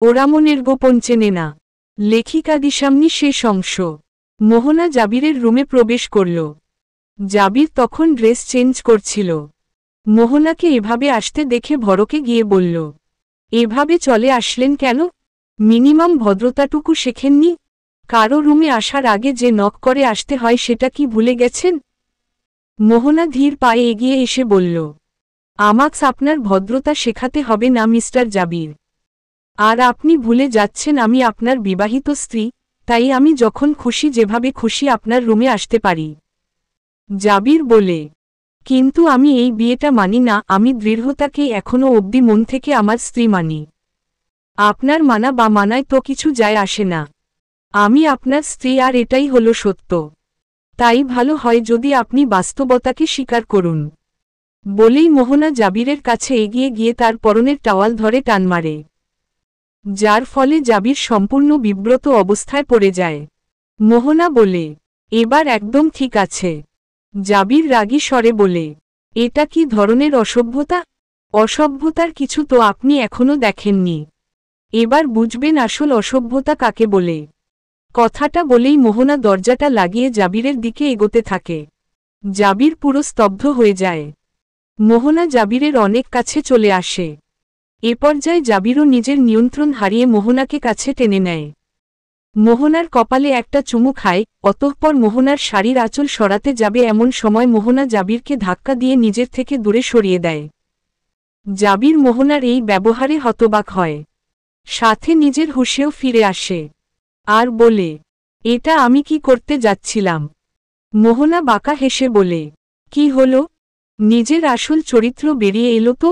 ওরা মনের গোপন চেনে না। লেখিকা দিশামনি শেষ অংশ। মোহনা জাবিরের রুমে প্রবেশ করল। জাবির তখন ড্রেস চেঞ্জ করছিল। মোহনাকে এভাবে আসতে দেখে ভড়কে গিয়ে বলল, এভাবে চলে আসলেন কেন? মিনিমাম ভদ্রতাটুকু শেখেননি? কারো রুমে আসার আগে যে নক করে আসতে হয় সেটা কি ভুলে গেছেন? মোহনা ধীর পায়ে এগিয়ে এসে বলল, আমাকে আপনার ভদ্রতা শেখাতে হবে না মিস্টার জাবির। আর আপনি ভুলে যাচ্ছেন আমি আপনার বিবাহিত স্ত্রী, তাই আমি যখন খুশি যেভাবে খুশি আপনার রুমে আসতে পারি। জাবির বলে, কিন্তু আমি এই বিয়েটা মানি না। আমি দৃঢ়তাকে এখনো অবধি মন থেকে আমার স্ত্রী মানি। আপনার মানা বা মানায় তো কিছু যায় আসে না। আমি আপনার স্ত্রী আর এটাই হলো সত্য। তাই ভালো হয় যদি আপনি বাস্তবতাকে স্বীকার করুন। বলেই মোহনা জাবিরের কাছে এগিয়ে গিয়ে তার পরনের টাওয়াল ধরে টান মারে, যার ফলে জাবির সম্পূর্ণ বিব্রত অবস্থায় পড়ে যায়। মোহনা বলে, এবার একদম ঠিক আছে। জাবির রাগী স্বরে বলে, এটা কি ধরনের অসভ্যতা? অসভ্যতার কিছু তো আপনি এখনো দেখেননি। এবার বুঝবেন আসল অসভ্যতা কাকে বলে। কথাটা বলেই মোহনা দরজাটা লাগিয়ে জাবিরের দিকে এগোতে থাকে। জাবির পুরো স্তব্ধ হয়ে যায়। মোহনা জাবিরের অনেক কাছে চলে আসে। এ পর্যায়ে জাবিরও নিজের নিয়ন্ত্রণ হারিয়ে মোহনাকে কাছে টেনে নেয়। মোহনার কপালে একটা চুমু খায়, অতঃপর মোহনার শাড়ির আঁচল সরাতে যাবে এমন সময় মোহনা জাবিরকে ধাক্কা দিয়ে নিজের থেকে দূরে সরিয়ে দেয়। জাবির মোহনার এই ব্যবহারে হতবাক হয়, সাথে নিজের হুঁশেও ফিরে আসে, আর বলে, এটা আমি কি করতে যাচ্ছিলাম? মোহনা বাঁকা হেসে বলে, কি হলো? নিজের আসল চরিত্র বেরিয়ে এলো তো?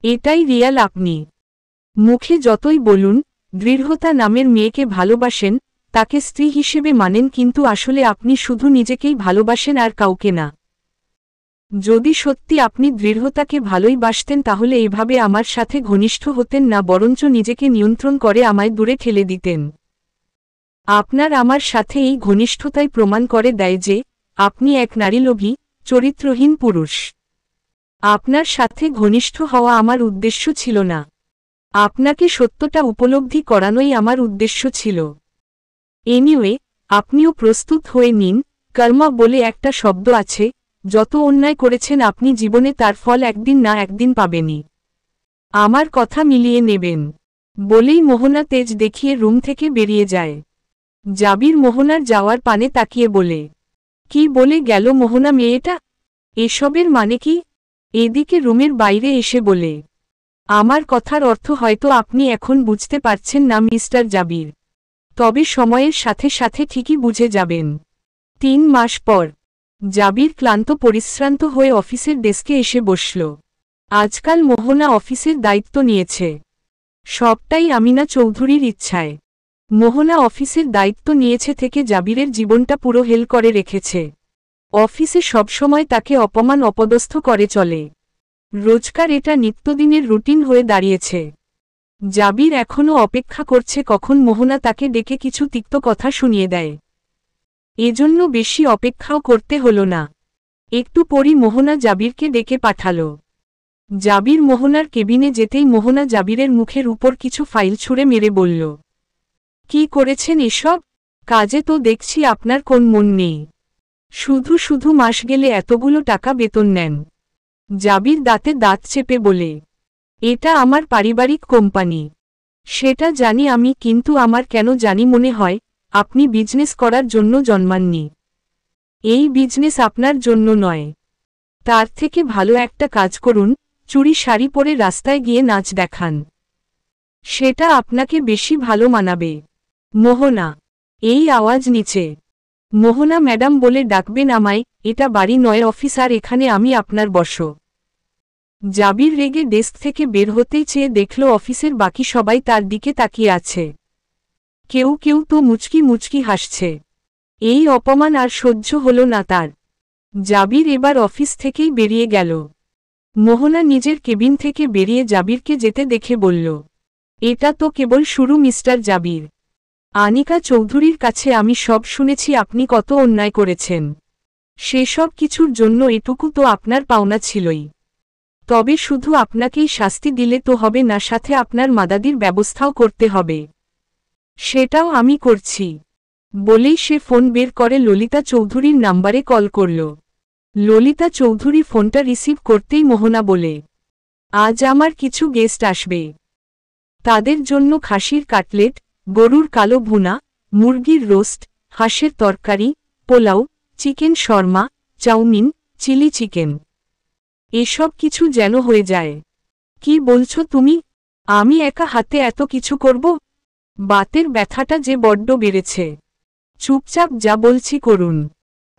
এটাই রিয়াল আপনি। মুখে যতই বলুন দৃঢ়তা নামের মেয়েকে ভালোবাসেন, তাকে স্ত্রী হিসেবে মানেন, কিন্তু আসলে আপনি শুধু নিজেকেই ভালোবাসেন আর কাউকে না। যদি সত্যি আপনি দৃঢ়তাকে ভালোই বাসতেন তাহলে এভাবে আমার সাথে ঘনিষ্ঠ হতেন না, বরঞ্চ নিজেকে নিয়ন্ত্রণ করে আমায় দূরে ঠেলে দিতেন। আপনার আমার সাথে এই ঘনিষ্ঠতাই প্রমাণ করে দেয় যে আপনি এক নারীলোভী, চরিত্রহীন পুরুষ। আপনার সাথে ঘনিষ্ঠ হওয়া আমার উদ্দেশ্য ছিল না। আপনাকে সত্যটা উপলব্ধি করানোই আমার উদ্দেশ্য ছিল। এনিওয়ে, আপনিও প্রস্তুত হয়ে নিন। কর্মা বলে একটা শব্দ আছে, যত অন্যায় করেছেন আপনি জীবনে তার ফল একদিন না একদিন পাবেনই। আমার কথা মিলিয়ে নেবেন। বলেই মোহনা তেজ দেখিয়ে রুম থেকে বেরিয়ে যায়। জাবির মোহনার যাওয়ার পানে তাকিয়ে বলে, কি বলে গেল মোহনা মেয়েটা? এসবের মানে কি? এদিকে রুমের বাইরে এসে বলে, আমার কথার অর্থ হয়তো আপনি এখন বুঝতে পারছেন না মিস্টার জাবির, তবে সময়ের সাথে সাথে ঠিকই বুঝে যাবেন। 3 মাস পর জাবির ক্লান্ত পরিশ্রান্ত হয়ে অফিসের ডেস্কে এসে বসল। আজকাল মোহনা অফিসের দায়িত্ব নিয়েছে। সবটাই আমিনা চৌধুরীর ইচ্ছায়। মোহনা অফিসের দায়িত্ব নিয়েছে থেকে জাবিরের জীবনটা পুরো হেল করে রেখেছে। অফিসে সবসময় তাকে অপমান অপদস্থ করে চলে। রোজকার এটা নিত্যদিনের রুটিন হয়ে দাঁড়িয়েছে। জাবির এখনও অপেক্ষা করছে কখন মোহনা তাকে ডেকে কিছু তিক্ত কথা শুনিয়ে দেয়। এজন্য বেশি অপেক্ষাও করতে হলো না। একটু পরই মোহনা জাবিরকে ডেকে পাঠাল। জাবির মোহনার কেবিনে যেতেই মোহনা জাবিরের মুখের উপর কিছু ফাইল ছুঁড়ে মেরে বলল, কি করেছেন এসব? কাজে তো দেখছি আপনার কোন মন নেই। শুধু শুধু মাস গেলে এতগুলো টাকা বেতন নেন। জাবির দাঁতে দাঁত চেপে বলে, এটা আমার পারিবারিক কোম্পানি। সেটা জানি আমি, কিন্তু আমার কেন জানি মনে হয় আপনি বিজনেস করার জন্য জন্মাননি। এই বিজনেস আপনার জন্য নয়। তার থেকে ভালো একটা কাজ করুন, চুড়ি শাড়ি পরে রাস্তায় গিয়ে নাচ দেখান। সেটা আপনাকে বেশি ভালো মানাবে। মোহনা। এই আওয়াজ নিচে। মোহনা ম্যাডাম বলে ডাকবেন আমায়, এটা বাড়ি নয় অফিস, আর এখানে আমি আপনার বস। জাবির রেগে ডেস্ক থেকে বের হতেই চেয়ে দেখল অফিসের বাকি সবাই তার দিকে তাকিয়ে আছে। কেউ কেউ তো মুচকি মুচকি হাসছে। এই অপমান আর সহ্য হল না তার। জাবির এবার অফিস থেকেই বেরিয়ে গেল। মোহনা নিজের কেবিন থেকে বেরিয়ে জাবিরকে যেতে দেখে বলল, এটা তো কেবল শুরু মিস্টার জাবির। আনিকা চৌধুরীর কাছে আমি সব শুনেছি আপনি কত অন্যায় করেছেন। সেসব কিছুর জন্য এটুকু তো আপনার পাওনা ছিলই। তবে শুধু আপনাকেই শাস্তি দিলে তো হবে না, সাথে আপনার মাদাদির ব্যবস্থাও করতে হবে। সেটাও আমি করছি। বলেই সে ফোন বের করে ললিতা চৌধুরীর নাম্বারে কল করল। ললিতা চৌধুরী ফোনটা রিসিভ করতেই মোহনা বলে, আজ আমার কিছু গেস্ট আসবে। তাদের জন্য খাসির কাটলেট, গরুর কালো ভুনা, মুরগির রোস্ট, হাঁসের তরকারি, pulao, chicken shawarma, chowmein, chilli chicken, এসব কিছু যেন হয়ে যায়। কি বলছো তুমি? আমি একা হাতে এত কিছু করব? বাতের ব্যথাটা যে বড্ড বেড়েছে। চুপচাপ যা বলছি করুন।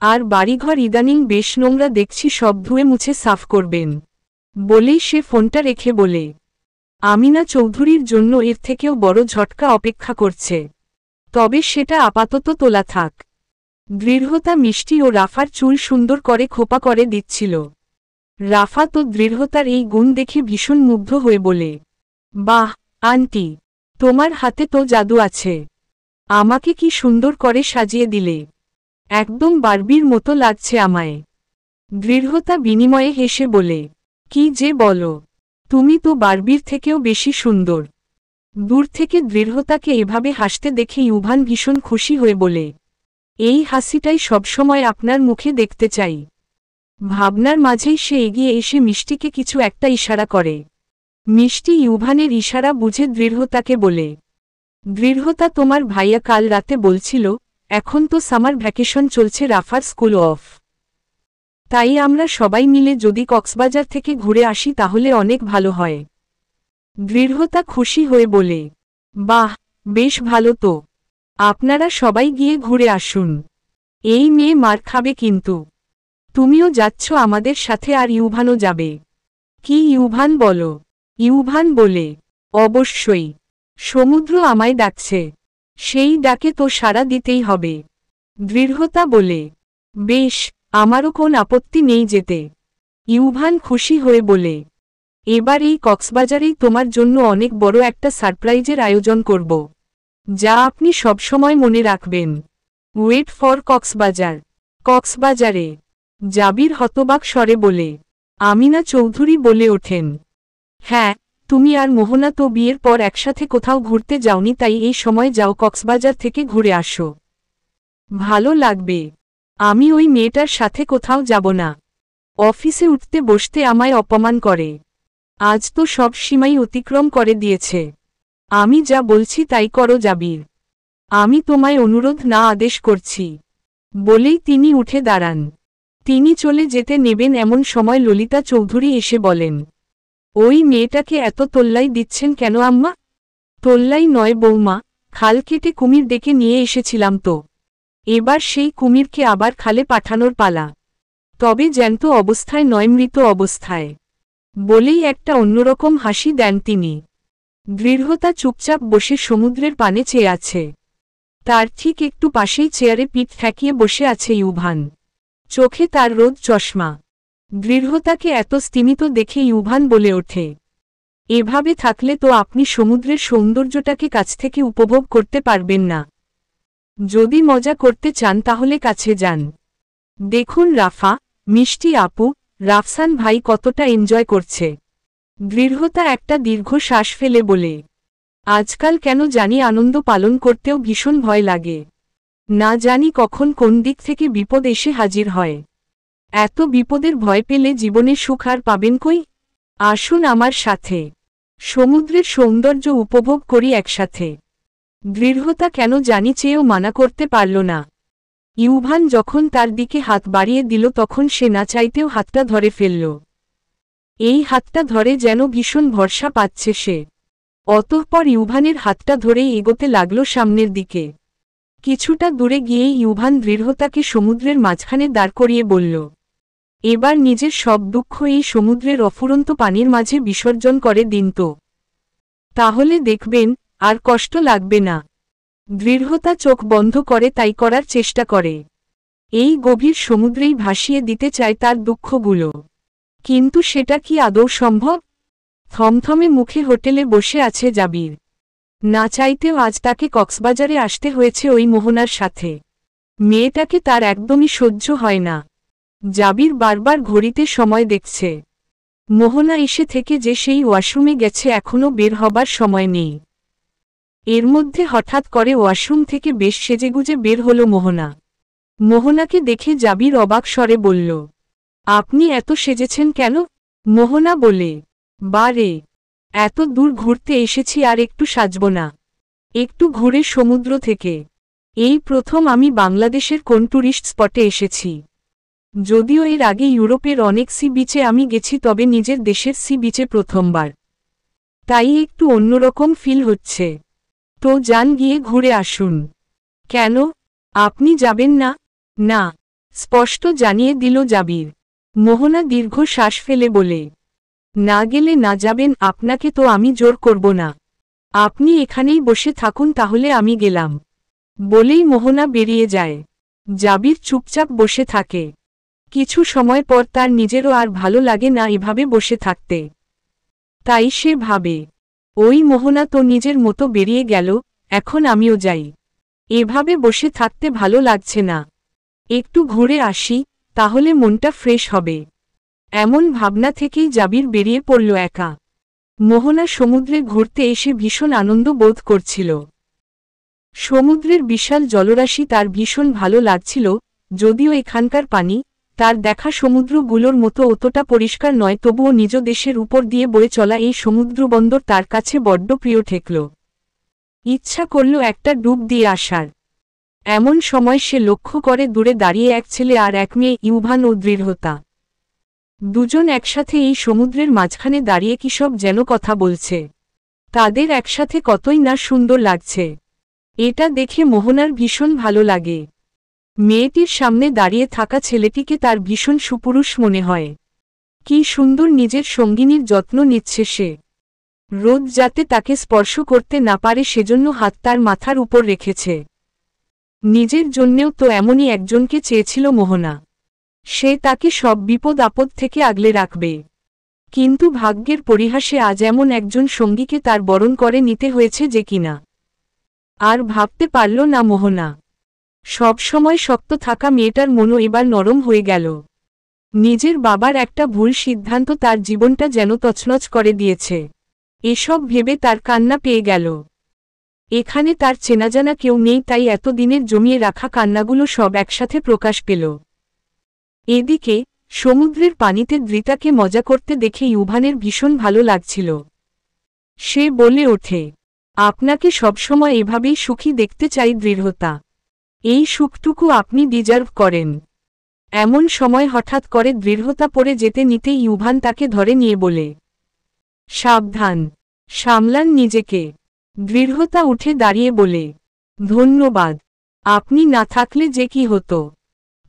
আর বাড়িঘর ইদানিং বেশ নোংরা দেখছি, সব ধুয়ে মুছে সাফ করবেন। বলেই সে ফোনটা রেখে বলে, আমিনা চৌধুরীর জন্য এর থেকেও বড় ঝটকা অপেক্ষা করছে। তবে সেটা আপাতত তোলা থাক। দৃঢ়তা মিষ্টি ও রাফার চুল সুন্দর করে খোপা করে দিচ্ছিল। রাফা তো দৃঢ়তার এই গুণ দেখে ভীষণ মুগ্ধ হয়ে বলে, বাহ আন্টি, তোমার হাতে তো জাদু আছে। আমাকে কি সুন্দর করে সাজিয়ে দিলে। একদম বারবির মতো লাগছে আমায়। দৃঢ়তা বিনিময়ে হেসে বলে, কি যে বলো, তুমি তো বারবির থেকেও বেশি সুন্দর। দূর থেকে দৃঢ়তাকে এভাবে হাসতে দেখে ইউভান ভীষণ খুশি হয়ে বলে, এই হাসিটাই সবসময় আপনার মুখে দেখতে চাই। ভাবনার মাঝেই সে এগিয়ে এসে মিষ্টিকে কিছু একটা ইশারা করে। মিষ্টি ইউভানের ইশারা বুঝে দৃঢ়তাকে বলে, দৃঢ়তা, তোমার ভাইয়া কাল রাতে বলছিল এখন তো সামার ভ্যাকেশন চলছে, রাফার স্কুল অফ। তাই আমরা সবাই মিলে যদি কক্সবাজার থেকে ঘুরে আসি তাহলে অনেক ভালো হয়। দৃঢ়তা খুশি হয়ে বলে, বাহ, বেশ ভালো তো। আপনারা সবাই গিয়ে ঘুরে আসুন। এই মেয়ে মার খাবে কিন্তু। তুমিও যাচ্ছ আমাদের সাথে, আর ইউভানও যাবে। কি ইউভান বলো? ইউভান বলে, অবশ্যই। সমুদ্র আমায় ডাকছে, সেই ডাকে তো সাড়া দিতেই হবে। দৃঢ়তা বলে, বেশ, আমারও কোন আপত্তি নেই যেতে। ইউভান খুশি হয়ে বলে, এবার এই কক্সবাজারেই তোমার জন্য অনেক বড় একটা সারপ্রাইজের আয়োজন করব, যা আপনি সবসময় মনে রাখবেন। Wait for Cox's Bazar. কক্সবাজারে? জাবির হতবাক স্বরে বলে। আমিনা চৌধুরী বলে ওঠেন, হ্যাঁ, তুমি আর মোহনা তো বিয়ের পর একসাথে কোথাও ঘুরতে যাওনি, তাই এই সময় যাও, কক্সবাজার থেকে ঘুরে আসো। ভালো লাগবে। আমি ওই মেয়েটার সাথে কোথাও যাব না। অফিসে উঠতে বসতে আমায় অপমান করে। আজ তো সব সীমাই অতিক্রম করে দিয়েছে। আমি যা বলছি তাই করো জাবির। আমি তোমায় অনুরোধ না আদেশ করছি। বলেই তিনি উঠে দাঁড়ান। তিনি চলে যেতে নেবেন এমন সময় ললিতা চৌধুরী এসে বলেন, ওই মেয়েটাকে এত তোল্লাই দিচ্ছেন কেন আম্মা? তোল্লাই নয় বৌমা, খাল কেটে কুমির ডেকে নিয়ে এসেছিলাম তো। এবার সেই কুমিরকে আবার খালে পাঠানোর পালা। তবে জ্যান্ত অবস্থায় নয়, মৃত অবস্থায়। বলেই একটা অন্যরকম হাসি দেন তিনি। দৃঢ়তা চুপচাপ বসে সমুদ্রের পানে চেয়ে আছে। তার ঠিক একটু পাশেই চেয়ারে পিঠ ঠেকিয়ে বসে আছে ইউভান। চোখে তার রোদ চশমা। দৃঢ়তাকে এত স্তিমিত দেখে ইউভান বলে ওঠে, এভাবে থাকলে তো আপনি সমুদ্রের সৌন্দর্যটাকে কাছ থেকে উপভোগ করতে পারবেন না। যদি মজা করতে চান তাহলে কাছে যান। দেখুন রাফা, মিষ্টি আপু, রাফসান ভাই কতটা এনজয় করছে। দৃঢ়তা একটা দীর্ঘ শ্বাস ফেলে বলে, আজকাল কেন জানি আনন্দ পালন করতেও ভীষণ ভয় লাগে। না জানি কখন কোন দিক থেকে বিপদ এসে হাজির হয়। এত বিপদের ভয় পেলে জীবনে সুখ আর পাবেন কই? আসুন আমার সাথে, সমুদ্রের সৌন্দর্য উপভোগ করি একসাথে। দৃঢ়তা কেন জানি চেয়েও মানা করতে পারল না। ইউভান যখন তার দিকে হাত বাড়িয়ে দিল তখন সে না চাইতেও হাতটা ধরে ফেলল। এই হাতটা ধরে যেন ভীষণ ভরসা পাচ্ছে সে। অতঃপর ইউভানের হাতটা ধরেই এগোতে লাগল সামনের দিকে। কিছুটা দূরে গিয়েই ইউভান দৃঢ়তাকে সমুদ্রের মাঝখানে দাঁড় করিয়ে বলল, এবার নিজের সব দুঃখ এই সমুদ্রের অফুরন্ত পানির মাঝে বিসর্জন করে দিন তো। তাহলে দেখবেন আর কষ্ট লাগবে না। দৃঢ়তা চোখ বন্ধ করে তাই করার চেষ্টা করে। এই গভীর সমুদ্রেই ভাসিয়ে দিতে চায় তার দুঃখগুলো। কিন্তু সেটা কি আদৌ সম্ভব? থমথমে মুখে হোটেলে বসে আছে জাবির। না চাইতেও আজ তাকে কক্সবাজারে আসতে হয়েছে ওই মোহনার সাথে। মেয়েটাকে তার একদমই সহ্য হয় না। জাবির বারবার ঘড়িতে সময় দেখছে। মোহনা এসে থেকে যে সেই ওয়াশরুমে গেছে এখনও বের হবার সময় নেই। এর মধ্যে হঠাৎ করে ওয়াশরুম থেকে বেশ সেজেগুজে বের হল মোহনা। মোহনাকে দেখে জাবির অবাক স্বরে বলল, আপনি এত সেজেছেন কেন? মোহনা বলে, বারে, এত দূর ঘুরতে এসেছি আর একটু সাজব না? একটু ঘুরে সমুদ্র থেকে। এই প্রথম আমি বাংলাদেশের কোন ট্যুরিস্ট স্পটে এসেছি। যদিও এর আগে ইউরোপের অনেক সি বিচে আমি গেছি, তবে নিজের দেশের সি বিচে প্রথমবার, তাই একটু অন্যরকম ফিল হচ্ছে। তো যান, গিয়ে ঘুরে আসুন। কেন, আপনি যাবেন না? না, স্পষ্ট জানিয়ে দিল জাবির। মোহনা দীর্ঘ শ্বাস ফেলে বলে, না গেলে না যাবেন, আপনাকে তো আমি জোর করব না। আপনি এখানেই বসে থাকুন, তাহলে আমি গেলাম। বলেই মোহনা বেরিয়ে যায়। জাবির চুপচাপ বসে থাকে। কিছু সময় পর তার নিজেরও আর ভালো লাগে না এভাবে বসে থাকতে। তাই সে ভাবে, ওই মোহনা তো নিজের মতো বেরিয়ে গেল, এখন আমিও যাই। এভাবে বসে থাকতে ভালো লাগছে না, একটু ঘুরে আসি, তাহলে মনটা ফ্রেশ হবে। এমন ভাবনা থেকেই জাবির বেরিয়ে পড়ল একা। মোহনা সমুদ্রে ঘুরতে এসে ভীষণ আনন্দ বোধ করছিল। সমুদ্রের বিশাল জলরাশি তার ভীষণ ভালো লাগছিল, যদিও এখানকার পানি তার দেখা সমুদ্রগুলোর মতো অতটা পরিষ্কার নয়, তবুও নিজ দেশের উপর দিয়ে বয়ে চলা এই সমুদ্রবন্দর তার কাছে বড্ড প্রিয় ঠেকল। ইচ্ছা করল একটা ডুব দিয়ে আসার। এমন সময় সে লক্ষ্য করে দূরে দাঁড়িয়ে এক ছেলে আর এক মেয়ে, ইউভান ও দৃঢ়তা। দুজন একসাথে এই সমুদ্রের মাঝখানে দাঁড়িয়ে কি সব যেন কথা বলছে। তাদের একসাথে কতই না সুন্দর লাগছে। এটা দেখে মোহনার ভীষণ ভালো লাগে। মেয়েটির সামনে দাঁড়িয়ে থাকা ছেলেটিকে তার ভীষণ সুপুরুষ মনে হয়। কি সুন্দর নিজের সঙ্গিনীর যত্ন নিচ্ছে সে। রোদ যাতে তাকে স্পর্শ করতে না পারে সেজন্য হাত তার মাথার উপর রেখেছে। নিজের জন্যেও তো এমনই একজনকে চেয়েছিল মোহনা। সে তাকে সব বিপদ আপদ থেকে আগলে রাখবে। কিন্তু ভাগ্যের পরিহাসে আজ এমন একজন সঙ্গীকে তার বরণ করে নিতে হয়েছে যে কিনা আর ভাবতে পারল না মোহনা। সব সময় শক্ত থাকা মেয়েটার মনও এবার নরম হয়ে গেল। নিজের বাবার একটা ভুল সিদ্ধান্ত তার জীবনটা যেন তছনছ করে দিয়েছে। এসব ভেবে তার কান্না পেয়ে গেল। এখানে তার চেনাজানা কেউ নেই, তাই এতদিনের জমিয়ে রাখা কান্নাগুলো সব একসাথে প্রকাশ পেল। এদিকে সমুদ্রের পানিতে দৃতাকে মজা করতে দেখে ইউভানের ভীষণ ভালো লাগছিল। সে বলে ওঠে, আপনাকে সবসময় এভাবেই সুখী দেখতে চাই দৃঢ়তা। এই সুখটুকু আপনি ডিজার্ভ করেন। এমন সময় হঠাৎ করে দৃঢ়তা পড়ে যেতে নিতেই ইউভান তাকে ধরে নিয়ে বলে, সাবধান, সামলান নিজেকে। দৃঢ়তা উঠে দাঁড়িয়ে বলে, ধন্যবাদ, আপনি না থাকলে যে কি হতো।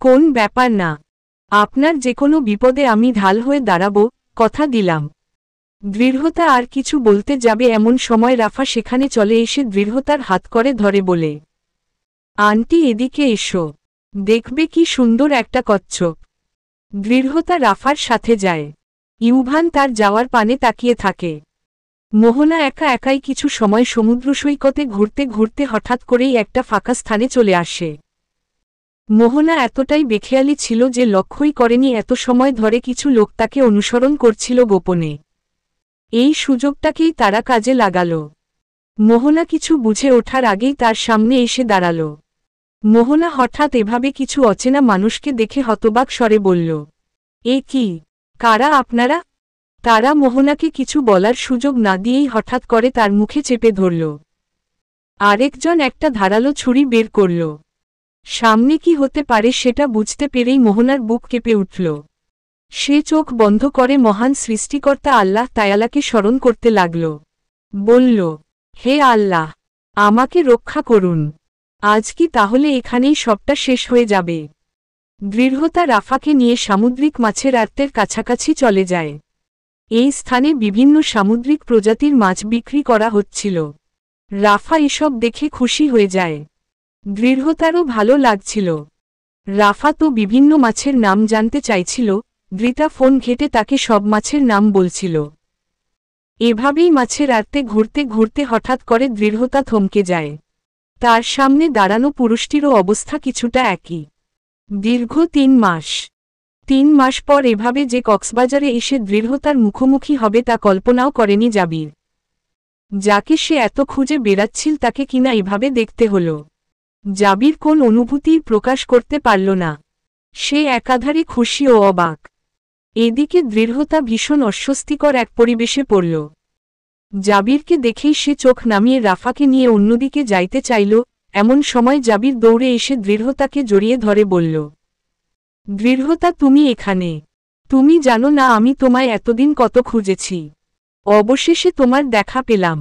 কোন ব্যাপার না, আপনার যে কোনো বিপদে আমি ঢাল হয়ে দাঁড়াবো, কথা দিলাম। দৃঢ়তা আর কিছু বলতে যাবে এমন সময় রাফা সেখানে চলে এসে দৃঢ়তার হাত করে ধরে বলে, আন্টি এদিকে এসো, দেখবে কি সুন্দর একটা কচ্ছপ। দৃঢ়তা রাফার সাথে যায়। ইউভান তার যাওয়ার পানে তাকিয়ে থাকে। মোহনা একা একাই কিছু সময় সমুদ্র সৈকতে ঘুরতে ঘুরতে হঠাৎ করেই একটা ফাঁকা স্থানে চলে আসে। মোহনা এতটাই বেখেয়ালি ছিল যে লক্ষ্যই করেনি এত সময় ধরে কিছু লোক তাকে অনুসরণ করছিল গোপনে। এই সুযোগটাকেই তারা কাজে লাগাল। মোহনা কিছু বুঝে ওঠার আগেই তার সামনে এসে দাঁড়াল। মোহনা হঠাৎ এভাবে কিছু অচেনা মানুষকে দেখে হতবাক স্বরে বলল, এ কি, কারা আপনারা? তারা মোহনাকে কিছু বলার সুযোগ না দিয়েই হঠাৎ করে তার মুখে চেপে ধরল। আরেকজন একটা ধারালো ছুরি বের করল। সামনে কি হতে পারে সেটা বুঝতে পেরেই মোহনার বুক কেঁপে উঠল। সে চোখ বন্ধ করে মহান সৃষ্টিকর্তা আল্লাহ তায়ালাকে স্মরণ করতে লাগল। বলল, হে আল্লাহ, আমাকে রক্ষা করুন। আজ কি তাহলে এখানেই সবটা শেষ হয়ে যাবে? দৃঢ়তা রাফাকে নিয়ে সামুদ্রিক মাছের আড়তের কাছাকাছি চলে যায়। এই স্থানে বিভিন্ন সামুদ্রিক প্রজাতির মাছ বিক্রি করা হচ্ছিল। রাফা এসব দেখে খুশি হয়ে যায়। দৃঢ়তারও ভালো লাগছিল। রাফা তো বিভিন্ন মাছের নাম জানতে চাইছিল। দৃতা ফোন ঘেটে তাকে সব মাছের নাম বলছিল। এভাবেই মাছের আড়তে ঘুরতে ঘুরতে হঠাৎ করে দৃঢ়তা থমকে যায়। তার সামনে দাঁড়ানো পুরুষটিরও অবস্থা কিছুটা একই। দীর্ঘ 3 মাস 3 মাস পর এভাবে যে কক্সবাজারে এসে দৃঢ়তার মুখোমুখি হবে তা কল্পনাও করেনি জাবির। যাকে সে এত খুঁজে বেড়াচ্ছিল তাকে কিনা এভাবে দেখতে হল। জাবির কোন অনুভূতির প্রকাশ করতে পারল না। সে একাধারে খুশি ও অবাক। এদিকে দৃঢ়তা ভীষণ অস্বস্তিকর এক পরিবেশে পড়ল। জাবিরকে দেখেই সে চোখ নামিয়ে রাফাকে নিয়ে অন্যদিকে যাইতে চাইল। এমন সময় জাবির দৌড়ে এসে দৃঢ়তাকে জড়িয়ে ধরে বলল, দৃঢ়তা, তুমি এখানে? তুমি জানো না আমি তোমায় এতদিন কত খুঁজেছি। অবশেষে তোমার দেখা পেলাম।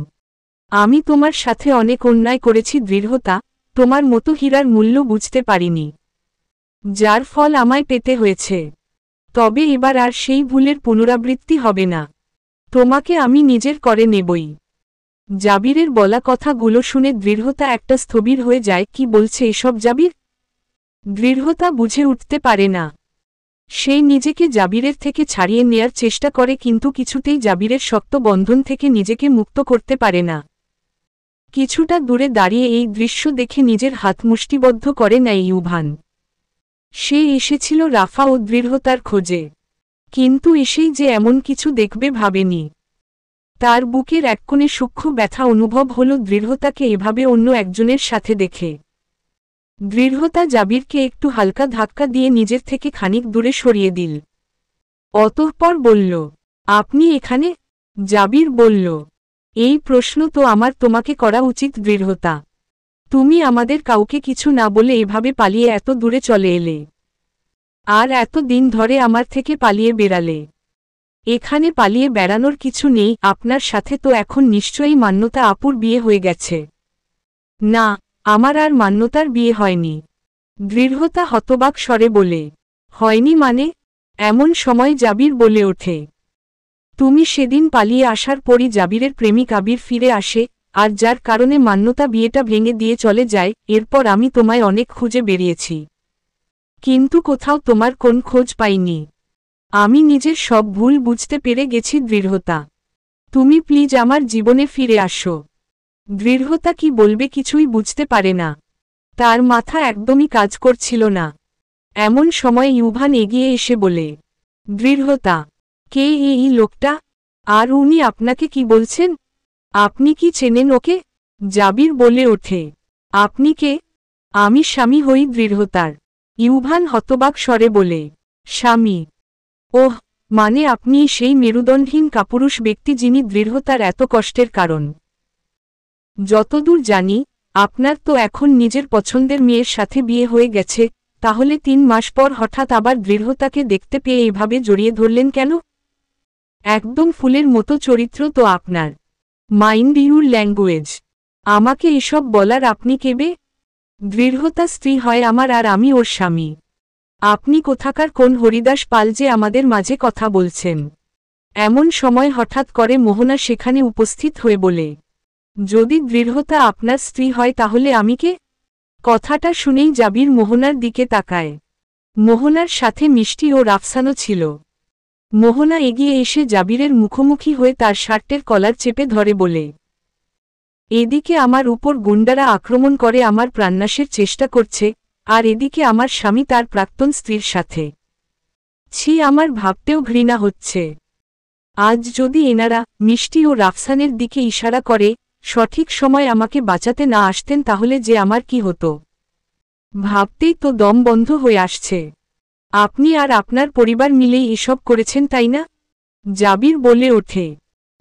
আমি তোমার সাথে অনেক অন্যায় করেছি দৃঢ়তা, তোমার মতো হীরার মূল্য বুঝতে পারিনি, যার ফল আমায় পেতে হয়েছে। তবে এবার আর সেই ভুলের পুনরাবৃত্তি হবে না। তোমাকে আমি নিজের করে নেবই। জাবিরের বলা কথাগুলো শুনে দৃঢ়তা একটা স্থবির হয়ে যায়। কি বলছে এসব জাবির? দৃঢ়তা বুঝে উঠতে পারে না। সে নিজেকে জাবিরের থেকে ছাড়িয়ে নেয়ার চেষ্টা করে কিন্তু কিছুতেই জাবিরের শক্ত বন্ধন থেকে নিজেকে মুক্ত করতে পারে না। কিছুটা দূরে দাঁড়িয়ে এই দৃশ্য দেখে নিজের হাত মুষ্টিবদ্ধ করে নেয় ইউভান। সে এসেছিল রাফা ও দৃঢ়তার খোঁজে, কিন্তু এসেই যে এমন কিছু দেখবে ভাবেনি। তার বুকের এক কোণে সূক্ষ্ম ব্যথা অনুভব হল দৃঢ়তাকে এভাবে অন্য একজনের সাথে দেখে। দৃঢ়তা জাবিরকে একটু হালকা ধাক্কা দিয়ে নিজের থেকে খানিক দূরে সরিয়ে দিল। অতঃপর বলল, আপনি এখানে? জাবির বলল, এই প্রশ্ন তো আমার তোমাকে করা উচিত দৃঢ়তা। তুমি আমাদের কাউকে কিছু না বলে এভাবে পালিয়ে এত দূরে চলে এলে, আর এত দিন ধরে আমার থেকে পালিয়ে বেড়ালে। এখানে পালিয়ে বেড়ানোর কিছু নেই। আপনার সাথে তো এখন নিশ্চয়ই মান্যতা আপুর বিয়ে হয়ে গেছে। না, আমার আর মান্যতার বিয়ে হয়নি। দৃঢ়তা হতবাক স্বরে বলে, হয়নি মানে? এমন সময় জাবির বলে ওঠে, তুমি সেদিন পালিয়ে আসার পরই জাবিরের প্রেমিক আবির ফিরে আসে, আর যার কারণে মান্যতা বিয়েটা ভেঙে দিয়ে চলে যায়। এরপর আমি তোমায় অনেক খুঁজে বেরিয়েছি, কিন্তু কোথাও তোমার কোন খোঁজ পাইনি। আমি নিজের সব ভুল বুঝতে পেরে গেছি দৃঢ়তা। তুমি প্লিজ আমার জীবনে ফিরে আসো। দৃঢ়তা কি বলবে কিছুই বুঝতে পারে না। তার মাথা একদমই কাজ করছিল না। এমন সময় ইউভান এগিয়ে এসে বলে, দৃঢ়তা, কে এই লোকটা? আর উনি আপনাকে কি বলছেন? আপনি কি চেনেন ওকে? জাবির বলে ওঠে, আপনি কে? আমি স্বামী হই দৃঢ়তার। ইউভান হতবাক স্বরে বলে, স্বামী? ওহ, মানে আপনি সেই মেরুদণ্ডহীন কাপুরুষ ব্যক্তি যিনি দৃঢ়তার এত কষ্টের কারণ। যতদূর জানি আপনার তো এখন নিজের পছন্দের মেয়ের সাথে বিয়ে হয়ে গেছে, তাহলে 3 মাস পর হঠাৎ আবার দৃঢ়তাকে দেখতে পেয়ে এভাবে জড়িয়ে ধরলেন কেন? একদম ফুলের মতো চরিত্র তো আপনার। Mind your language. আমাকে এসব বলার আপনি কেবে? দৃঢ়তা স্ত্রী হয় আমার, আর আমি ওর স্বামী। আপনি কোথাকার কোন হরিদাস পাল যে আমাদের মাঝে কথা বলছেন? এমন সময় হঠাৎ করে মোহনা সেখানে উপস্থিত হয়ে বলে, যদি দৃঢ়তা আপনার স্ত্রী হয় তাহলে আমি কে? কথাটা শুনেই জাবির মোহনার দিকে তাকায়। মোহনার সাথে মিষ্টি ও রাফসানও ছিল। মোহনা এগিয়ে এসে জাবিরের মুখোমুখি হয়ে তার শার্টের কলার চেপে ধরে বলে, এদিকে আমার উপর গুন্ডারা আক্রমণ করে আমার প্রাণনাশের চেষ্টা করছে, আর এদিকে আমার স্বামী তার প্রাক্তন স্ত্রীর সাথে। ছি, আমার ভাবতেও ঘৃণা হচ্ছে। আজ যদি এনারা মিষ্টি ও রাফসানের দিকে ইশারা করে সঠিক সময় আমাকে বাঁচাতে না আসতেন তাহলে যে আমার কি হতো, ভাবতেই তো দম বন্ধ হয়ে আসছে। আপনি আর আপনার পরিবার মিলেই এসব করেছেন তাই না? জাবির বলে ওঠে,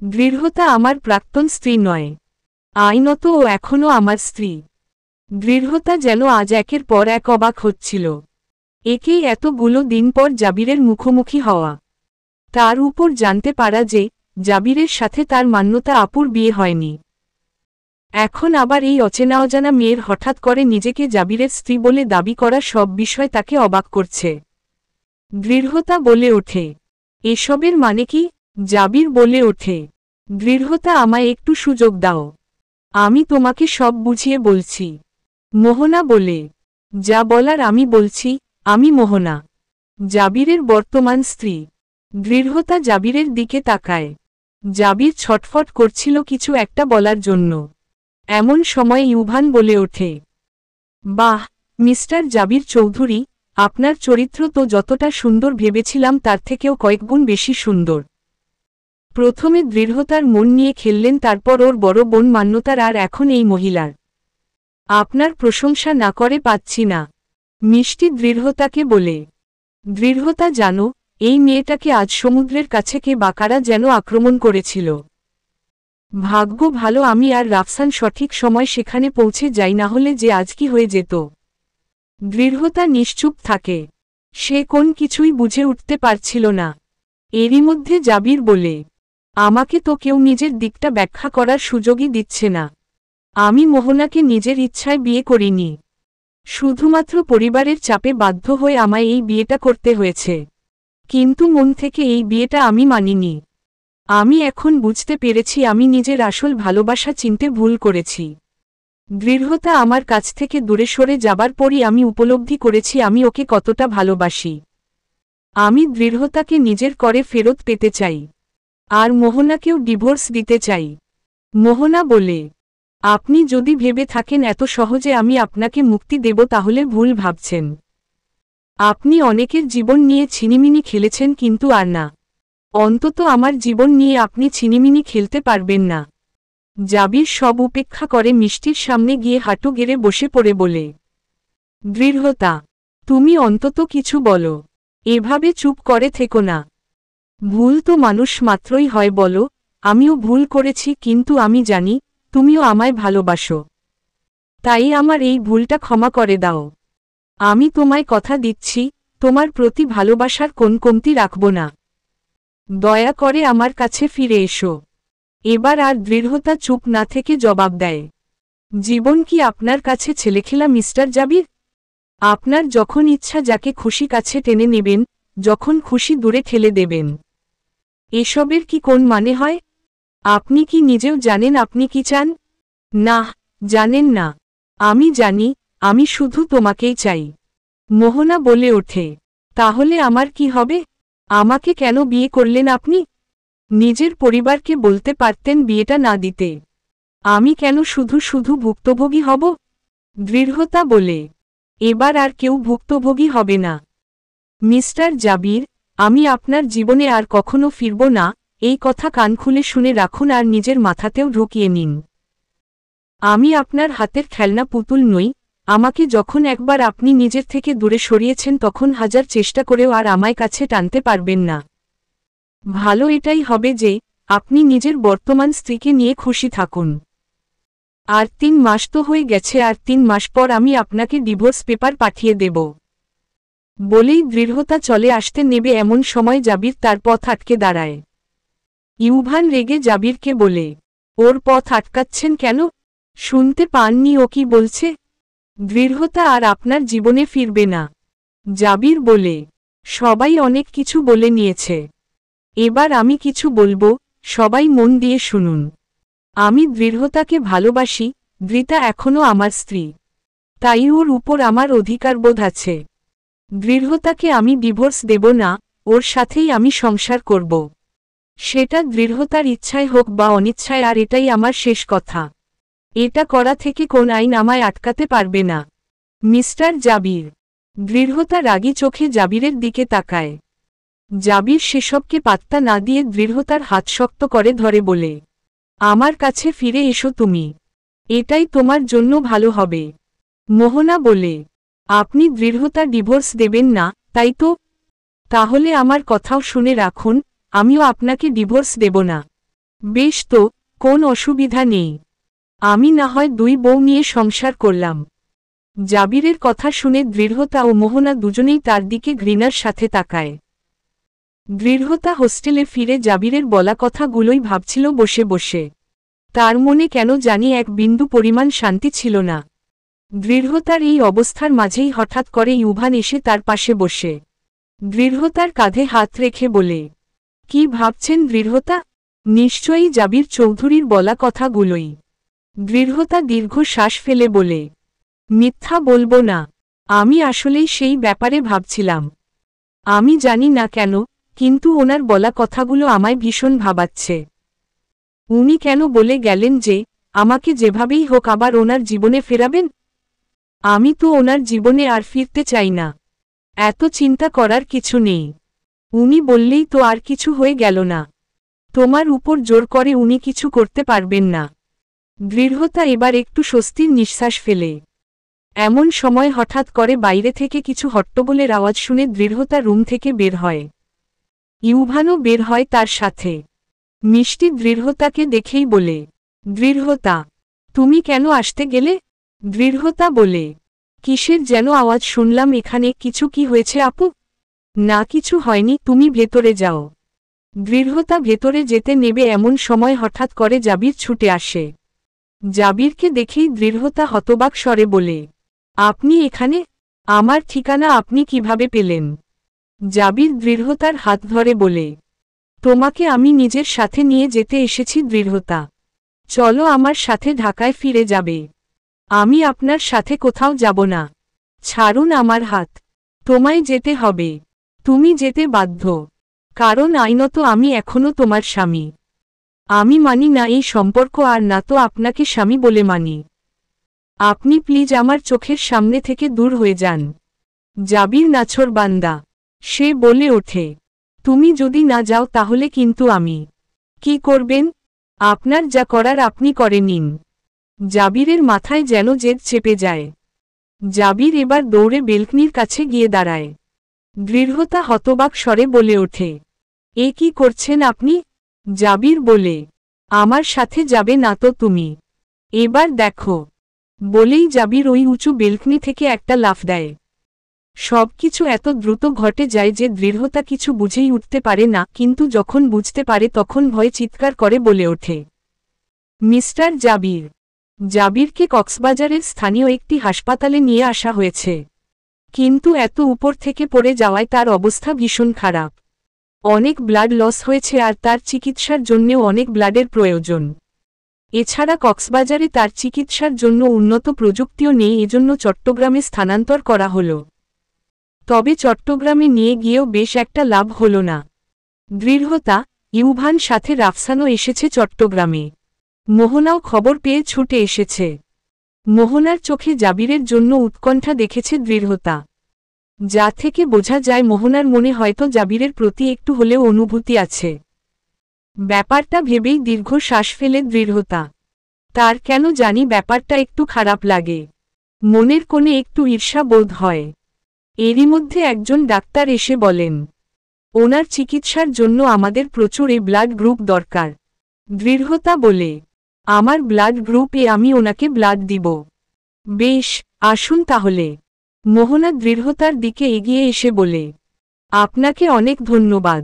দৃঢ়তা আমার প্রাক্তন স্ত্রী নয়, আইনত ও এখনও আমার স্ত্রী। দৃঢ়তা যেন আজ একের পর এক অবাক হচ্ছিল। একেই এতগুলো দিন পর জাবিরের মুখোমুখি হওয়া, তার উপর জানতে পারা যে জাবিরের সাথে তার মান্যতা আপুর বিয়ে হয়নি। এখন আবার এই অচেনা অজানা মেয়ের হঠাৎ করে নিজেকে জাবিরের স্ত্রী বলে দাবি করা, সব বিষয় তাকে অবাক করছে। দৃঢ়তা বলে ওঠে, এসবের মানে কি? জাবির বলে ওঠে, দৃঢ়তা, আমায় একটু সুযোগ দাও, আমি তোমাকে সব বুঝিয়ে বলছি। মোহনা বলে, যা বলার আমি বলছি, আমি মোহনা, জাবিরের বর্তমান স্ত্রী। দৃঢ়তা জাবিরের দিকে তাকায়। জাবির ছটফট করছিল কিছু একটা বলার জন্য। এমন সময় ইউভান বলে ওঠে, বাহ মিস্টার জাবির চৌধুরী, আপনার চরিত্র তো যতটা সুন্দর ভেবেছিলাম তার থেকেও কয়েক গুণ বেশি সুন্দর। প্রথমে দৃঢ়তার মন নিয়ে খেললেন, তারপর ওর বড় বোন মান্যতার, আর এখন এই মহিলার। আপনার প্রশংসা না করে পাচ্ছি না, মিষ্টি দৃঢ়তাকে বলে। দৃঢ়তা, জানো এই মেয়েটাকে আজ সমুদ্রের কাছে কে বা কারা যেন আক্রমণ করেছিল। ভাগ্য ভালো আমি আর রাফসান সঠিক সময় সেখানে পৌঁছে যাই, না হলে যে আজ কি হয়ে যেত। দৃঢ়তা নিশ্চুপ থাকে, সে কোন কিছুই বুঝে উঠতে পারছিল না। এরই মধ্যে জাবির বলে, আমাকে তো কেউ নিজের দিকটা ব্যাখ্যা করার সুযোগই দিচ্ছে না। আমি মোহনাকে নিজের ইচ্ছায় বিয়ে করিনি, শুধুমাত্র পরিবারের চাপে বাধ্য হয়ে আমায় এই বিয়েটা করতে হয়েছে। কিন্তু মন থেকে এই বিয়েটা আমি মানিনি। আমি এখন বুঝতে পেরেছি আমি নিজের আসল ভালোবাসা চিনতে ভুল করেছি। দৃঢ়তা আমার কাছ থেকে দূরে সরে যাবার পরই আমি উপলব্ধি করেছি আমি ওকে কতটা ভালোবাসি। আমি দৃঢ়তাকে নিজের করে ফেরত পেতে চাই, আর মোহনাকেও ডিভোর্স দিতে চাই। মোহনা বলে, আপনি যদি ভেবে থাকেন এত সহজে আমি আপনাকে মুক্তি দেব তাহলে ভুল ভাবছেন। আপনি অনেকের জীবন নিয়ে ছিনিমিনি খেলেছেন, কিন্তু আর না। অন্তত আমার জীবন নিয়ে আপনি ছিনিমিনি খেলতে পারবেন না। জাবির সব উপেক্ষা করে মিষ্টির সামনে গিয়ে হাঁটু গেড়ে বসে পড়ে বলে, দৃঢ়তা, তুমি অন্তত কিছু বলো, এভাবে চুপ করে থেকো না। ভুল তো মানুষ মাত্রই হয় বলো, আমিও ভুল করেছি, কিন্তু আমি জানি তুমিও আমায় ভালোবাসো। তাই আমার এই ভুলটা ক্ষমা করে দাও। আমি তোমায় কথা দিচ্ছি তোমার প্রতি ভালোবাসার কোন কমতি রাখব না। দয়া করে আমার কাছে ফিরে এসো। এবার আর দৃঢ়তা চুপ না থেকে জবাব দেয়, জীবন কি আপনার কাছে ছেলেখেলা মিস্টার জাবির? আপনার যখন ইচ্ছা যাকে খুশি কাছে টেনে নেবেন, যখন খুশি দূরে ঠেলে দেবেন। এসবের কি কোন মানে হয়? আপনি কি নিজেও জানেন আপনি কি চান? না, জানেন না। আমি জানি, আমি শুধু তোমাকেই চাই। মোহনা বলে ওঠে, তাহলে আমার কি হবে? আমাকে কেন বিয়ে করলেন আপনি? নিজের পরিবারকে বলতে পারতেন বিয়েটা না দিতে। আমি কেন শুধু শুধু ভুক্তভোগী হব? দৃঢ়তা বলে, এবার আর কেউ ভুক্তভোগী হবে না মিস্টার জাবির। আমি আপনার জীবনে আর কখনো ফিরব না, এই কথা কান খুলে শুনে রাখুন আর নিজের মাথাতেও ঢুকিয়ে নিন। আমি আপনার হাতের খেলনা পুতুল নই। আমাকে যখন একবার আপনি নিজের থেকে দূরে সরিয়েছেন তখন হাজার চেষ্টা করেও আর আমায় কাছে টানতে পারবেন না। ভালো এটাই হবে যে আপনি নিজের বর্তমান স্ত্রীকে নিয়ে খুশি থাকুন। আর 3 মাস তো হয়ে গেছে, আর 3 মাস পর আমি আপনাকে ডিভোর্স পেপার পাঠিয়ে দেব। বলেই দৃঢ়তা চলে আসতে নেবে এমন সময় জাবির তার পথ আটকে দাঁড়ায়। ইউভান রেগে জাবিরকে বলে, ওর পথ আটকাচ্ছেন কেন? শুনতে পাননি ও কি বলছে? দৃঢ়তা আর আপনার জীবনে ফিরবে না। জাবির বলে, সবাই অনেক কিছু বলে নিয়েছে, এবার আমি কিছু বলবো, সবাই মন দিয়ে শুনুন। আমি দৃঢ়তাকে ভালোবাসি, দৃতা এখনও আমার স্ত্রী, তাই ওর উপর আমার অধিকারবোধ আছে। দৃঢ়তাকে আমি ডিভোর্স দেব না, ওর সাথেই আমি সংসার করব। সেটা দৃঢ়তার ইচ্ছায় হোক বা অনিচ্ছায়, আর এটাই আমার শেষ কথা। এটা করা থেকে কোন আইন আমায় আটকাতে পারবে না মিস্টার জাবির। দৃঢ়তা রাগী চোখে জাবিরের দিকে তাকায়। জাবির সেসবকে পাত্তা না দিয়ে দৃঢ়তার হাত শক্ত করে ধরে বলে, আমার কাছে ফিরে এসো তুমি, এটাই তোমার জন্য ভালো হবে। মোহনা বলে, আপনি দৃঢ়তা ডিভোর্স দেবেন না, তাই তো? তাহলে আমার কথাও শুনে রাখুন, আমিও আপনাকে ডিভোর্স দেব না। বেশ তো, কোন অসুবিধা নেই। আমি না হয় 2 বউ নিয়ে সংসার করলাম। জাবিরের কথা শুনে দৃঢ়তা ও মোহনা দুজনেই তার দিকে ঘৃণার সাথে তাকায়। দৃঢ়তা হোস্টেলে ফিরে জাবিরের বলা কথাগুলোই ভাবছিল বসে বসে। তার মনে কেন জানি এক বিন্দু পরিমাণ শান্তি ছিল না। দৃঢ়তার এই অবস্থার মাঝেই হঠাৎ করে ইউভান এসে তার পাশে বসে দৃঢ়তার কাঁধে হাত রেখে বলে, কি ভাবছেন দৃঢ়তা? নিশ্চয়ই জাবির চৌধুরীর বলা কথাগুলোই। দৃঢ়তা দীর্ঘ শ্বাস ফেলে বলে, মিথ্যা বলবো না, আমি আসলেই সেই ব্যাপারে ভাবছিলাম। আমি জানি না কেন, কিন্তু ওনার বলা কথাগুলো আমায় ভীষণ ভাবাচ্ছে। উনি কেন বলে গেলেন যে আমাকে যেভাবেই হোক আবার ওনার জীবনে ফেরাবেন? আমি তো ওনার জীবনে আর ফিরতে চাই না। এত চিন্তা করার কিছু নেই। উনি বললেই তো আর কিছু হয়ে গেল না। তোমার উপর জোর করে উনি কিছু করতে পারবেন না। দৃঢ়তা এবার একটু স্বস্তির নিঃশ্বাস ফেলে। এমন সময় হঠাৎ করে বাইরে থেকে কিছু হট্টগোলের আওয়াজ শুনে দৃঢ়তা রুম থেকে বের হয়। ইউভানও বের হয় তার সাথে। মিষ্টি দৃঢ়তাকে দেখেই বলে, দৃঢ়তা, তুমি কেন আসতে গেলে? দৃঢ়তা বলে, কিসের যেন আওয়াজ শুনলাম এখানে, কিছু কি হয়েছে আপু? না কিছু হয়নি, তুমি ভেতরে যাও। দৃঢ়তা ভেতরে যেতে নেবে এমন সময় হঠাৎ করে জাবির ছুটে আসে। জাবিরকে দেখেই দৃঢ়তা হতবাক স্বরে বলে, আপনি এখানে? আমার ঠিকানা আপনি কিভাবে পেলেন? জাবির দৃঢ়তার হাত ধরে বলে, তোমাকে আমি নিজের সাথে নিয়ে যেতে এসেছি দৃঢ়তা। চলো আমার সাথে ঢাকায় ফিরে যাবে। আমি আপনার সাথে কোথাও যাব না। ছাড়ুন আমার হাত। তোমায় যেতে হবে। তুমি যেতে বাধ্য। কারণ আইনত আমি এখনো তোমার স্বামী। আমি মানি না এই সম্পর্ক, আর না তো আপনাকে স্বামী বলে মানি। আপনি প্লিজ আমার চোখের সামনে থেকে দূর হয়ে যান। জাবির নাছোড়বান্দা। সে বলে ওঠে, তুমি যদি না যাও তাহলে কিন্তু আমি। কি করবেন? আপনার যা করার আপনি করে নিন। জাবিরের মাথায় যেন জেদ চেপে যায়। জাবির এবার দৌড়ে বেলকনির কাছে গিয়ে দাঁড়ায়। দৃঢ়তা হতবাক স্বরে বলে ওঠে, এ কি করছেন আপনি? জাবির বলে, আমার সাথে যাবে না তো তুমি? এবার দেখো। বলেই জাবির ওই উঁচু বেলকনি থেকে একটা লাফ দেয়। সবকিছু এত দ্রুত ঘটে যায় যে দৃঢ়তা কিছু বুঝেই উঠতে পারে না, কিন্তু যখন বুঝতে পারে তখন ভয়ে চিৎকার করে বলে ওঠে, মিস্টার জাবির। জাবিরকে কক্সবাজারের স্থানীয় একটি হাসপাতালে নিয়ে আসা হয়েছে। কিন্তু এত উপর থেকে পড়ে যাওয়ায় তার অবস্থা ভীষণ খারাপ। অনেক ব্লাড লস হয়েছে আর তার চিকিৎসার জন্যেও অনেক ব্লাডের প্রয়োজন। এছাড়া কক্সবাজারে তার চিকিৎসার জন্য উন্নত প্রযুক্তিও নেই, এজন্য চট্টগ্রামে স্থানান্তর করা হলো। তবে চট্টগ্রামে নিয়ে গিয়েও বেশ একটা লাভ হল না। দৃঢ়তা, ইউভান সাথে রাফসানও এসেছে চট্টগ্রামে। মোহনাও খবর পেয়ে ছুটে এসেছে। মোহনার চোখে জাবিরের জন্য উৎকণ্ঠা দেখেছে দৃঢ়তা। যা থেকে বোঝা যায় মোহনার মনে হয়তো জাবিরের প্রতি একটু হলেও অনুভূতি আছে। ব্যাপারটা ভেবেই দীর্ঘ শ্বাস ফেলে দৃঢ়তা। তার কেন জানি ব্যাপারটা একটু খারাপ লাগে। মনের কোণে একটু ঈর্ষা বোধ হয়। এরই মধ্যে একজন ডাক্তার এসে বলেন, ওনার চিকিৎসার জন্য আমাদের প্রচুর এ ব্লাড গ্রুপ দরকার। দৃঢ়তা বলে, আমার ব্লাড গ্রুপ এ, আমি ওনাকে ব্লাড দিব। বেশ, আসুন তাহলে। মোহনা দৃঢ়তার দিকে এগিয়ে এসে বলে, আপনাকে অনেক ধন্যবাদ।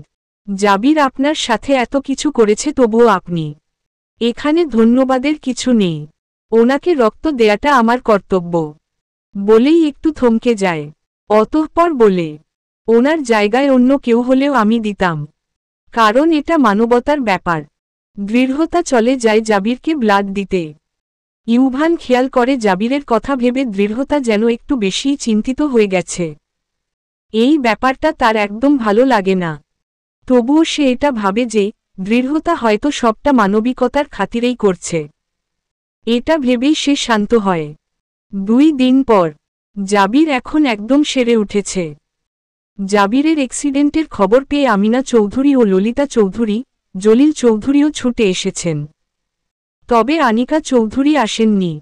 জাবির আপনার সাথে এত কিছু করেছে, তবুও আপনি। এখানে ধন্যবাদের কিছু নেই। ওনাকে রক্ত দেয়াটা আমার কর্তব্য। বলেই একটু থমকে যায়। অতঃপর বলে, ওনার জায়গায় অন্য কেউ হলেও আমি দিতাম। কারণ এটা মানবতার ব্যাপার। দৃঢ়তা চলে যায় জাবিরকে ব্লাড দিতে। ইউভান খেয়াল করে জাবিরের কথা ভেবে দৃঢ়তা যেন একটু বেশিই চিন্তিত হয়ে গেছে। এই ব্যাপারটা তার একদম ভালো লাগে না। তবুও সে এটা ভাবে যে দৃঢ়তা হয়তো সবটা মানবিকতার খাতিরেই করছে। এটা ভেবেই সে শান্ত হয়। 2 দিন পর জাবির এখন একদম সেরে উঠেছে। জাবিরের অ্যাক্সিডেন্টের খবর পেয়ে আমিনা চৌধুরী ও ললিতা চৌধুরী, জলিল চৌধুরীও ছুটে এসেছেন। তবে আনিকা চৌধুরী আসেননি।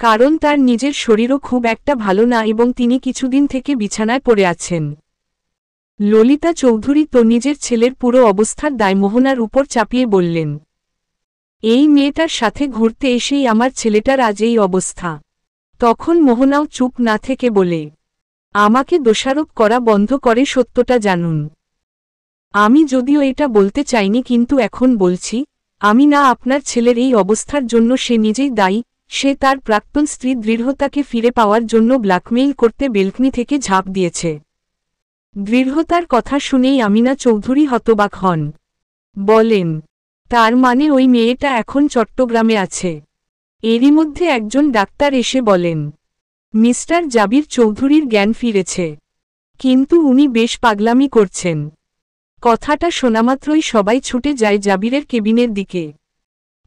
কারণ তার নিজের শরীরও খুব একটা ভালো না এবং তিনি কিছুদিন থেকে বিছানায় পড়ে আছেন। ললিতা চৌধুরী তো নিজের ছেলের পুরো অবস্থার দায় মোহনার উপর চাপিয়ে বললেন, এই মেয়েটার সাথে ঘুরতে এসেই আমার ছেলেটার আজ এই অবস্থা। তখন মোহনাও চুপ না থেকে বলে, আমাকে দোষারোপ করা বন্ধ করে সত্যটা জানুন। আমি যদিও এটা বলতে চাইনি, কিন্তু এখন বলছি, আমি না আপনার ছেলের এই অবস্থার জন্য সে নিজেই দায়ী। সে তার প্রাক্তন স্ত্রী দৃঢ়তাকে ফিরে পাওয়ার জন্য ব্ল্যাকমেইল করতে বেলকনি থেকে ঝাঁপ দিয়েছে। দৃঢ়তার কথা শুনেই আমিনা চৌধুরী হতবাক হন। বলেন, তার মানে ওই মেয়েটা এখন চট্টগ্রামে আছে? এরই মধ্যে একজন ডাক্তার এসে বলেন, মিস্টার জাবির চৌধুরীর জ্ঞান ফিরেছে, কিন্তু উনি বেশ পাগলামি করছেন। কথাটা শোনামাত্রই সবাই ছুটে যায় জাবিরের কেবিনের দিকে।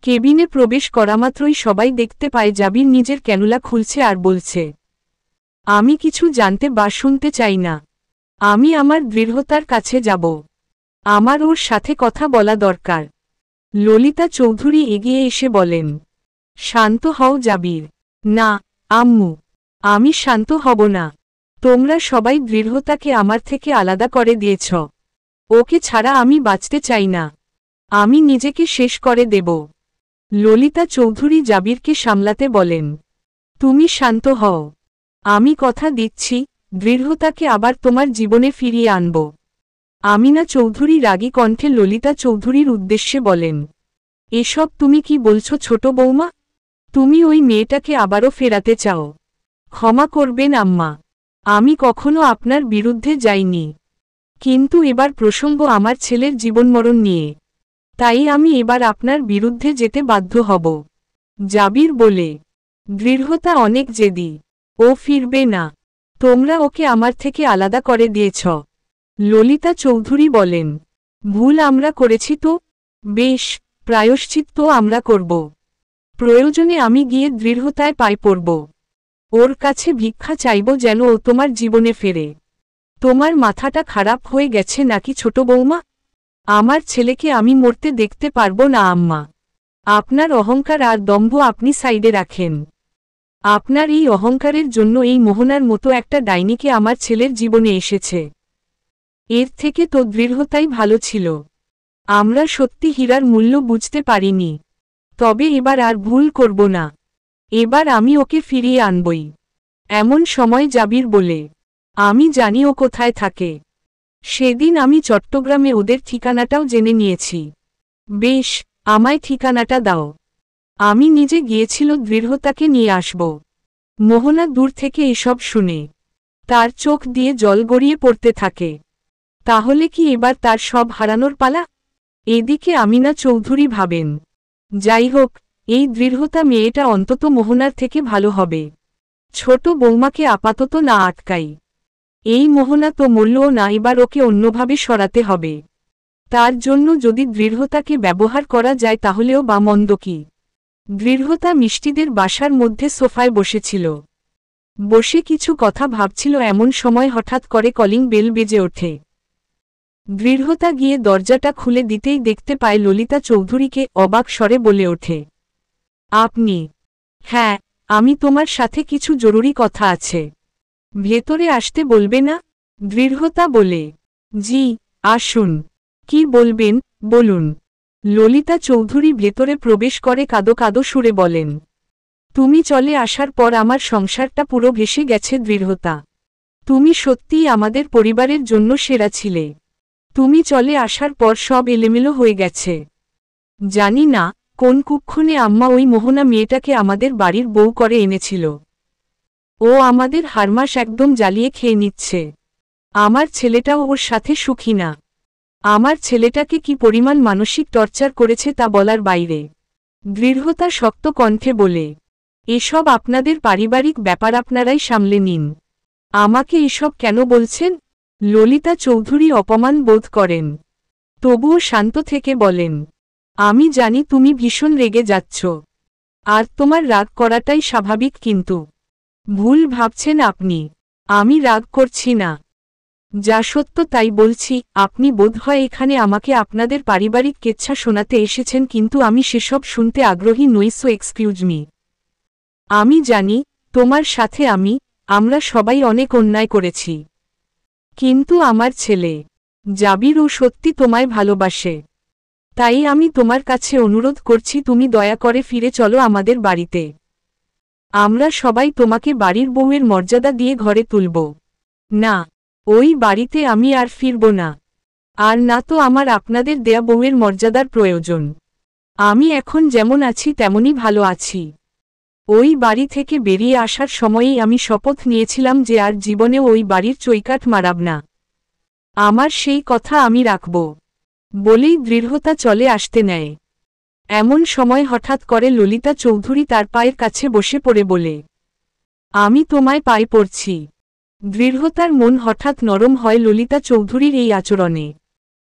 কেবিনে প্রবেশ করামাত্রই সবাই দেখতে পায় জাবির নিজের ক্যানুলা খুলছে আর বলছে, আমি কিছু জানতে বা শুনতে চাই না। আমি আমার দৃঢ়তার কাছে যাব। আমার ওর সাথে কথা বলা দরকার। ললিতা চৌধুরী এগিয়ে এসে বলেন, শান্ত হও জাবির। না আম্মু, আমি শান্ত হব না। তোমরা সবাই দৃঢ়তাকে আমার থেকে আলাদা করে দিয়েছ। ওকে ছাড়া আমি বাঁচতে চাই না। আমি নিজেকে শেষ করে দেব। ললিতা চৌধুরী জাবিরকে সামলাতে বলেন, তুমি শান্ত হও। আমি কথা দিচ্ছি, দৃঢ়তাকে আবার তোমার জীবনে ফিরিয়ে আনব। আমিনা চৌধুরী রাগী কণ্ঠে ললিতা চৌধুরীর উদ্দেশ্যে বলেন, এসব তুমি কি বলছো ছোট বৌমা? তুমি ওই মেয়েটাকে আবারও ফেরাতে চাও? ক্ষমা করবেন আম্মা, আমি কখনো আপনার বিরুদ্ধে যাইনি। কিন্তু এবার প্রসঙ্গ আমার ছেলের জীবনমরণ নিয়ে, তাই আমি এবার আপনার বিরুদ্ধে যেতে বাধ্য হব। জাবির বলে, দৃঢ়তা অনেক জেদি। ও ফিরবে না। তোমরা ওকে আমার থেকে আলাদা করে দিয়েছ। ললিতা চৌধুরী বলেন, ভুল আমরা করেছি তো? বেশ, প্রায়শ্চিত্ত আমরা করব। প্রয়োজনে আমি গিয়ে দৃঢ়তায় পায় পড়ব। ওর কাছে ভিক্ষা চাইব যেন ও তোমার জীবনে ফেরে। তোমার মাথাটা খারাপ হয়ে গেছে নাকি ছোট বৌমা? আমার ছেলেকে আমি মরতে দেখতে পারবো না আম্মা। আপনার অহংকার আর দম্ভ আপনি সাইডে রাখেন। আপনার এই অহংকারের জন্য এই মোহনার মতো একটা ডাইনিকে আমার ছেলের জীবনে এসেছে। এর থেকে তো দৃঢ়তাই ভালো ছিল। আমরা সত্যি হীরার মূল্য বুঝতে পারিনি। তবে এবার আর ভুল করব না। এবার আমি ওকে ফিরিয়ে আনবই। এমন সময় জাবির বলে, আমি জানি ও কোথায় থাকে। সেদিন আমি চট্টগ্রামে ওদের ঠিকানাটাও জেনে নিয়েছি। বেশ, আমায় ঠিকানাটা দাও। আমি নিজে গিয়েছিল দৃঢ়তাকে নিয়ে আসব। মোহনা দূর থেকে এসব শুনে তার চোখ দিয়ে জল গড়িয়ে পড়তে থাকে। তাহলে কি এবার তার সব হারানোর পালা? এদিকে আমিনা চৌধুরী ভাবেন, যাই হোক, এই দৃঢ়তা মেয়েটা অন্তত মোহনার থেকে ভালো হবে। ছোট বৌমাকে আপাতত না আটকাই। এই মোহনা তো মূল্যও না, এবার ওকে অন্যভাবে সরাতে হবে। তার জন্য যদি দৃঢ়তাকে ব্যবহার করা যায় তাহলেও বা মন্দ কি। দৃঢ়তা মিষ্টিদের বাসার মধ্যে সোফায় বসেছিল। বসে কিছু কথা ভাবছিল, এমন সময় হঠাৎ করে কলিং বেল বেজে ওঠে। দৃঢ়তা গিয়ে দরজাটা খুলে দিতেই দেখতে পায় ললিতা চৌধুরীকে। অবাক স্বরে বলে ওঠে, আপনি? হ্যাঁ, আমি তোমার সাথে কিছু জরুরি কথা আছে। ভেতরে আসতে বলবে না? দৃঢ়তা বলে, জি, আসুন। কি বলবেন, বলুন। ললিতা চৌধুরী ভেতরে প্রবেশ করে কাঁদো কাঁদো সুরে বলেন, তুমি চলে আসার পর আমার সংসারটা পুরো ভেসে গেছে দৃঢ়তা। তুমি সত্যিই আমাদের পরিবারের জন্য সেরা ছিলে। তুমি চলে আসার পর সব এলোমেলো হয়ে গেছে। জানি না কোন কুক্ষণে আম্মা ওই মোহনা মেয়েটাকে আমাদের বাড়ির বউ করে এনেছিল। ও আমাদের হারমাস একদম জ্বালিয়ে খেয়ে নিচ্ছে। আমার ছেলেটাও ওর সাথে সুখী না। আমার ছেলেটাকে কি পরিমাণ মানসিক টর্চার করেছে তা বলার বাইরে। দৃঢ়তা শক্ত কণ্ঠে বলে, এসব আপনাদের পারিবারিক ব্যাপার, আপনারাই সামলে নিন। আমাকে এসব কেন বলছেন? ললিতা চৌধুরী অপমান বোধ করেন, তবুও শান্ত থেকে বলেন, আমি জানি তুমি ভীষণ রেগে যাচ্ছ। আর তোমার রাগ করাটাই স্বাভাবিক, কিন্তু ভুল ভাবছেন আপনি। আমি রাগ করছি না, যা সত্য তাই বলছি। আপনি বোধহয় এখানে আমাকে আপনাদের পারিবারিক কেচ্ছা শোনাতে এসেছেন, কিন্তু আমি সেসব শুনতে আগ্রহী নই, সো এক্সকিউজ মি। আমি জানি তোমার সাথে আমরা সবাই অনেক অন্যায় করেছি। কিন্তু আমার ছেলে জাবির, ও সত্যি তোমায় ভালোবাসে। তাই আমি তোমার কাছে অনুরোধ করছি, তুমি দয়া করে ফিরে চলো আমাদের বাড়িতে। আমরা সবাই তোমাকে বাড়ির বউয়ের মর্যাদা দিয়ে ঘরে তুলব। না, ওই বাড়িতে আমি আর ফিরব না। আর না তো আমার আপনাদের দেয়া বউয়ের মর্যাদার প্রয়োজন। আমি এখন যেমন আছি তেমনই ভালো আছি। ওই বাড়ি থেকে বেরিয়ে আসার সময়েই আমি শপথ নিয়েছিলাম যে আর জীবনে ওই বাড়ির চৈকাট মারাব না। আমার সেই কথা আমি রাখব। বলেই দৃঢ়তা চলে আসতে নেয়। এমন সময় হঠাৎ করে ললিতা চৌধুরী তার পায়ের কাছে বসে পড়ে বলে, আমি তোমায় পায়ে পড়ছি। দৃঢ়তার মন হঠাৎ নরম হয় ললিতা চৌধুরীর এই আচরণে।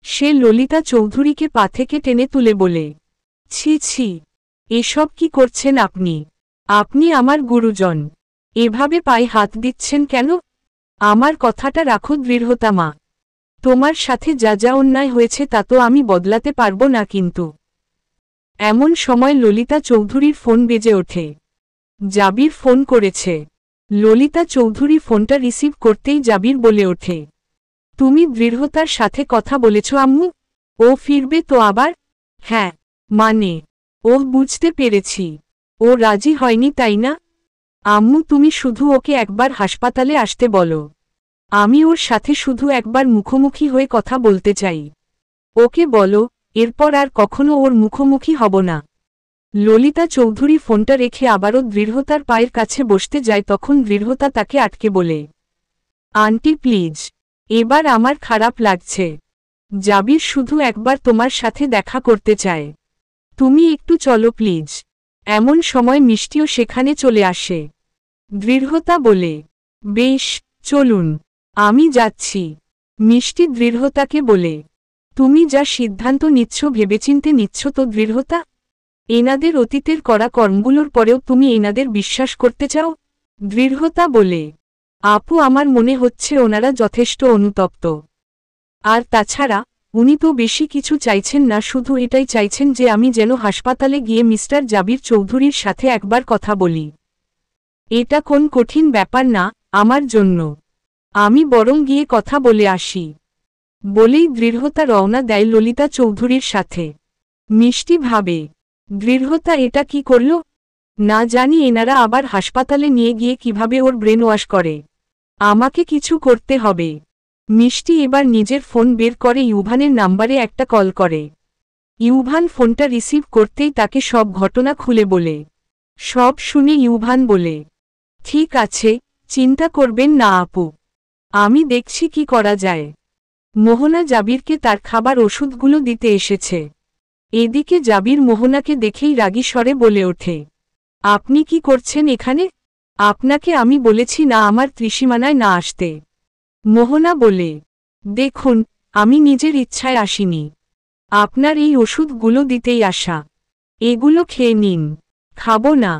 সে ললিতা চৌধুরীকে পা থেকে টেনে তুলে বলে, ছি ছি, এসব কি করছেন আপনি? আপনি আমার গুরুজন, এভাবে পায়ে হাত দিচ্ছেন কেন? আমার কথাটা রাখো দৃঢ়তা মা। তোমার সাথে যা যা অন্যায় হয়েছে তা তো আমি বদলাতে পারবো না কিন্তু। এমন সময় ললিতা চৌধুরীর ফোন বেজে ওঠে। জাবির ফোন করেছে। ললিতা চৌধুরী ফোনটা রিসিভ করতেই জাবির বলে ওঠে, তুমি দৃঢ়তার সাথে কথা বলেছ আম্মু? ও ফিরবে তো আবার? হ্যাঁ, মানে ও বুঝতে পেরেছি। ও রাজি হয়নি তাই না? আম্মু তুমি শুধু ওকে একবার হাসপাতালে আসতে বলো। আমি ওর সাথে শুধু একবার মুখোমুখি হয়ে কথা বলতে চাই। ওকে বলো, এরপর আর কখনো ওর মুখোমুখি হব না। ললিতা চৌধুরী ফোনটা রেখে আবারও দৃঢ়তার পায়ের কাছে বসতে যায়, তখন দৃঢ়তা তাকে আটকে বলে, আন্টি প্লিজ, এবার আমার খারাপ লাগছে। জাবির শুধু একবার তোমার সাথে দেখা করতে চায়। তুমি একটু চলো প্লিজ। এমন সময় মিষ্টিও সেখানে চলে আসে। দৃঢ়তা বলে, বেশ, চলুন, আমি যাচ্ছি। মিষ্টি দৃঢ়তাকে বলে, তুমি যা সিদ্ধান্ত নিচ্ছ ভেবেচিন্তে নিচ্ছ তো দৃঢ়তা? এনাদের অতীতের করা কর্মগুলোর পরেও তুমি এনাদের বিশ্বাস করতে চাও? দৃঢ়তা বলে, আপু আমার মনে হচ্ছে ওনারা যথেষ্ট অনুতপ্ত। আর তাছাড়া উনি তো বেশি কিছু চাইছেন না, শুধু এটাই চাইছেন যে আমি যেন হাসপাতালে গিয়ে মিস্টার জাবির চৌধুরীর সাথে একবার কথা বলি। এটা কোন কঠিন ব্যাপার না আমার জন্য। আমি বরং গিয়ে কথা বলে আসি। বলেই দৃঢ়তা রওনা দেয় ললিতা চৌধুরীর সাথে। মিষ্টি ভাবে, দৃঢ়তা এটা কি করল? না জানি এনারা আবার হাসপাতালে নিয়ে গিয়ে কিভাবে ওর ব্রেন ওয়াশ করে। আমাকে কিছু করতে হবে। মিষ্টি এবার নিজের ফোন বের করে ইউভানের নাম্বারে একটা কল করে। ইউভান ফোনটা রিসিভ করতেই তাকে সব ঘটনা খুলে বলে। সব শুনে ইউভান বলে, ঠিক আছে, চিন্তা করবেন না আপু, আমি দেখছি কি করা যায়। মোহনা জাবিরকে তার খাবার ওষুধগুলো দিতে এসেছে। এদিকে জাবির মোহনাকে দেখেই রাগী স্বরে বলে ওঠে, আপনি কি করছেন এখানে? আপনাকে আমি বলেছি না আমার ত্রিসীমানায় না আসতে। মোহনা বলে, দেখুন, আমি নিজের ইচ্ছায় আসিনি। আপনার এই ওষুধগুলো দিতেই আসা। এগুলো খেয়ে নিন। খাবো না।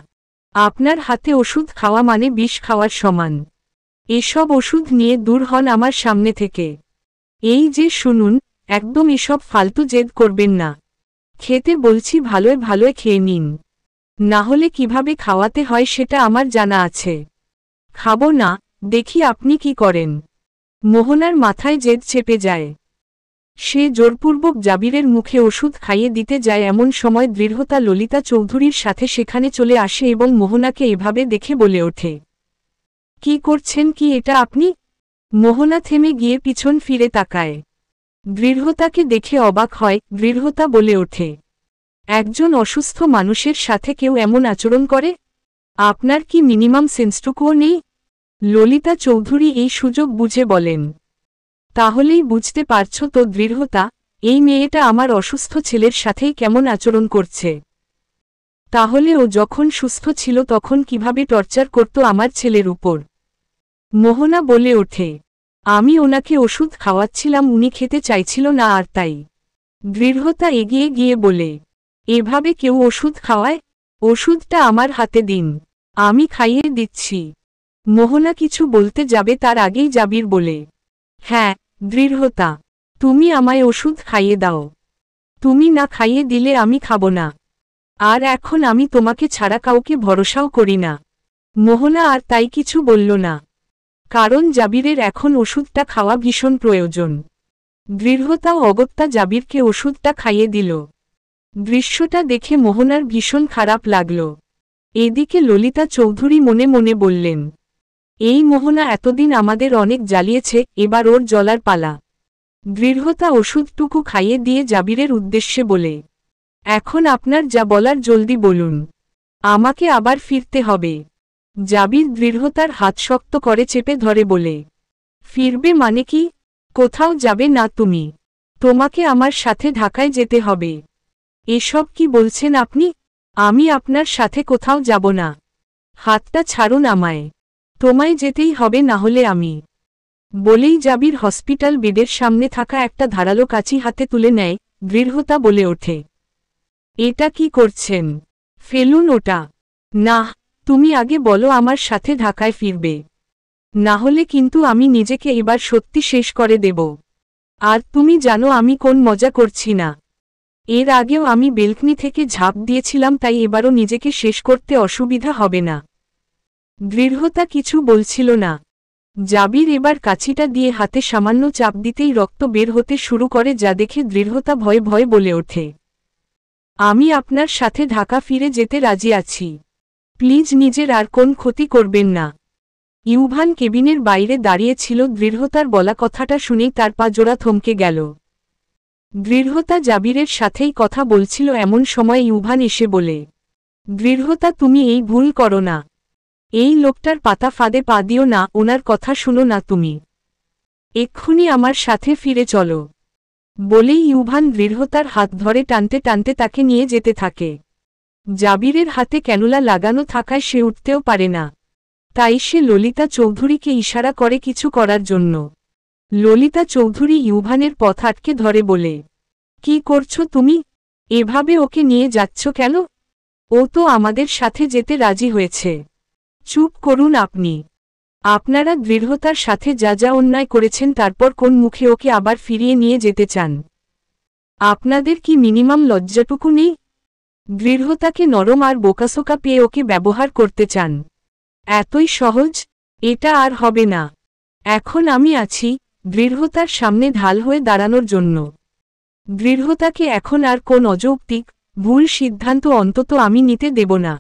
আপনার হাতে ওষুধ খাওয়া মানে বিষ খাওয়ার সমান। এসব ওষুধ নিয়ে দূর হন আমার সামনে থেকে। এই যে শুনুন, একদম এসব ফালতু জেদ করবেন না। খেতে বলছি ভালোয় ভালোয় খেয়ে নিন। না হলে কিভাবে খাওয়াতে হয় সেটা আমার জানা আছে। খাবো না, দেখি আপনি কি করেন। মোহনার মাথায় জেদ চেপে যায়। সে জোরপূর্বক জাবিরের মুখে ওষুধ খাইয়ে দিতে যায়। এমন সময় দৃঢ়তা ললিতা চৌধুরীর সাথে সেখানে চলে আসে এবং মোহনাকে এভাবে দেখে বলে ওঠে, কি করছেন কি এটা আপনি? মোহনা থেমে গিয়ে পিছন ফিরে তাকায়। দৃঢ়তাকে দেখে অবাক হয়। দৃঢ়তা বলে ওঠে, একজন অসুস্থ মানুষের সাথে কেউ এমন আচরণ করে? আপনার কি মিনিমাম সেন্সটুকুও নেই? ললিতা চৌধুরী এই সুযোগ বুঝে বলেন, তাহলেই বুঝতে পারছ তো দৃঢ়তা, এই মেয়েটা আমার অসুস্থ ছেলের সাথেই কেমন আচরণ করছে। তাহলে ও যখন সুস্থ ছিল তখন কিভাবে টর্চার করত আমার ছেলের উপর? মোহনা বলে ওঠে, আমি ওনাকে ওষুধ খাওয়াচ্ছিলাম, উনি খেতে চাইছিল না আর তাই। দৃঢ়তা এগিয়ে গিয়ে বলে, এভাবে কেউ ওষুধ খাওয়ায়? ওষুধটা আমার হাতে দিন, আমি খাইয়ে দিচ্ছি। মোহনা কিছু বলতে যাবে তার আগেই জাবির বলে, হ্যাঁ দৃঢ়তা, তুমি আমায় ওষুধ খাইয়ে দাও। তুমি না খাইয়ে দিলে আমি খাবো না। আর এখন আমি তোমাকে ছাড়া কাউকে ভরসাও করি না। মোহনা আর তাই কিছু বলল না, কারণ জাবিরের এখন ওষুধটা খাওয়া ভীষণ প্রয়োজন। দৃঢ়তাও অগত্যা জাবিরকে ওষুধটা খাইয়ে দিল। দৃশ্যটা দেখে মোহনার ভীষণ খারাপ লাগল। এদিকে ললিতা চৌধুরী মনে মনে বললেন, এই মোহনা এতদিন আমাদের অনেক জ্বালিয়েছে, এবার ওর জ্বলার পালা। দৃঢ়তা ওষুধটুকু খাইয়ে দিয়ে জাবিরের উদ্দেশ্যে বলে, এখন আপনার যা বলার জলদি বলুন, আমাকে আবার ফিরতে হবে। জাবির দৃঢ়তার হাত শক্ত করে চেপে ধরে বলে, ফিরবে মানে কি? কোথাও যাবে না তুমি। তোমাকে আমার সাথে ঢাকায় যেতে হবে। এসব কি বলছেন আপনি? আমি আপনার সাথে কোথাও যাব না। হাতটা ছাড়ুন আমায়। তোমায় যেতেই হবে, না হলে আমি। বলেই জাবির হসপিটাল বেডের সামনে থাকা একটা ধারালো কাঁচি হাতে তুলে নেয়। দৃঢ়তা বলে ওঠে, এটা কি করছেন? ফেলুন ওটা। না, তুমি আগে বলো আমার সাথে ঢাকায় ফিরবে। না হলে কিন্তু আমি নিজেকে এবার সত্যি শেষ করে দেব। আর তুমি জানো আমি কোন মজা করছি না। এর আগেও আমি বেলকনি থেকে ঝাঁপ দিয়েছিলাম, তাই এবারও নিজেকে শেষ করতে অসুবিধা হবে না। দৃঢ়তা কিছু বলছিল না। জাবির এবার কাছিটা দিয়ে হাতে সামান্য চাপ দিতেই রক্ত বের হতে শুরু করে, যা দেখে দৃঢ়তা ভয়ে ভয়ে বলে ওঠে, আমি আপনার সাথে ঢাকা ফিরে যেতে রাজি আছি। প্লিজ নিজের আর কোন ক্ষতি করবেন না। ইউভান কেবিনের বাইরে দাঁড়িয়ে ছিল। দৃঢ়তার বলা কথাটা শুনেই তার পা জোড়া থমকে গেল। দৃঢ়তা জাবিরের সাথেই কথা বলছিল, এমন সময় ইউভান এসে বলে, দৃঢ়তা তুমি এই ভুল করো না। এই লোকটার পাতা ফাঁদে পা দিও না, ওনার কথা শুনো না তুমি। এক্ষুনি আমার সাথে ফিরে চলো। বলেই ইউভান দৃঢ়তার হাত ধরে টানতে টানতে তাকে নিয়ে যেতে থাকে। জাবিরের হাতে ক্যানুলা লাগানো থাকায় সে উঠতেও পারে না। তাই সে ললিতা চৌধুরীকে ইশারা করে কিছু করার জন্য। ললিতা চৌধুরী ইউভানের পথ আটকে ধরে বলে, কি করছো তুমি? এভাবে ওকে নিয়ে যাচ্ছ কেন? ও তো আমাদের সাথে যেতে রাজি হয়েছে। চুপ করুন আপনি। আপনারা দৃঢ়তার সাথে যা যা অন্যায় করেছেন তারপর কোন মুখে ওকে আবার ফিরিয়ে নিয়ে যেতে চান? আপনাদের কি মিনিমাম লজ্জাটুকু নেই? দৃঢ়তাকে নরম আর বোকাসোকা পেয়ে ওকে ব্যবহার করতে চান? এতই সহজ? এটা আর হবে না। এখন আমি আছি দৃঢ়তার সামনে ঢাল হয়ে দাঁড়ানোর জন্য। দৃঢ়তাকে এখন আর কোন অযৌক্তিক ভুল সিদ্ধান্ত অন্তত আমি নিতে দেব না।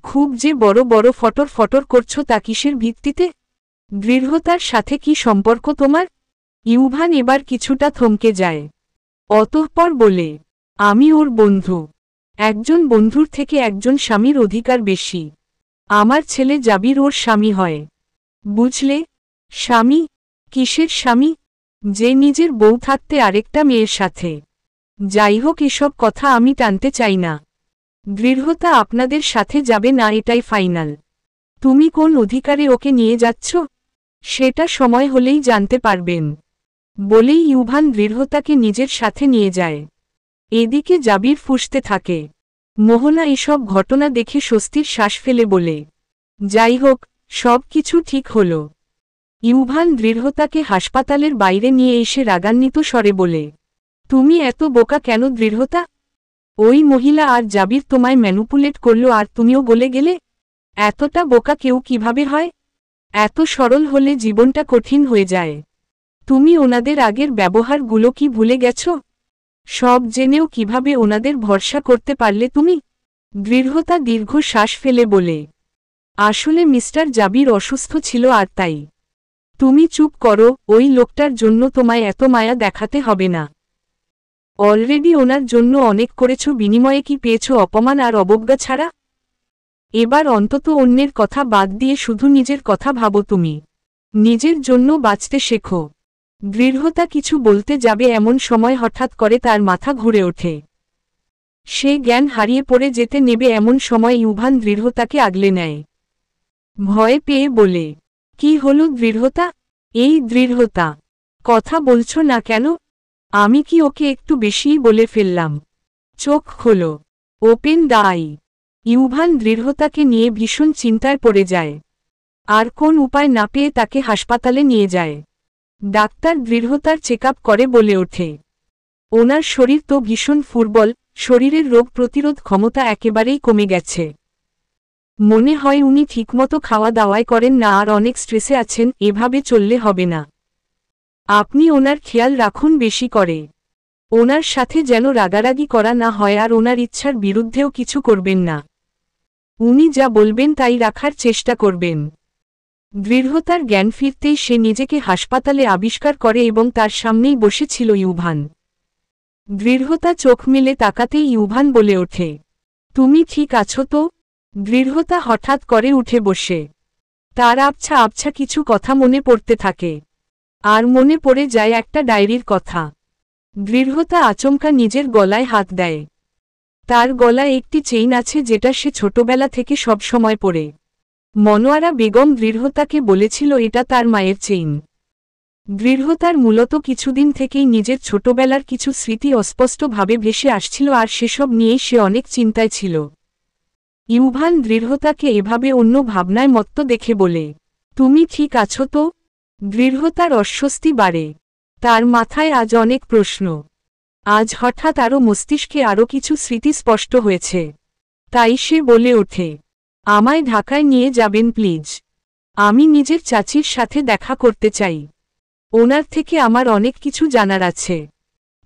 খুব যে বড় বড় ফটর ফটর করছো তা কিসের ভিত্তিতে? দৃঢ়তার সাথে কি সম্পর্ক তোমার? ইউভান এবার কিছুটা থমকে যায়। অতঃপর বলে, আমি ওর বন্ধু। একজন বন্ধুর থেকে একজন স্বামীর অধিকার বেশি। আমার ছেলে জাবির ওর স্বামী হয়। বুঝলে? স্বামী? কিসের স্বামী? যে নিজের বউ থাকতে আরেকটা মেয়ের সাথে। যাই হোক, এসব কথা আমি টানতে চাই না। দৃঢ়তা আপনাদের সাথে যাবে না, এটাই ফাইনাল। তুমি কোন অধিকারে ওকে নিয়ে যাচ্ছ সেটা সময় হলেই জানতে পারবেন। বলেই ইউভান দৃঢ়তাকে নিজের সাথে নিয়ে যায়। এদিকে জাবির ফুঁসতে থাকে। মোহনা এসব ঘটনা দেখে স্বস্তির শ্বাস ফেলে বলে, যাই হোক, সব কিছু ঠিক হল। ইউভান দৃঢ়তাকে হাসপাতালের বাইরে নিয়ে এসে রাগান্বিত স্বরে বলে, তুমি এত বোকা কেন দৃঢ়তা? ওই মহিলা আর জাবির তোমায় ম্যানুপুলেট করল আর তুমিও গলে গেলে? এতটা বোকা কেউ কিভাবে হয়? এত সরল হলে জীবনটা কঠিন হয়ে যায়। তুমি ওনাদের আগের ব্যবহারগুলো কি ভুলে গেছ? সব জেনেও কিভাবে ওনাদের ভরসা করতে পারলে তুমি? দৃঢ়তা দীর্ঘ শ্বাস ফেলে বলে, আসলে মিস্টার জাবির অসুস্থ ছিল আর তাই। তুমি চুপ করো, ওই লোকটার জন্য তোমায় এত মায়া দেখাতে হবে না। অলরেডি ওনার জন্য অনেক করেছ, বিনিময়ে কি পেয়েছ? অপমান আর অবজ্ঞা ছাড়া। এবার অন্তত অন্যের কথা বাদ দিয়ে শুধু নিজের কথা ভাবো। তুমি নিজের জন্য বাঁচতে শেখো। দৃঢ়তা কিছু বলতে যাবে এমন সময় হঠাৎ করে তার মাথা ঘুরে ওঠে। সে জ্ঞান হারিয়ে পড়ে যেতে নেবে এমন সময় ইউভান দৃঢ়তাকে আগলে নেয়। ভয় পেয়ে বলে, কি হলো দৃঢ়তা? এই দৃঢ়তা, কথা বলছো না কেন? আমি কি ওকে একটু বেশিই বলে ফেললাম? চোখ খোলো, ওপেন দ্য আই। ইউভান দৃঢ়তাকে নিয়ে ভীষণ চিন্তায় পড়ে যায়। আর কোন উপায় না পেয়ে তাকে হাসপাতালে নিয়ে যায়। ডাক্তার দৃঢ়তার চেকআপ করে বলে ওঠে, ওনার শরীর তো ভীষণ ফুরবল, শরীরের রোগ প্রতিরোধ ক্ষমতা একেবারেই কমে গেছে। মনে হয় উনি ঠিকমতো খাওয়া দাওয়াই করেন না আর অনেক স্ট্রেসে আছেন। এভাবে চললে হবে না। আপনি ওনার খেয়াল রাখুন বেশি করে। ওনার সাথে যেন রাগারাগি করা না হয় আর ওনার ইচ্ছার বিরুদ্ধেও কিছু করবেন না। উনি যা বলবেন তাই রাখার চেষ্টা করবেন। দৃঢ়তার জ্ঞান ফিরতেই সে নিজেকে হাসপাতালে আবিষ্কার করে এবং তার সামনেই বসেছিল ইউভান। দৃঢ়তা চোখ মেলে তাকাতেই ইউভান বলে ওঠে, তুমি ঠিক আছো তো? দৃঢ়তা হঠাৎ করে উঠে বসে। তার আবছা আবছা কিছু কথা মনে পড়তে থাকে। আর মনে পড়ে যায় একটা ডায়েরির কথা। দৃঢ়তা আচমকা নিজের গলায় হাত দেয়। তার গলায় একটি চেইন আছে যেটা সে ছোটবেলা থেকে সব সময় পরে। মনোয়ারা বেগম দৃঢ়তাকে বলেছিল এটা তার মায়ের চেইন। দৃঢ়তার মূলত কিছুদিন থেকেই নিজের ছোটবেলার কিছু স্মৃতি অস্পষ্টভাবে ভেসে আসছিল আর সেসব নিয়েই সে অনেক চিন্তায় ছিল। ইউভান দৃঢ়তাকে এভাবে অন্য ভাবনায় মত্ত দেখে বলে, তুমি ঠিক আছো তো? দৃঢ়তার অস্বস্তি বাড়ে। তার মাথায় আজ অনেক প্রশ্ন। আজ হঠাৎ আরও মস্তিষ্কে আরও কিছু স্মৃতি স্পষ্ট হয়েছে। তাই সে বলে ওঠে, আমায় ঢাকায় নিয়ে যাবেন প্লিজ। আমি নিজের চাচির সাথে দেখা করতে চাই। ওনার থেকে আমার অনেক কিছু জানার আছে।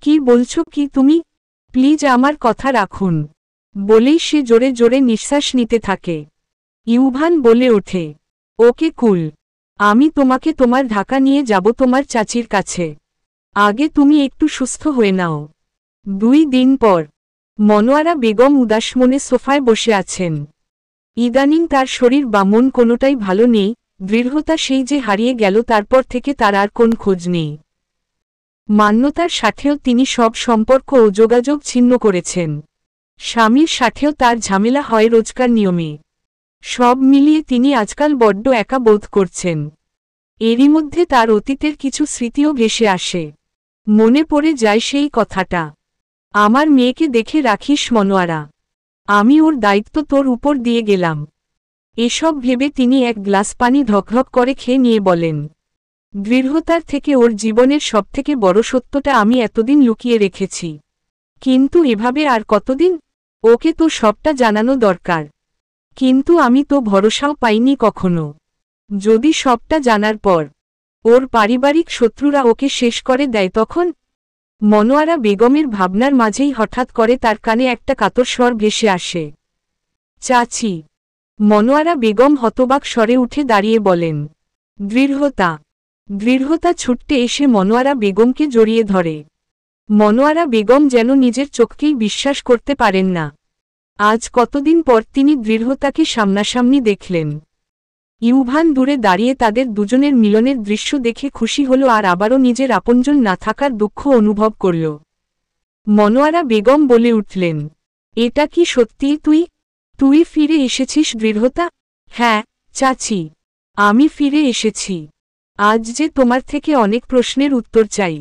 কি বলছো কি তুমি? প্লিজ আমার কথা রাখুন। বলেই সে জোরে জোরে নিঃশ্বাস নিতে থাকে। ইউভান বলে ওঠে, ওকে কুল। আমি তোমাকে তোমার ঢাকা নিয়ে যাব তোমার চাচির কাছে। আগে তুমি একটু সুস্থ হয়ে নাও। 2 দিন পর মনোয়ারা বেগম উদাস মনে সোফায় বসে আছেন। ইদানিং তার শরীর বা মন কোনোটাই ভালো নেই। দৃঢ়তা সেই যে হারিয়ে গেল তারপর থেকে তার আর কোন খোঁজ নেই। মান্যতার সাথেও তিনি সব সম্পর্ক ও যোগাযোগ ছিন্ন করেছেন। স্বামীর সাথেও তার ঝামেলা হয় রোজকার নিয়মে। সব মিলিয়ে তিনি আজকাল বড্ড একা বোধ করছেন। এরই মধ্যে তার অতীতের কিছু স্মৃতিও ভেসে আসে। মনে পড়ে যায় সেই কথাটা, আমার মেয়েকে দেখে রাখিস মনোয়ারা। আমি ওর দায়িত্ব তোর উপর দিয়ে গেলাম। এসব ভেবে তিনি এক গ্লাস পানি ঢকঢক করে খেয়ে নিয়ে বলেন, দৃঢ়তার থেকে ওর জীবনের সবথেকে বড় সত্যটা আমি এতদিন লুকিয়ে রেখেছি। কিন্তু এভাবে আর কতদিন? ওকে তো সবটা জানানো দরকার। কিন্তু আমি তো ভরসাও পাইনি কখনো। যদি সবটা জানার পর ওর পারিবারিক শত্রুরা ওকে শেষ করে দেয় তখন? মনোয়ারা বেগমের ভাবনার মাঝেই হঠাৎ করে তার কানে একটা কাতর স্বর ভেসে আসে, চাচি। মনোয়ারা বেগম হতবাক স্বরে উঠে দাঁড়িয়ে বলেন, দৃঢ়তা। দৃঢ়তা ছুটতে এসে মনোয়ারা বেগমকে জড়িয়ে ধরে। মনোয়ারা বেগম যেন নিজের চোখকেই বিশ্বাস করতে পারেন না। আজ কতদিন পর তিনি দৃঢ়তাকে সামনাসামনি দেখলেন। ইউভান দূরে দাঁড়িয়ে তাদের দুজনের মিলনের দৃশ্য দেখে খুশি হল আর আবারও নিজের আপনজন না থাকার দুঃখ অনুভব করল। মনোয়ারা বেগম বলে উঠলেন, এটা কি সত্যিই তুই? তুই ফিরে এসেছিস দৃঢ়তা? হ্যাঁ চাচি, আমি ফিরে এসেছি। আজ যে তোমার থেকে অনেক প্রশ্নের উত্তর চাই।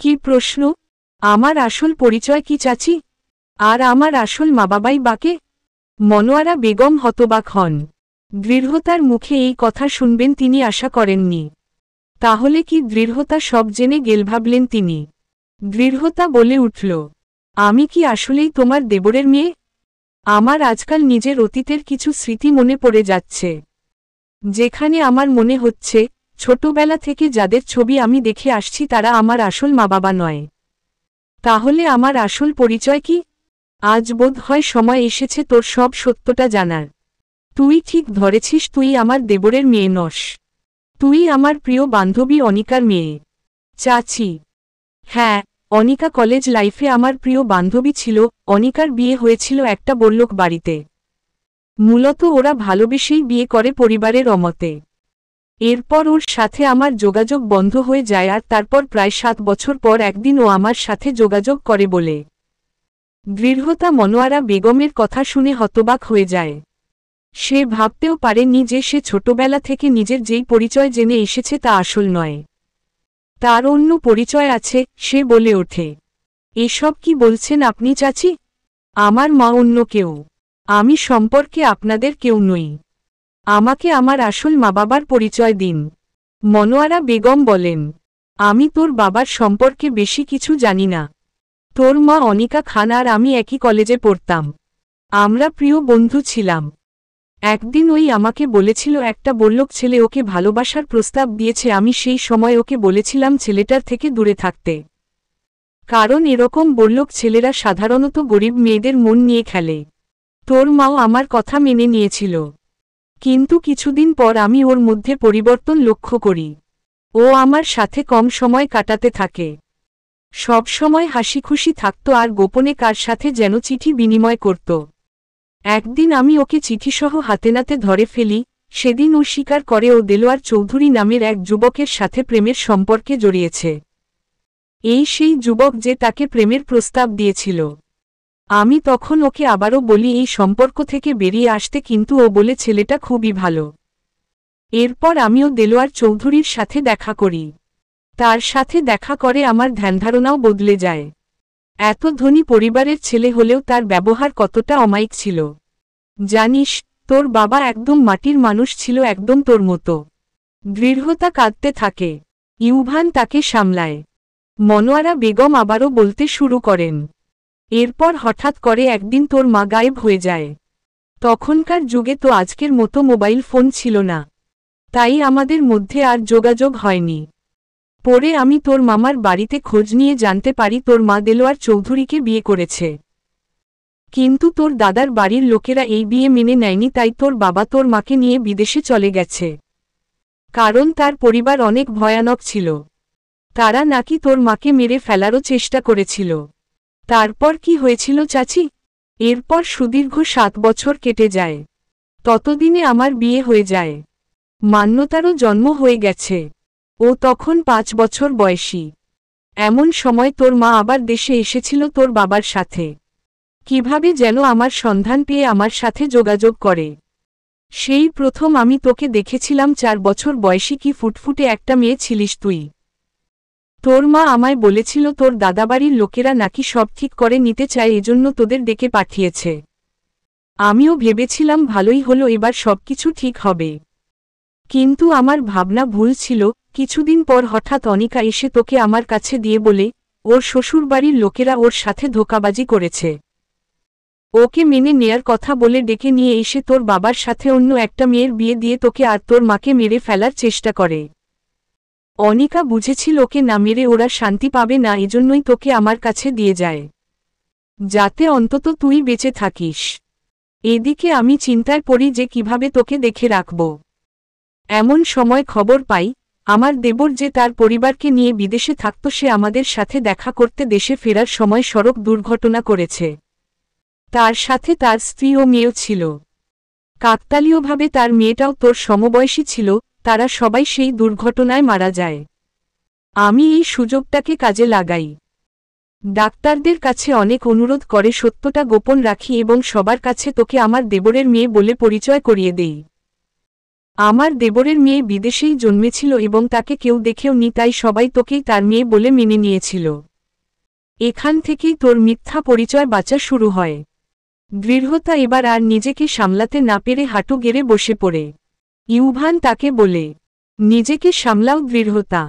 কি প্রশ্ন? আমার আসল পরিচয় কি চাচি? আর আমার আসল মা বাবাই বাকে? মনোয়ারা বেগম হতবাক হন। দৃঢ়তার মুখে এই কথা শুনবেন তিনি আশা করেননি। তাহলে কি দৃঢ়তা সব জেনে গেল ভাবলেন তিনি? দৃঢ়তা বলে উঠল, আমি কি আসলেই তোমার দেবরের মেয়ে? আমার আজকাল নিজের অতীতের কিছু স্মৃতি মনে পড়ে যাচ্ছে, যেখানে আমার মনে হচ্ছে ছোটবেলা থেকে যাদের ছবি আমি দেখে আসছি তারা আমার আসল মা বাবা নয়। তাহলে আমার আসল পরিচয় কি? আজ বোধ হয় সময় এসেছে তোর সব সত্যটা জানার। তুই ঠিক ধরেছিস, তুই আমার দেবরের মেয়ে নস। তুই আমার প্রিয় বান্ধবী অনিকার মেয়ে। চাচি, হ্যাঁ, অনিকা কলেজ লাইফে আমার প্রিয় বান্ধবী ছিল। অনিকার বিয়ে হয়েছিল একটা বড়লোক বাড়িতে। মূলত ওরা ভালোবেসেই বিয়ে করে পরিবারের অমতে। এরপর ওর সাথে আমার যোগাযোগ বন্ধ হয়ে যায় আর তারপর প্রায় 7 বছর পর একদিন ও আমার সাথে যোগাযোগ করে বলে। দৃঢ়তা মনোয়ারা বেগমের কথা শুনে হতবাক হয়ে যায়। সে ভাবতেও পারেনি যে সে ছোটবেলা থেকে নিজের যেই পরিচয় জেনে এসেছে তা আসল নয়, তার অন্য পরিচয় আছে। সে বলে ওঠে, এসব কি বলছেন আপনি চাচি? আমার মা অন্য কেউ। আমি সম্পর্কে আপনাদের কেউ নই। আমাকে আমার আসল মা বাবার পরিচয় দিন। মনোয়ারা বেগম বলেন, আমি তোর বাবার সম্পর্কে বেশি কিছু জানি না। তোর মা অনিকা খান আর আমি একই কলেজে পড়তাম। আমরা প্রিয় বন্ধু ছিলাম। একদিন ওই আমাকে বলেছিল একটা বড়লোক ছেলে ওকে ভালোবাসার প্রস্তাব দিয়েছে। আমি সেই সময় ওকে বলেছিলাম ছেলেটার থেকে দূরে থাকতে, কারণ এরকম বড়লোক ছেলেরা সাধারণত গরিব মেয়েদের মন নিয়ে খেলে। তোর মাও আমার কথা মেনে নিয়েছিল, কিন্তু কিছুদিন পর আমি ওর মধ্যে পরিবর্তন লক্ষ্য করি। ও আমার সাথে কম সময় কাটাতে থাকে, সব সময় হাসি খুশি থাকত আর গোপনে কার সাথে যেন চিঠি বিনিময় করত। একদিন আমি ওকে চিঠিসহ হাতে নাতে ধরে ফেলি। সেদিন ও স্বীকার করে ও দেলোয়ার চৌধুরী নামের এক যুবকের সাথে প্রেমের সম্পর্কে জড়িয়েছে। এই সেই যুবক যে তাকে প্রেমের প্রস্তাব দিয়েছিল। আমি তখন ওকে আবারও বলি এই সম্পর্ক থেকে বেরিয়ে আসতে, কিন্তু ও বলে ছেলেটা খুবই ভালো। এরপর আমিও দেলোয়ার চৌধুরীর সাথে দেখা করি। তার সাথে দেখা করে আমার ধ্যানধারণাও বদলে যায়। এত ধনী পরিবারের ছেলে হলেও তার ব্যবহার কতটা অমায়িক ছিল। জানিস, তোর বাবা একদম মাটির মানুষ ছিল, একদম তোর মতো। দৃঢ়তা কাঁদতে থাকে। ইউভান তাকে সামলায়। মনোয়ারা বেগম আবারও বলতে শুরু করেন, এরপর হঠাৎ করে একদিন তোর মা গায়েব হয়ে যায়। তখনকার যুগে তো আজকের মতো মোবাইল ফোন ছিল না, তাই আমাদের মধ্যে আর যোগাযোগ হয়নি। পরে আমি তোর মামার বাড়িতে খোঁজ নিয়ে জানতে পারি তোর মা দেলোয়ার চৌধুরীকে বিয়ে করেছে। কিন্তু তোর দাদার বাড়ির লোকেরা এই বিয়ে মেনে নেয়নি, তাই তোর বাবা তোর মাকে নিয়ে বিদেশে চলে গেছে। কারণ তার পরিবার অনেক ভয়ানক ছিল, তারা নাকি তোর মাকে মেরে ফেলারও চেষ্টা করেছিল। তারপর কি হয়েছিল চাচি? এরপর সুদীর্ঘ 7 বছর কেটে যায়। ততদিনে আমার বিয়ে হয়ে যায়, মান্যতারও জন্ম হয়ে গেছে। ও তখন 5 বছর বয়সী। এমন সময় তোর মা আবার দেশে এসেছিল তোর বাবার সাথে। কিভাবে যেন আমার সন্ধান পেয়ে আমার সাথে যোগাযোগ করে। সেই প্রথম আমি তোকে দেখেছিলাম। 4 বছর বয়সী কি ফুটফুটে একটা মেয়ে ছিলিস তুই। তোর মা আমায় বলেছিল তোর দাদাবাড়ির লোকেরা নাকি সব ঠিক করে নিতে চায়, এজন্য তোদের ডেকে পাঠিয়েছে। আমিও ভেবেছিলাম ভালোই হলো, এবার সবকিছু ঠিক হবে। কিন্তু আমার ভাবনা ভুল ছিল। কিছুদিন পর হঠাৎ অনিকা এসে তোকে আমার কাছে দিয়ে বলে ওর শ্বশুরবাড়ির লোকেরা ওর সাথে ধোঁকাবাজি করেছে। ওকে মেনে নেয়ার কথা বলে ডেকে নিয়ে এসে তোর বাবার সাথে অন্য একটা মেয়ের বিয়ে দিয়ে তোকে আর তোর মাকে মেরে ফেলার চেষ্টা করে। অনিকা বুঝেছিল ওকে না মেরে ওরা শান্তি পাবে না, এজন্যই তোকে আমার কাছে দিয়ে যায়, যাতে অন্তত তুই বেঁচে থাকিস। এদিকে আমি চিন্তায় পড়ি যে কিভাবে তোকে দেখে রাখব। এমন সময় খবর পাই আমার দেবর যে তার পরিবারকে নিয়ে বিদেশে থাকত, সে আমাদের সাথে দেখা করতে দেশে ফেরার সময় সড়ক দুর্ঘটনা করেছে। তার সাথে তার স্ত্রী ও মেয়েও ছিল। কাকতালীয়ভাবে তার মেয়েটাও তোর সমবয়সী ছিল। তারা সবাই সেই দুর্ঘটনায় মারা যায়। আমি এই সুযোগটাকে কাজে লাগাই। ডাক্তারদের কাছে অনেক অনুরোধ করে সত্যটা গোপন রাখি এবং সবার কাছে তোকে আমার দেবরের মেয়ে বলে পরিচয় করিয়ে দেই। আমার দেবরের মেয়ে বিদেশেই জন্মেছিল এবং তাকে কেউ দেখেও নি, তাই সবাই তোকেই তার মেয়ে বলে মেনে নিয়েছিল। এখান থেকেই তোর মিথ্যা পরিচয় বাঁচা শুরু হয়। দৃঢ়তা এবার আর নিজেকে সামলাতে না পেরে হাঁটু গেড়ে বসে পড়ে। ইউভান তাকে বলে, নিজেকে সামলাও দৃঢ়তা।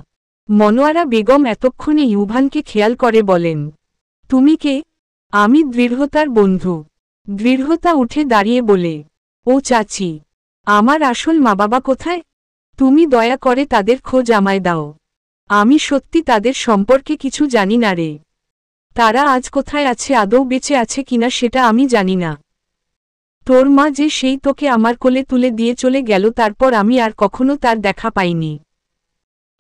মনোয়ারা বেগম এতক্ষণে ইউভানকে খেয়াল করে বলেন, তুমি কে? আমি দৃঢ়তার বন্ধু। দৃঢ়তা উঠে দাঁড়িয়ে বলে, ও চাচি, আমার আসল মা বাবা কোথায়? তুমি দয়া করে তাদের খোঁজ আমায় দাও। আমি সত্যি তাদের সম্পর্কে কিছু জানি না রে। তারা আজ কোথায় আছে, আদৌ বেঁচে আছে কিনা সেটা আমি জানি না। তোর মা যে সেই তোকে আমার কোলে তুলে দিয়ে চলে গেল, তারপর আমি আর কখনো তার দেখা পাইনি।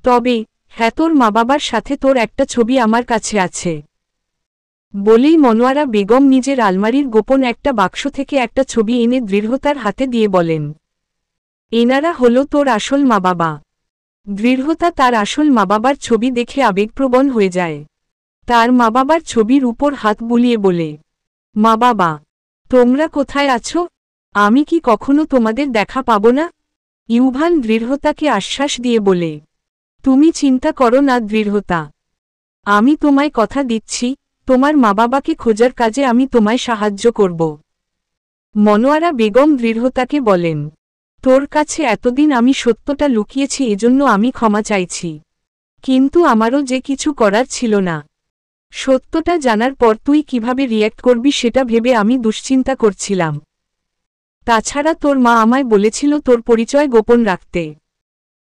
তবে হ্যাঁ, তোর মা বাবার সাথে তোর একটা ছবি আমার কাছে আছে। বলেই মনোয়ারা বেগম নিজের আলমারির গোপন একটা বাক্স থেকে একটা ছবি এনে দৃঢ়তার হাতে দিয়ে বলেন, এনারা হলো তোর আসল মা বাবা। দৃঢ়তা তার আসল মা বাবার ছবি দেখে আবেগপ্রবণ হয়ে যায়। তার মা বাবার ছবির উপর হাত বুলিয়ে বলে, মা বাবা, তোমরা কোথায় আছো? আমি কি কখনো তোমাদের দেখা পাব না? ইউভান দৃঢ়তাকে আশ্বাস দিয়ে বলে, তুমি চিন্তা করো না দৃঢ়তা, আমি তোমায় কথা দিচ্ছি, তোমার মা বাবাকে খোঁজার কাজে আমি তোমায় সাহায্য করব। মনোয়ারা বেগম দৃঢ়তাকে বলেন, তোর কাছে এতদিন আমি সত্যটা লুকিয়েছি, এজন্য আমি ক্ষমা চাইছি। কিন্তু আমারও যে কিছু করার ছিল না। সত্যটা জানার পর তুই কিভাবে রিয়্যাক্ট করবি সেটা ভেবে আমি দুশ্চিন্তা করছিলাম। তাছাড়া তোর মা আমায় বলেছিল তোর পরিচয় গোপন রাখতে।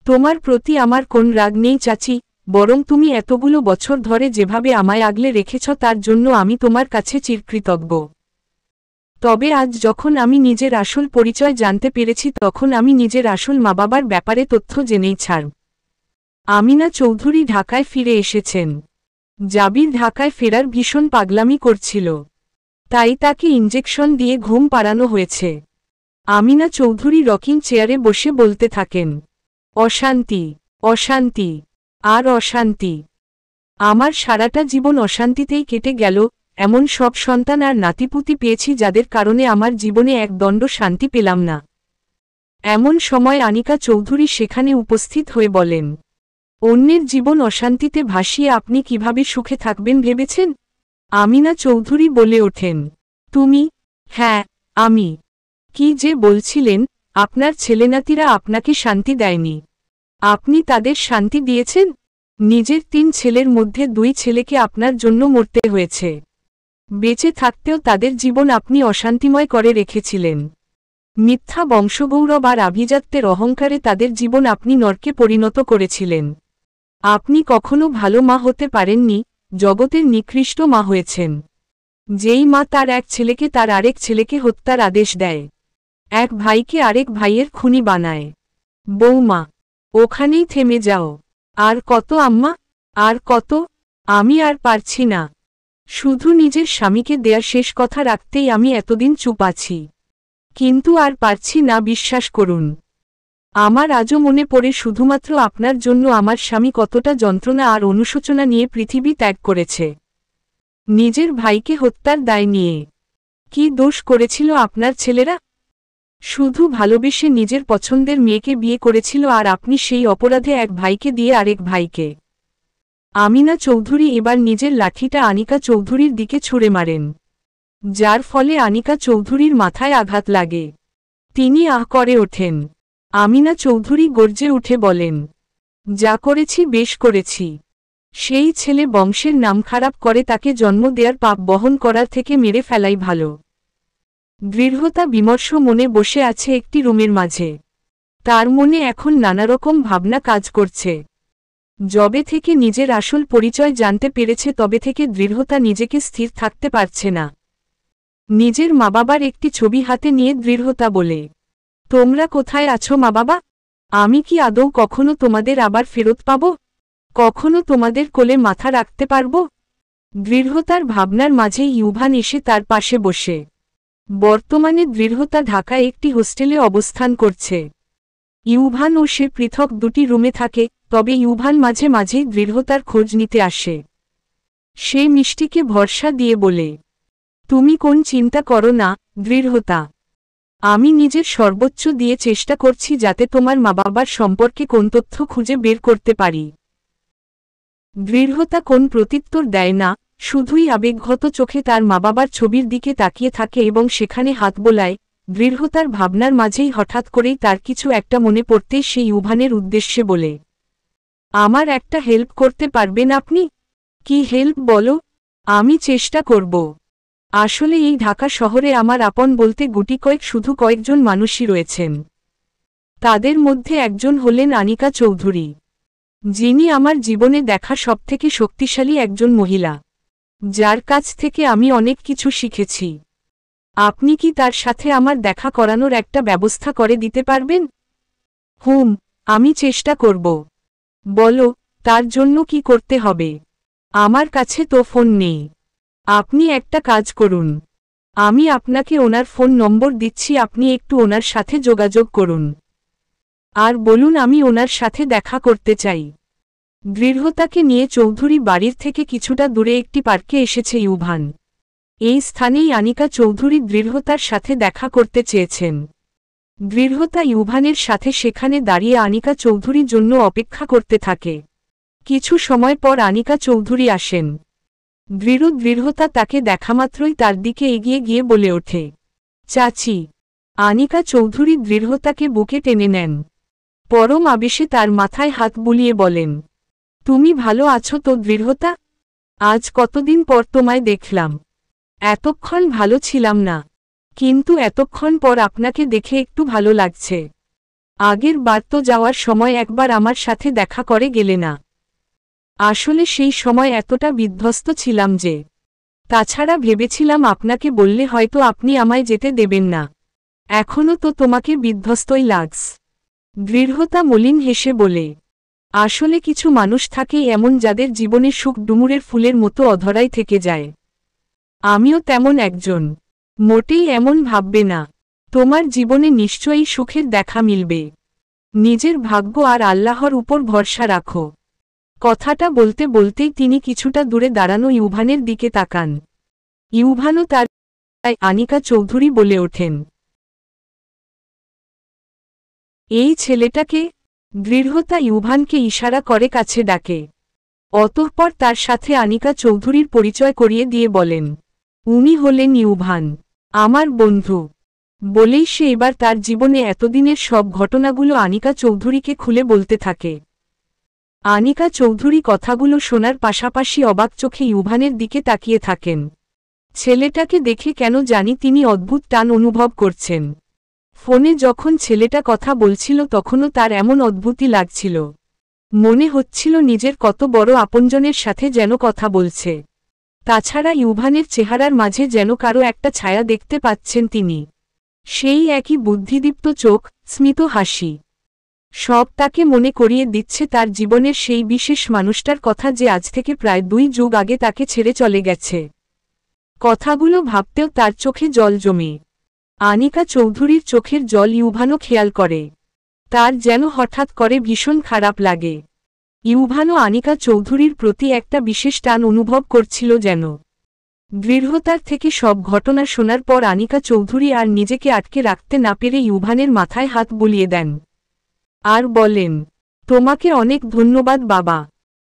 তোমার প্রতি আমার কোন রাগ নেই চাচি, বরং তুমি এতগুলো বছর ধরে যেভাবে আমায় আগলে রেখেছ তার জন্য আমি তোমার কাছে চিরকৃতজ্ঞ। তবে আজ যখন আমি নিজের আসল পরিচয় জানতে পেরেছি, তখন আমি নিজের আসল মা বাবার ব্যাপারে তথ্য জেনেই ছাড়ব। আমিনা চৌধুরী ঢাকায় ফিরে এসেছেন। জাবির ঢাকায় ফেরার ভীষণ পাগলামি করছিল, তাই তাকে ইঞ্জেকশন দিয়ে ঘুম পাড়ানো হয়েছে। আমিনা চৌধুরী রকিং চেয়ারে বসে বলতে থাকেন, অশান্তি, অশান্তি, আর অশান্তি। আমার সারাটা জীবন অশান্তিতেই কেটে গেল। এমন সব সন্তান আর নাতিপুতি পেয়েছি যাদের কারণে আমার জীবনে এক দণ্ড শান্তি পেলাম না। এমন সময় আনিকা চৌধুরী সেখানে উপস্থিত হয়ে বলেন, অন্যের জীবন অশান্তিতে ভাসিয়ে আপনি কিভাবে সুখে থাকবেন ভেবেছেন? আমিনা চৌধুরী বলে ওঠেন, তুমি? হ্যাঁ, আমি। কি যে বলছিলেন, আপনার ছেলেনাতিরা আপনাকে শান্তি দেয়নি? আপনি তাদের শান্তি দিয়েছেন? নিজের 3 ছেলের মধ্যে 2 ছেলেকে আপনার জন্য মরতে হয়েছে। বেঁচে থাকতেও তাদের জীবন আপনি অশান্তিময় করে রেখেছিলেন। মিথ্যা বংশগৌরব আর আভিজাত্যের অহংকারে তাদের জীবন আপনি নরকে পরিণত করেছিলেন। আপনি কখনো ভালো মা হতে পারেননি, জগতের নিকৃষ্ট মা হয়েছেন। যেই মা তার এক ছেলেকে তার আরেক ছেলেকে হত্যার আদেশ দেয়, এক ভাইকে আরেক ভাইয়ের খুনি বানায়। বৌমা, ওখানেই থেমে যাও। আর কত আম্মা, আর কত? আমি আর পারছি না। শুধু নিজের স্বামীকে দেয়া শেষ কথা রাখতেই আমি এতদিন চুপ আছি। কিন্তু আর পারছি না, বিশ্বাস করুন। আমার আজও মনে পড়ে শুধুমাত্র আপনার জন্য আমার স্বামী কতটা যন্ত্রণা আর অনুশোচনা নিয়ে পৃথিবী ত্যাগ করেছে। নিজের ভাইকে হত্যার দায় নিয়ে। কি দোষ করেছিল আপনার ছেলেরা? শুধু ভালোবেসে নিজের পছন্দের মেয়েকে বিয়ে করেছিল, আর আপনি সেই অপরাধে এক ভাইকে দিয়ে আরেক ভাইকে। আমিনা চৌধুরী এবার নিজের লাঠিটা আনিকা চৌধুরীর দিকে ছুঁড়ে মারেন, যার ফলে আনিকা চৌধুরীর মাথায় আঘাত লাগে। তিনি আহ করে ওঠেন। আমিনা চৌধুরী গর্জে উঠে বলেন, যা করেছি বেশ করেছি। সেই ছেলে বংশের নাম খারাপ করে, তাকে জন্ম দেয়ার পাপ বহন করার থেকে মেরে ফেলাই ভালো। দৃঢ়তা বিমর্ষ মনে বসে আছে একটি রুমের মাঝে। তার মনে এখন নানারকম ভাবনা কাজ করছে। যবে থেকে নিজের আসল পরিচয় জানতে পেরেছে তবে থেকে দৃঢ়তা নিজেকে স্থির থাকতে পারছে না। নিজের মা বাবার একটি ছবি হাতে নিয়ে দৃঢ়তা বলে, তোমরা কোথায় আছো মা বাবা? আমি কি আদৌ কখনো তোমাদের আবার ফেরত পাব? কখনো তোমাদের কোলে মাথা রাখতে পারব? দৃঢ়তার ভাবনার মাঝে ইউভান এসে তার পাশে বসে। বর্তমানে দৃঢ়তা ঢাকায় একটি হোস্টেলে অবস্থান করছে। ইউভান ও সে পৃথক দুটি রুমে থাকে, তবে ইউভান মাঝে মাঝেই দৃঢ়তার খোঁজ নিতে আসে। সে মিষ্টিকে ভরসা দিয়ে বলে, তুমি কোন চিন্তা করো না দৃঢ়তা। আমি নিজের সর্বোচ্চ দিয়ে চেষ্টা করছি যাতে তোমার মা বাবার সম্পর্কে কোন তথ্য খুঁজে বের করতে পারি। দৃঢ়তা কোন প্রত্যুত্তর দেয় না, শুধুই আবেগঘত চোখে তার মা বাবার ছবির দিকে তাকিয়ে থাকে এবং সেখানে হাত বোলায়। দৃঢ়তার ভাবনার মাঝেই হঠাৎ করেই তার কিছু একটা মনে পড়তেই সে ইউভানের উদ্দেশ্যে বলে, আমার একটা হেল্প করতে পারবেন আপনি? কি হেল্প বলো? আমি চেষ্টা করব। আসলে এই ঢাকা শহরে আমার আপন বলতে গুটি কয়েক শুধু কয়েকজন মানুষই রয়েছেন। তাদের মধ্যে একজন হলেন আনিকা চৌধুরী, যিনি আমার জীবনে দেখা সবথেকে শক্তিশালী একজন মহিলা, যার কাছ থেকে আমি অনেক কিছু শিখেছি। আপনি কি তার সাথে আমার দেখা করানোর একটা ব্যবস্থা করে দিতে পারবেন? হুম, আমি চেষ্টা করব। বলো, তার জন্য কি করতে হবে? আমার কাছে তো ফোন নেই। আপনি একটা কাজ করুন, আমি আপনাকে ওনার ফোন নম্বর দিচ্ছি, আপনি একটু ওনার সাথে যোগাযোগ করুন আর বলুন আমি ওনার সাথে দেখা করতে চাই। দৃঢ়তাকে নিয়ে চৌধুরী বাড়ির থেকে কিছুটা দূরে একটি পার্কে এসেছে ইউভান। এই স্থানেই আনিকা চৌধুরী দৃঢ়তার সাথে দেখা করতে চেয়েছেন। দৃঢ়তা ইউভানের সাথে সেখানে দাঁড়িয়ে আনিকা চৌধুরীর জন্য অপেক্ষা করতে থাকে। কিছু সময় পর আনিকা চৌধুরী আসেন। দৃঢ়তা তাকে দেখামাত্রই তার দিকে এগিয়ে গিয়ে বলে ওঠে, চাচি। আনিকা চৌধুরী দৃঢ়তাকে বুকে টেনে নেন। পরম আবেশে তার মাথায় হাত বুলিয়ে বলেন, তুমি ভালো আছো তো দৃঢ়তা? আজ কতদিন পর তোমায় দেখলাম। এতক্ষণ ভালো ছিলাম না, কিন্তু এতক্ষণ পর আপনাকে দেখে একটু ভালো লাগছে। আগের বার তো যাওয়ার সময় একবার আমার সাথে দেখা করে গেলে না। আসলে সেই সময় এতটা বিধ্বস্ত ছিলাম যে, তাছাড়া ভেবেছিলাম আপনাকে বললে হয়তো আপনি আমায় যেতে দেবেন না। এখনও তো তোমাকে বিধ্বস্তই লাগছে। দৃঢ়তা মলিন হেসে বলে, আসলে কিছু মানুষ থাকে এমন যাদের জীবনে সুখ ডুমুরের ফুলের মতো অধরাই থেকে যায়। আমিও তেমন একজন। মোটেই এমন ভাববে না, তোমার জীবনে নিশ্চয়ই সুখের দেখা মিলবে। নিজের ভাগ্য আর আল্লাহর উপর ভরসা রাখো। কথাটা বলতে বলতেই তিনি কিছুটা দূরে দাঁড়ানো ইউভানের দিকে তাকান। ইউভানও তার। আনিকা চৌধুরী বলে ওঠেন, এই ছেলেটাকে? দৃঢ়তা ইউভানকে ইশারা করে কাছে ডাকে। অতঃপর তার সাথে আনিকা চৌধুরীর পরিচয় করিয়ে দিয়ে বলেন, উনি হলেন ইউভান, আমার বন্ধু। বলেই সে এবার তার জীবনে এতদিনের সব ঘটনাগুলো আনিকা চৌধুরীকে খুলে বলতে থাকে। আনিকা চৌধুরী কথাগুলো শোনার পাশাপাশি অবাক চোখে ইউভানের দিকে তাকিয়ে থাকেন। ছেলেটাকে দেখে কেন জানি তিনি অদ্ভুত টান অনুভব করছেন। ফোনে যখন ছেলেটা কথা বলছিল তখনও তার এমন অদ্ভুতই লাগছিল। মনে হচ্ছিল নিজের কত বড় আপনজনের সাথে যেন কথা বলছে। তাছাড়া ইউভানের চেহারার মাঝে যেন কারো একটা ছায়া দেখতে পাচ্ছেন তিনি। সেই একই বুদ্ধিদীপ্ত চোখ, স্মিত হাসি, সব তাকে মনে করিয়ে দিচ্ছে তার জীবনের সেই বিশেষ মানুষটার কথা যে আজ থেকে প্রায় 2 যুগ আগে তাকে ছেড়ে চলে গেছে। কথাগুলো ভাবতেও তার চোখে জল জমে। আনিকা চৌধুরীর চোখের জল ইউভানও খেয়াল করে। তার যেন হঠাৎ করে ভীষণ খারাপ লাগে। ইউভানও আনিকা চৌধুরীর প্রতি একটা বিশেষ টান অনুভব করছিল যেন। দৃঢ়তার থেকে সব ঘটনা শোনার পর আনিকা চৌধুরী আর নিজেকে আটকে রাখতে না পেরে ইউভানের মাথায় হাত বুলিয়ে দেন আর বলেন, তোমাকে অনেক ধন্যবাদ বাবা,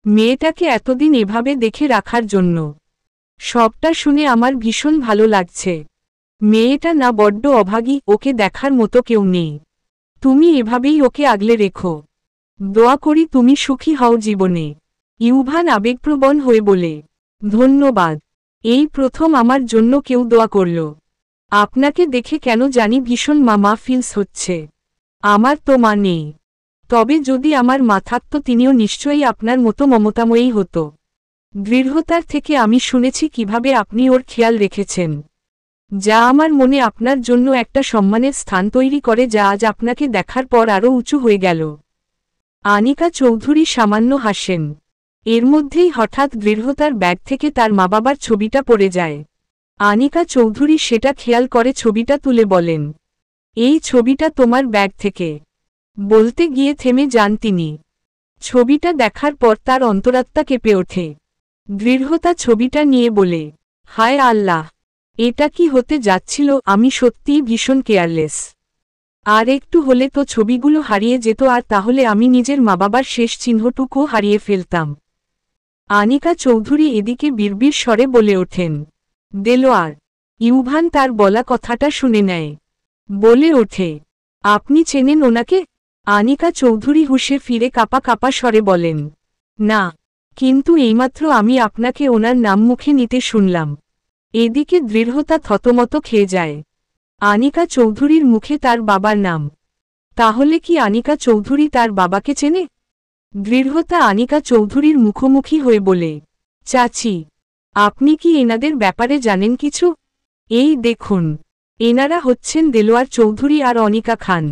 মেয়েটাকে এতদিন এভাবে দেখে রাখার জন্য। সবটা শুনে আমার ভীষণ ভালো লাগছে। মেয়েটা না বড্ড অভাগী, ওকে দেখার মতো কেউ নেই। তুমি এভাবেই ওকে আগলে রেখো। দোয়া করি তুমি সুখী হও জীবনে। ইউভান আবেগপ্রবণ হয়ে বলে, ধন্যবাদ। এই প্রথম আমার জন্য কেউ দোয়া করল। আপনাকে দেখে কেন জানি ভীষণ মামা ফিলস হচ্ছে। আমার তো মা নেই, তবে যদি আমার মা থাকত তিনিও নিশ্চয়ই আপনার মতো মমতাময়ী হতো। দৃঢ়তার থেকে আমি শুনেছি কিভাবে আপনি ওর খেয়াল রেখেছেন, যা আমার মনে আপনার জন্য একটা সম্মানের স্থান তৈরি করে, যা আজ আপনাকে দেখার পর আরও উঁচু হয়ে গেল। আনিকা চৌধুরী সামান্য হাসেন। এর মধ্যেই হঠাৎ দৃঢ়তার ব্যাগ থেকে তার মা বাবার ছবিটা পড়ে যায়। আনিকা চৌধুরী সেটা খেয়াল করে ছবিটা তুলে বলেন, এই ছবিটা তোমার ব্যাগ থেকে। বলতে গিয়ে থেমে যান তিনি। ছবিটা দেখার পর তার অন্তরাত্মা কেঁপে ওঠে। দৃঢ়তা ছবিটা নিয়ে বলে, হায় আল্লাহ, এটা কি হতে যাচ্ছিল? আমি সত্যিই ভীষণ কেয়ারলেস। আর একটু হলে তো ছবিগুলো হারিয়ে যেত, আর তাহলে আমি নিজের মা বাবার শেষ চিহ্নটুকুও হারিয়ে ফেলতাম। আনিকা চৌধুরী এদিকে বিড়বিড় স্বরে বলে ওঠেন, দেলোয়ার। ইউভান তার বলা কথাটা শুনে নেয়। বলে ওঠে, আপনি চেনেন ওনাকে? আনিকা চৌধুরী হুঁশে ফিরে কাঁপা কাঁপা স্বরে বলেন, না, কিন্তু এইমাত্র আমি আপনাকে ওনার নাম মুখে নিতে শুনলাম। এদিকে দৃঢ়তা থতমত খেয়ে যায়। আনিকা চৌধুরীর মুখে তার বাবার নাম। তাহলে কি আনিকা চৌধুরী তার বাবাকে চেনে? দৃঢ়তা আনিকা চৌধুরীর মুখোমুখি হয়ে বলে, চাচি, আপনি কি এনাদের ব্যাপারে জানেন কিছু? এই দেখুন, এনারা হচ্ছেন দেলোয়ার চৌধুরী আর অনিকা খান।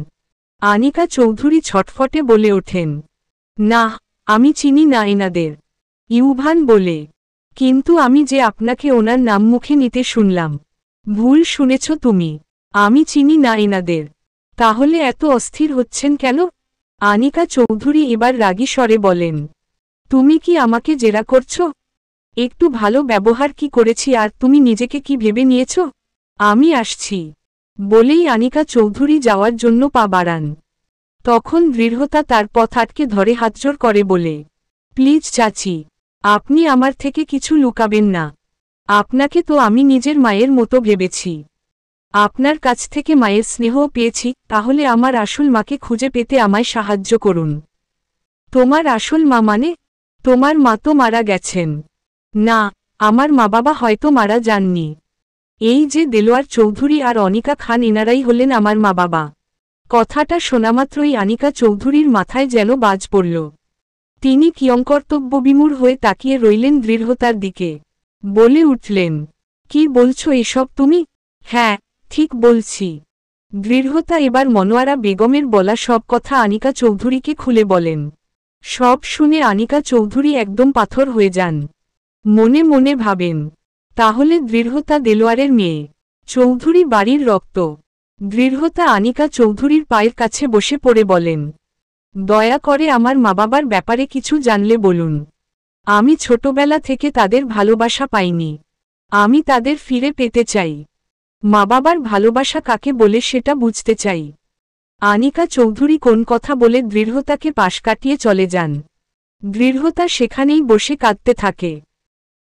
আনিকা চৌধুরী ছটফটে বলে ওঠেন, না, আমি চিনি না এনাদের। ইউভান বলে, কিন্তু আমি যে আপনাকে ওনার নাম মুখে নিতে শুনলাম। ভুল শুনেছ তুমি, আমি চিনি না এনাদের। তাহলে এত অস্থির হচ্ছেন কেন? আনিকা চৌধুরী এবার রাগী স্বরে বলেন, তুমি কি আমাকে জেরা করছ? একটু ভালো ব্যবহার কি করেছি আর তুমি নিজেকে কি ভেবে নিয়েছ? আমি আসছি। বলেই আনিকা চৌধুরী যাওয়ার জন্য পা বাড়ান। তখন দৃঢ়তা তার পথ আটকে ধরে হাতজোড় করে বলে, প্লিজ চাচি, আপনি আমার থেকে কিছু লুকাবেন না। আপনাকে তো আমি নিজের মায়ের মতো ভেবেছি। আপনার কাছ থেকে মায়ের স্নেহও পেয়েছি, তাহলে আমার আসল মাকে খুঁজে পেতে আমায় সাহায্য করুন। তোমার আসল মা মানে? তোমার মা তো মারা গেছেন। না, আমার মা বাবা হয়তো মারা যাননি। এই যে দেলোয়ার চৌধুরী আর অনিকা খান, এনারাই হলেন আমার মা বাবা। কথাটা শোনামাত্রই আনিকা চৌধুরীর মাথায় যেন বাজ পড়ল। তিনি কিয়ংকর্তব্যবিমূঢ় হয়ে তাকিয়ে রইলেন দৃঢ়তার দিকে। বলে উঠলেন, কি বলছো এসব তুমি? হ্যাঁ, ঠিক বলছি। দৃঢ়তা এবার মনোয়ারা বেগমের বলা সব কথা আনিকা চৌধুরীকে খুলে বলেন। সব শুনে আনিকা চৌধুরী একদম পাথর হয়ে যান। মনে মনে ভাবেন, তাহলে দৃঢ়তা দেলোয়ারের মেয়ে, চৌধুরী বাড়ির রক্ত। দৃঢ়তা আনিকা চৌধুরীর পায়ের কাছে বসে পড়ে বলেন, দয়া করে আমার মা বাবার ব্যাপারে কিছু জানলে বলুন। আমি ছোটবেলা থেকে তাদের ভালোবাসা পাইনি। আমি তাদের ফিরে পেতে চাই। মা বাবার ভালোবাসা কাকে বলে সেটা বুঝতে চাই। আনিকা চৌধুরী কোন কথা বলে দৃঢ়তাকে পাশ কাটিয়ে চলে যান। দৃঢ়তা সেখানেই বসে কাঁদতে থাকে।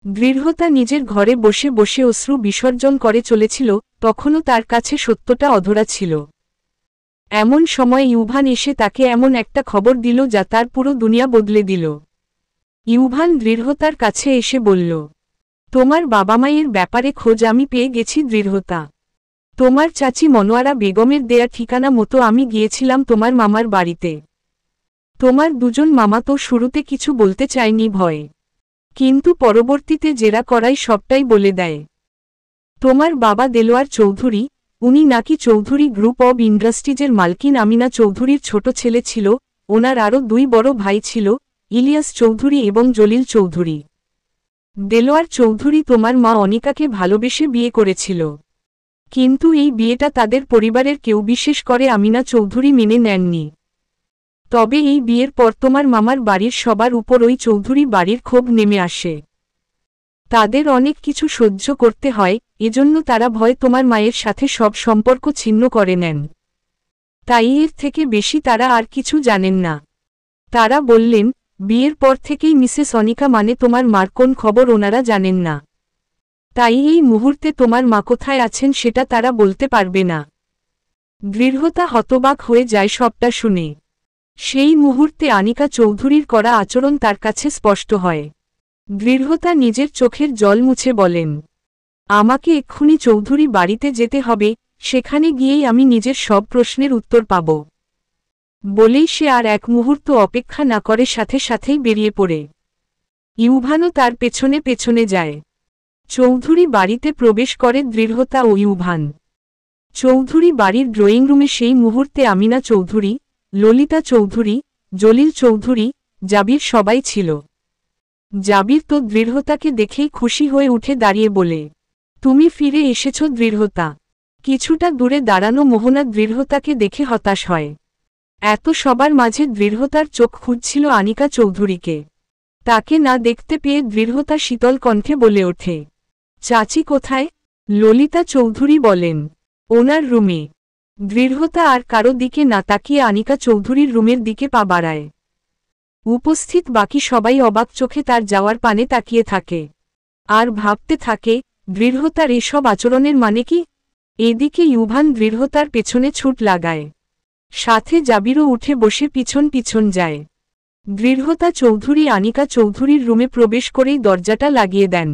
দৃঢ়তা নিজের ঘরে বসে বসে অশ্রু বিসর্জন করে চলেছিল, তখনও তার কাছে সত্যটা অধরা ছিল। এমন সময় ইউভান এসে তাকে এমন একটা খবর দিল যা তার পুরো দুনিয়া বদলে দিল। ইউভান দৃঢ়তার কাছে এসে বলল, তোমার বাবা মায়ের ব্যাপারে খোঁজ আমি পেয়ে গেছি দৃঢ়তা। তোমার চাচি মনোয়ারা বেগমের দেয়া ঠিকানা মতো আমি গিয়েছিলাম তোমার মামার বাড়িতে। তোমার দুজন মামা তো শুরুতে কিছু বলতে চায়নি ভয়ে, কিন্তু পরবর্তীতে জেরা করাই সবটাই বলে দেয়। তোমার বাবা দেলোয়ার চৌধুরী, উনি নাকি চৌধুরী গ্রুপ অব ইন্ডাস্ট্রিজের মালকিন আমিনা চৌধুরীর ছোট ছেলে ছিল। ওনার আরও দুই বড় ভাই ছিল, ইলিয়াস চৌধুরী এবং জলিল চৌধুরী। দেলোয়ার চৌধুরী তোমার মা অনিকাকে ভালোবেসে বিয়ে করেছিল, কিন্তু এই বিয়েটা তাদের পরিবারের কেউ বিশেষ করে আমিনা চৌধুরী মেনে নেননি। তবে এই বিয়ের পর তোমার মামার বাড়ির সবার উপর ওই চৌধুরী বাড়ির ক্ষোভ নেমে আসে। তাদের অনেক কিছু সহ্য করতে হয়, এজন্য তারা ভয়ে তোমার মায়ের সাথে সব সম্পর্ক ছিন্ন করে নেন। তাই এর থেকে বেশি তারা আর কিছু জানেন না। তারা বললেন, বিয়ের পর থেকেই মিসেস অনিকা মানে তোমার মার কোন খবর ওনারা জানেন না। তাই এই মুহূর্তে তোমার মা কোথায় আছেন সেটা তারা বলতে পারবে না। দৃঢ়তা হতবাক হয়ে যায় সবটা শুনে। সেই মুহূর্তে আনিকা চৌধুরীর করা আচরণ তার কাছে স্পষ্ট হয়। দৃঢ়তা নিজের চোখের জল মুছে বলেন, আমাকে এক্ষুনি চৌধুরী বাড়িতে যেতে হবে, সেখানে গিয়েই আমি নিজের সব প্রশ্নের উত্তর পাব। বলেই সে আর এক মুহূর্ত অপেক্ষা না করে সাথে সাথেই বেরিয়ে পড়ে। ইউভানও তার পেছনে পেছনে যায়। চৌধুরী বাড়িতে প্রবেশ করে দৃঢ়তা ও ইউভান। চৌধুরী বাড়ির ড্রয়িং রুমে সেই মুহূর্তে আমিনা চৌধুরী, ললিতা চৌধুরী, জলিল চৌধুরী, জাবির সবাই ছিল। জাবির তো দৃঢ়তাকে দেখেই খুশি হয়ে উঠে দাঁড়িয়ে বলে, তুমি ফিরে এসেছ দৃঢ়তা। কিছুটা দূরে দাঁড়ানো মোহনা দৃঢ়তাকে দেখে হতাশ হয়। এত সবার মাঝে দৃঢ়তার চোখ খুঁজছিল আনিকা চৌধুরীকে। তাকে না দেখতে পেয়ে দৃঢ়তা শীতল কণ্ঠে বলে ওঠে, চাচি কোথায়? ললিতা চৌধুরী বলেন, ওনার রুমে। দৃঢ়তা আর কারো দিকে না তাকিয়ে আনিকা চৌধুরীর রুমের দিকে পা বাড়ায়। উপস্থিত বাকি সবাই অবাক চোখে তার যাওয়ার পানে তাকিয়ে থাকে আর ভাবতে থাকে, দৃঢ়তার এসব আচরণের মানে কি? এদিকে ইউভান দৃঢ়তার পেছনে ছুট লাগায়। সাথে জাবিরও উঠে বসে পিছন পিছন যায়। দৃঢ়তা চৌধুরী আনিকা চৌধুরীর রুমে প্রবেশ করেই দরজাটা লাগিয়ে দেন।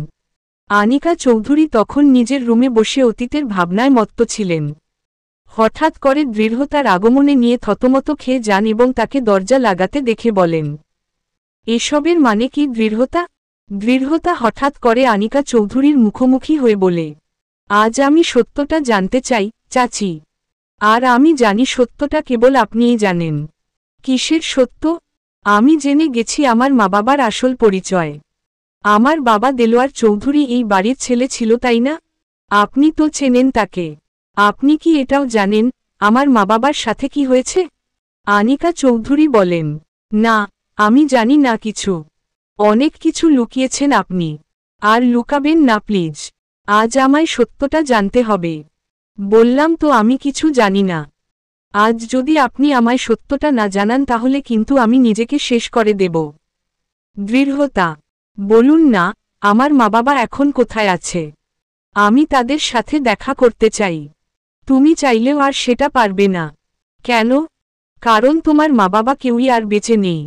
আনিকা চৌধুরী তখন নিজের রুমে বসে অতীতের ভাবনায় মত্ত ছিলেন। হঠাৎ করে দৃঢ়তার আগমনে নিয়ে থতমত খেয়ে যান এবং তাকে দরজা লাগাতে দেখে বলেন, এসবের মানে কি দৃঢ়তা? দৃঢ়তা হঠাৎ করে আনিকা চৌধুরীর মুখোমুখি হয়ে বলে, আজ আমি সত্যটা জানতে চাই, চাচি। আর আমি জানি সত্যটা কেবল আপনিই জানেন। কিসের সত্য? আমি জেনে গেছি আমার মা বাবার আসল পরিচয়। আমার বাবা দেলোয়ার চৌধুরী এই বাড়ির ছেলে ছিল, তাই না? আপনি তো চেনেন তাকে। আপনি কি এটাও জানেন আমার মা বাবার সাথে কি হয়েছে? আনিকা চৌধুরী বলেন, না, আমি জানি না কিছু। অনেক কিছু লুকিয়েছেন আপনি। আর লুকাবেন না প্লিজ। আজ আমায় সত্যটা জানতে হবে। বললাম তো আমি কিছু জানি না। আজ যদি আপনি আমায় সত্যটা না জানান তাহলে কিন্তু আমি নিজেকে শেষ করে দেব। দৃঢ়তা, বলুন না, আমার মা বাবা এখন কোথায় আছে? আমি তাদের সাথে দেখা করতে চাই। তুমি চাইলেও আর সেটা পারবে না। কেন? কারণ তোমার মা বাবা কেউই আর বেঁচে নেই।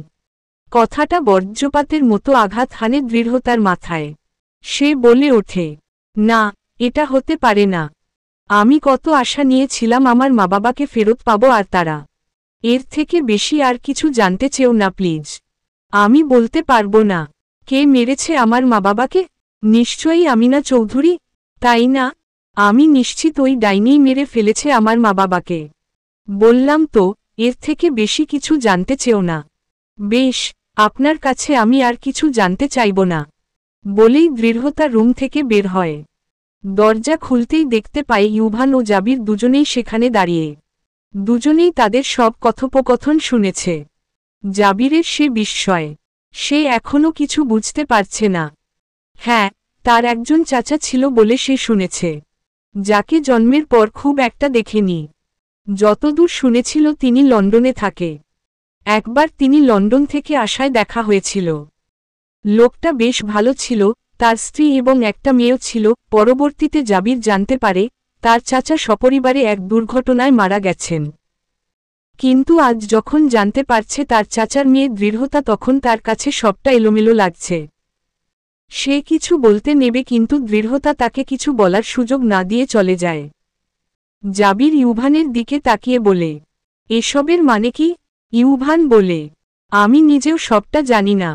কথাটা বজ্রপাতের মতো আঘাত হানে দৃঢ়তার মাথায়। সে বলে ওঠে, না, এটা হতে পারে না। আমি কত আশা নিয়েছিলাম আমার মা বাবাকে ফেরত পাবো, আর তারা। এর থেকে বেশি আর কিছু জানতে চেও না প্লিজ। আমি বলতে পারবো না কে মেরেছে আমার মা বাবাকে। নিশ্চয়ই আমিনা চৌধুরী, তাই না? আমি নিশ্চিত ওই ডাইনিই মেরে ফেলেছে আমার মা বাবাকে। বললাম তো, এর থেকে বেশি কিছু জানতে চেও না। বেশ, আপনার কাছে আমি আর কিছু জানতে চাইব না। বলেই দৃঢ়তা রুম থেকে বের হয়। দরজা খুলতেই দেখতে পায় ইউভান ও জাবির দুজনেই সেখানে দাঁড়িয়ে। দুজনেই তাদের সব কথোপকথন শুনেছে। জাবিরের সে বিস্ময়। সে এখনও কিছু বুঝতে পারছে না। হ্যাঁ, তার একজন চাচা ছিল বলে সে শুনেছে, যাকে জন্মের পর খুব একটা দেখেনি। যতদূর শুনেছিল তিনি লন্ডনে থাকে। একবার তিনি লন্ডন থেকে আসায় দেখা হয়েছিল। লোকটা বেশ ভালো ছিল, তার স্ত্রী এবং একটা মেয়েও ছিল। পরবর্তীতে জাবির জানতে পারে তার চাচা সপরিবারে এক দুর্ঘটনায় মারা গেছেন। কিন্তু আজ যখন জানতে পারছে তার চাচার মেয়ে দৃঢ়তা, তখন তার কাছে সবটা এলোমেলো লাগছে। সে কিছু বলতে নেবে কিন্তু দৃঢ়তা তাকে কিছু বলার সুযোগ না দিয়ে চলে যায়। জাবির ইউভানের দিকে তাকিয়ে বলে, এসবের মানে কি? ইউভান বলে, আমি নিজেও সবটা জানি না।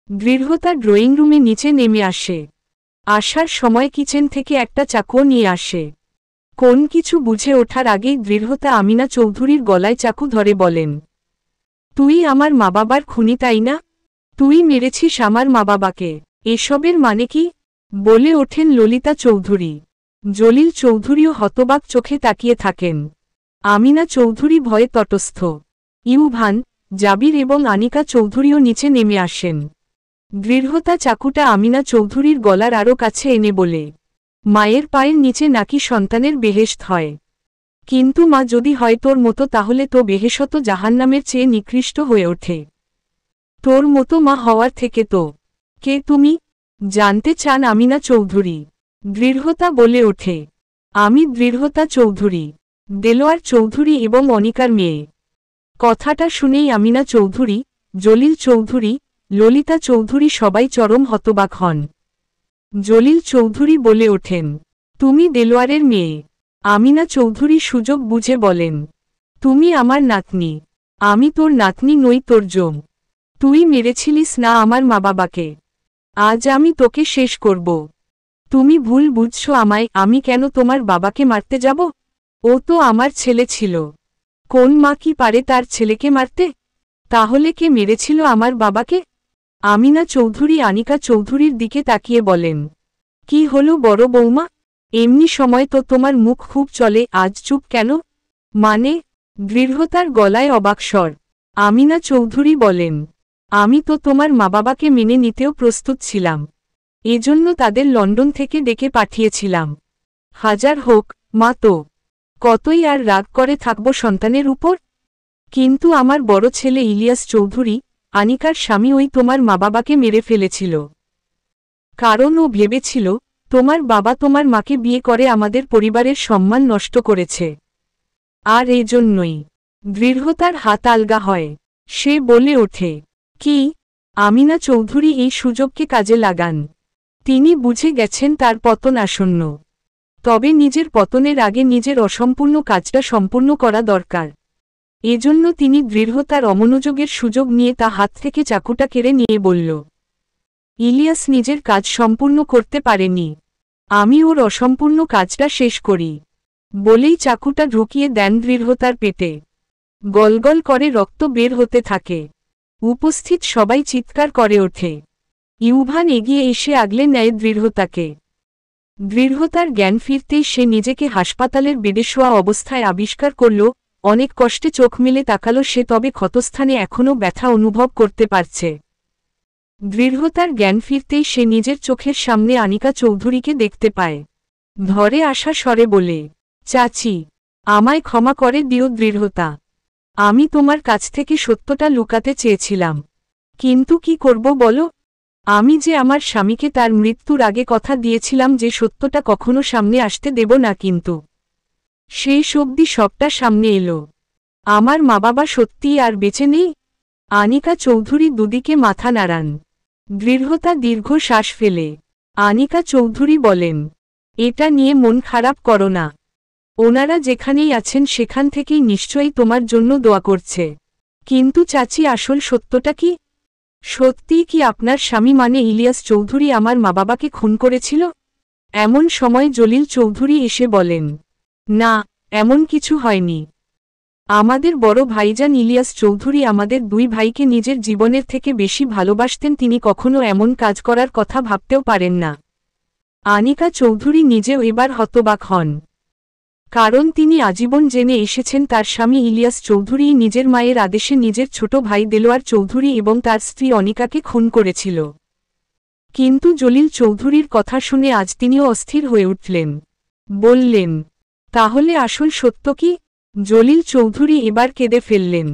দৃঢ়তা ড্রয়িং রুমে নিচে নেমে আসে। আসার সময় কিচেন থেকে একটা চাকুও নিয়ে আসে। কোন কিছু বুঝে ওঠার আগেই দৃঢ়তা আমিনা চৌধুরীর গলায় চাকু ধরে বলেন, তুই আমার মা বাবার খুনি, তাই না? তুই মেরেছিস আমার মা বাবাকে। এসবের মানে কি? বলে ওঠেন ললিতা চৌধুরী। জলিল চৌধুরীও হতবাক চোখে তাকিয়ে থাকেন। আমিনা চৌধুরী ভয়ে তটস্থ। ইউভান, জাবির এবং আনিকা চৌধুরীও নিচে নেমে আসেন। দৃঢ়তা চাকুটা আমিনা চৌধুরীর গলার আরও কাছে এনে বলে, মায়ের পায়ের নিচে নাকি সন্তানের বেহেশত হয়। কিন্তু মা যদি হয় তোর মতো, তাহলে তো বেহেশত জাহান্নামের চেয়ে নিকৃষ্ট হয়ে ওঠে। তোর মতো মা হওয়ার থেকে তো কে তুমি? জানতে চান আমিনা চৌধুরী। দৃঢ়তা বলে ওঠে, আমি দৃঢ়তা চৌধুরী, দেলোয়ার চৌধুরী এবং অনিকার মেয়ে। কথাটা শুনেই আমিনা চৌধুরী, জলিল চৌধুরী, ললিতা চৌধুরী সবাই চরম হতবাক হন। জলিল চৌধুরী বলে ওঠেন, তুমি দেলোয়ারের মেয়ে? আমিনা চৌধুরী সুযোগ বুঝে বলেন, তুমি আমার নাতনি। আমি তোর নাতনি নই, তোর জম। তুই মেরেছিলিস না আমার মা বাবাকে। আজ আমি তোকে শেষ করব। তুমি ভুল বুঝছো আমায়। আমি কেন তোমার বাবাকে মারতে যাব? ও তো আমার ছেলে ছিল। কোন মা কি পারে তার ছেলেকে মারতে? তাহলে কে মেরেছিল আমার বাবাকে? আমিনা চৌধুরী আনিকা চৌধুরীর দিকে তাকিয়ে বলেন, কি হলো বড় বৌমা? এমনি সময় তো তোমার মুখ খুব চলে, আজ চুপ কেন? মানে? দৃঢ়তার গলায় অবাক স্বর। আমিনা চৌধুরী বলেন, আমি তো তোমার মা বাবাকে মেনে নিতেও প্রস্তুত ছিলাম। এজন্য তাদের লন্ডন থেকে ডেকে পাঠিয়েছিলাম। হাজার হোক, মা তো কতই আর রাগ করে থাকব সন্তানের উপর। কিন্তু আমার বড় ছেলে ইলিয়াস চৌধুরী, আনিকার স্বামী, ওই তোমার মা বাবাকে মেরে ফেলেছিল। কারণ ও ভেবেছিল তোমার বাবা তোমার মাকে বিয়ে করে আমাদের পরিবারের সম্মান নষ্ট করেছে। আর এজন্যই দৃঢ়তার হাত আলগা হয়। সে বলে ওঠে, কি? আমিনা চৌধুরী এই সুযোগকে কাজে লাগান। তিনি বুঝে গেছেন তার পতন আসন্ন। তবে নিজের পতনের আগে নিজের অসম্পূর্ণ কাজটা সম্পূর্ণ করা দরকার। এজন্য তিনি দৃঢ়তার অমনোযোগের সুযোগ নিয়ে তা হাত থেকে চাকুটা কেড়ে নিয়ে বলল, ইলিয়াস নিজের কাজ সম্পূর্ণ করতে পারেনি। আমি ওর অসম্পূর্ণ কাজটা শেষ করি। বলেই চাকুটা ঢুকিয়ে দেন দৃঢ়তার পেটে। গলগল করে রক্ত বের হতে থাকে। উপস্থিত সবাই চিৎকার করে ওঠে। ইউভান এগিয়ে এসে আগলে নেয় দৃঢ়তাকে। দৃঢ়তার জ্ঞান ফিরতেই সে নিজেকে হাসপাতালের বেডে শোয়া অবস্থায় আবিষ্কার করল। অনেক কষ্টে চোখ মেলে তাকালো সে, তবে ক্ষতস্থানে এখনও ব্যথা অনুভব করতে পারছে। দৃঢ়তার জ্ঞান ফিরতেই সে নিজের চোখের সামনে আনিকা চৌধুরীকে দেখতে পায়। ধরে আসা স্বরে বলে, চাচি, আমায় ক্ষমা করে দিও দৃঢ়তা। আমি তোমার কাছ থেকে সত্যটা লুকাতে চেয়েছিলাম, কিন্তু কি করব বলো? আমি যে আমার স্বামীকে তার মৃত্যুর আগে কথা দিয়েছিলাম যে সত্যটা কখনো সামনে আসতে দেব না, কিন্তু সেই অবধি সবটা সামনে এলো। আমার মা বাবা সত্যিই আর বেঁচে নেই? আনিকা চৌধুরী দুদিকে মাথা নাড়ান। দৃঢ়তা দীর্ঘ শ্বাস ফেলে। আনিকা চৌধুরী বলেন, এটা নিয়ে মন খারাপ করো না। ওনারা যেখানেই আছেন সেখান থেকেই নিশ্চয়ই তোমার জন্য দোয়া করছে। কিন্তু চাচি, আসল সত্যটা কি? সত্যিই কি আপনার স্বামী মানে ইলিয়াস চৌধুরী আমার মা বাবাকে খুন করেছিল? এমন সময় জলিল চৌধুরী এসে বলেন, না, এমন কিছু হয়নি। আমাদের বড় ভাইজান ইলিয়াস চৌধুরী আমাদের দুই ভাইকে নিজের জীবনের থেকে বেশি ভালোবাসতেন। তিনি কখনো এমন কাজ করার কথা ভাবতেও পারেন না। আনিকা চৌধুরী নিজেও এবার হতবাক হন। কারণ তিনি আজীবন জেনে এসেছেন তার স্বামী ইলিয়াস চৌধুরী নিজের মায়ের আদেশে নিজের ছোট ভাই দেলোয়ার চৌধুরী এবং তার স্ত্রী অনিকাকে খুন করেছিল। কিন্তু জলিল চৌধুরীর কথা শুনে আজ তিনিও অস্থির হয়ে উঠলেন। বললেন, তাহলে আসল সত্য কি? জলিল চৌধুরী এবার কেঁদে ফেললেন।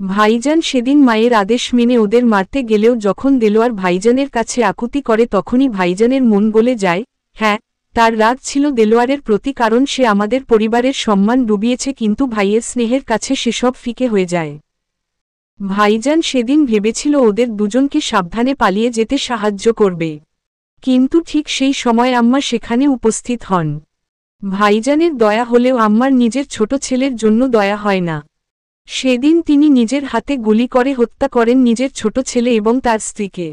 ভাইজান সেদিন মায়ের আদেশ মেনে ওদের মারতে গেলেও যখন দেলোয়ার ভাইজানের কাছে আকুতি করে তখনই ভাইজানের মন গলে যায়। হ্যাঁ, তার রাগ ছিল দেলোয়ারের প্রতি, কারণ সে আমাদের পরিবারের সম্মান ডুবিয়েছে, কিন্তু ভাইয়ের স্নেহের কাছে সেসব ফিকে হয়ে যায়। ভাইজান সেদিন ভেবেছিল ওদের দুজনকে সাবধানে পালিয়ে যেতে সাহায্য করবে, কিন্তু ঠিক সেই সময় আম্মা সেখানে উপস্থিত হন। ভাইজানের দয়া হলেও আম্মার নিজের ছোট ছেলের জন্য দয়া হয় না। সেদিন তিনি নিজের হাতে গুলি করে হত্যা করেন নিজের ছোট ছেলে এবং তার স্ত্রীকে।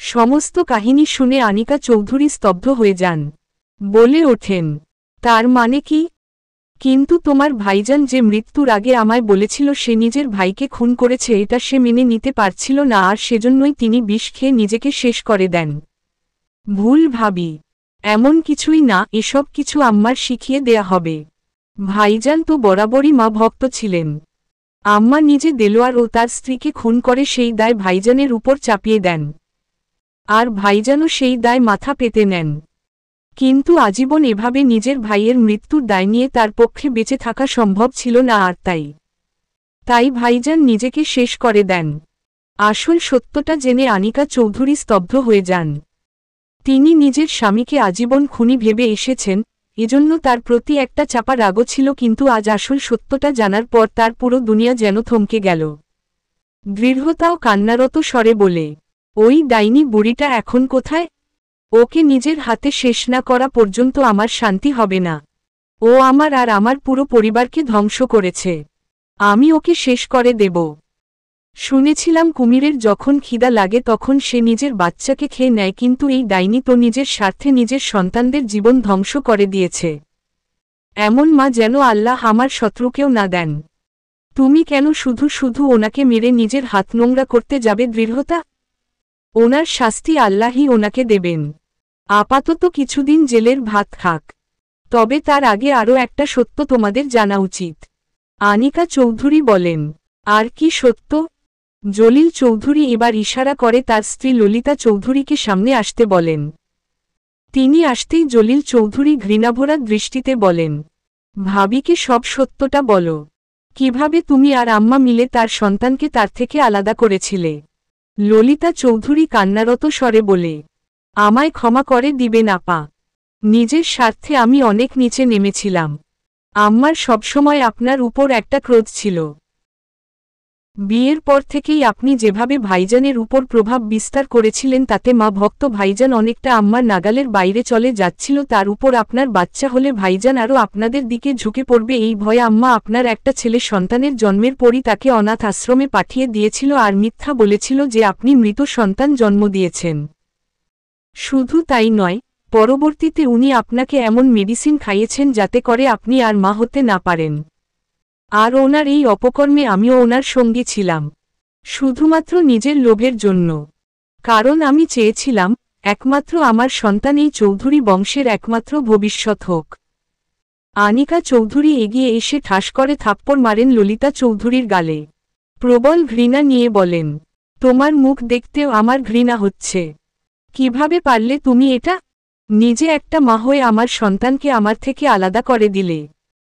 সমস্ত কাহিনী শুনে আনিকা চৌধুরী স্তব্ধ হয়ে যান। বলে ওঠেন, তার মানে কি? কিন্তু তোমার ভাইজান যে মৃত্যুর আগে আমায় বলেছিল সে নিজের ভাইকে খুন করেছে, এটা সে মেনে নিতে পারছিল না, আর সেজন্যই তিনি বিষ খেয়ে নিজেকে শেষ করে দেন। ভুল ভাবি, এমন কিছুই না, এসব কিছু আম্মার শিখিয়ে দেয়া হবে। ভাইজান তো বরাবরই মা ভক্ত ছিলেন। আম্মা নিজে দেলোয়ার ও তার স্ত্রীকে খুন করে সেই দায় ভাইজানের উপর চাপিয়ে দেন, আর ভাইজানও সেই দায় মাথা পেতে নেন। কিন্তু আজীবন এভাবে নিজের ভাইয়ের মৃত্যুর দায় নিয়ে তার পক্ষে বেঁচে থাকা সম্ভব ছিল না, আর তাই ভাইজান নিজেকে শেষ করে দেন। আসল সত্যটা জেনে আনিকা চৌধুরী স্তব্ধ হয়ে যান। তিনি নিজের স্বামীকে আজীবন খুনি ভেবে এসেছেন, এজন্য তার প্রতি একটা চাপা রাগও ছিল, কিন্তু আজ আসল সত্যটা জানার পর তার পুরো দুনিয়া যেন থমকে গেল। দৃঢ়তাও কান্নারত স্বরে বলে, ওই ডাইনি বুড়িটা এখন কোথায়? ওকে নিজের হাতে শেষ না করা পর্যন্ত আমার শান্তি হবে না। ও আমার আর আমার পুরো পরিবারকে ধ্বংস করেছে, আমি ওকে শেষ করে দেব। শুনেছিলাম কুমিরের যখন খিদা লাগে তখন সে নিজের বাচ্চাকে খেয়ে নেয়, কিন্তু এই ডাইনি তো নিজের স্বার্থে নিজের সন্তানদের জীবন ধ্বংস করে দিয়েছে। এমন মা যেন আল্লাহ আমার শত্রুকেও না দেন। তুমি কেন শুধু শুধু ওনাকে মেরে নিজের হাত নোংরা করতে যাবে? দৃঢ়তা, ওনার শাস্তি আল্লাহই ওনাকে দেবেন। আপাতত কিছুদিন জেলের ভাত খাক, তবে তার আগে আরও একটা সত্য তোমাদের জানা উচিত। আনিকা চৌধুরী বলেন, আর কি সত্য? জলিল চৌধুরী এবার ইশারা করে তার স্ত্রী ললিতা চৌধুরীকে সামনে আসতে বলেন। তিনি আসতেই জলিল চৌধুরী ঘৃণাভরা দৃষ্টিতে বলেন, ভাবিকে সব সত্যটা বলো। কিভাবে তুমি আর আম্মা মিলে তার সন্তানকে তার থেকে আলাদা করেছিলে? ললিতা চৌধুরী কান্নারত স্বরে বলে, আমায় ক্ষমা করে দিবেন আপা। নিজের স্বার্থে আমি অনেক নিচে নেমেছিলাম। আম্মার সবসময় আপনার উপর একটা ক্রোধ ছিল। বিয়ের পর থেকেই আপনি যেভাবে ভাইজানের উপর প্রভাব বিস্তার করেছিলেন তাতে মা ভক্ত ভাইজান অনেকটা আম্মার নাগালের বাইরে চলে যাচ্ছিল। তার উপর আপনার বাচ্চা হলে ভাইজান আরও আপনাদের দিকে ঝুঁকে পড়বে, এই ভয়ে আম্মা আপনার একটা ছেলে সন্তানের জন্মের পরই তাকে অনাথ আশ্রমে পাঠিয়ে দিয়েছিল আর মিথ্যা বলেছিল যে আপনি মৃত সন্তান জন্ম দিয়েছেন। শুধু তাই নয়, পরবর্তীতে উনি আপনাকে এমন মেডিসিন খাইয়েছেন যাতে করে আপনি আর মা হতে না পারেন। আর ওনার এই অপকর্মে আমিও ওনার সঙ্গী ছিলাম, শুধুমাত্র নিজের লোভের জন্য। কারণ আমি চেয়েছিলাম একমাত্র আমার সন্তান এই চৌধুরী বংশের একমাত্র ভবিষ্যৎ হোক। আনিকা চৌধুরী এগিয়ে এসে ঠাস করে থাপ্পড় মারেন ললিতা চৌধুরীর গালে। প্রবল ঘৃণা নিয়ে বলেন, তোমার মুখ দেখতেও আমার ঘৃণা হচ্ছে। কিভাবে পারলে তুমি এটা? নিজে একটা মা হয়ে আমার সন্তানকে আমার থেকে আলাদা করে দিলে।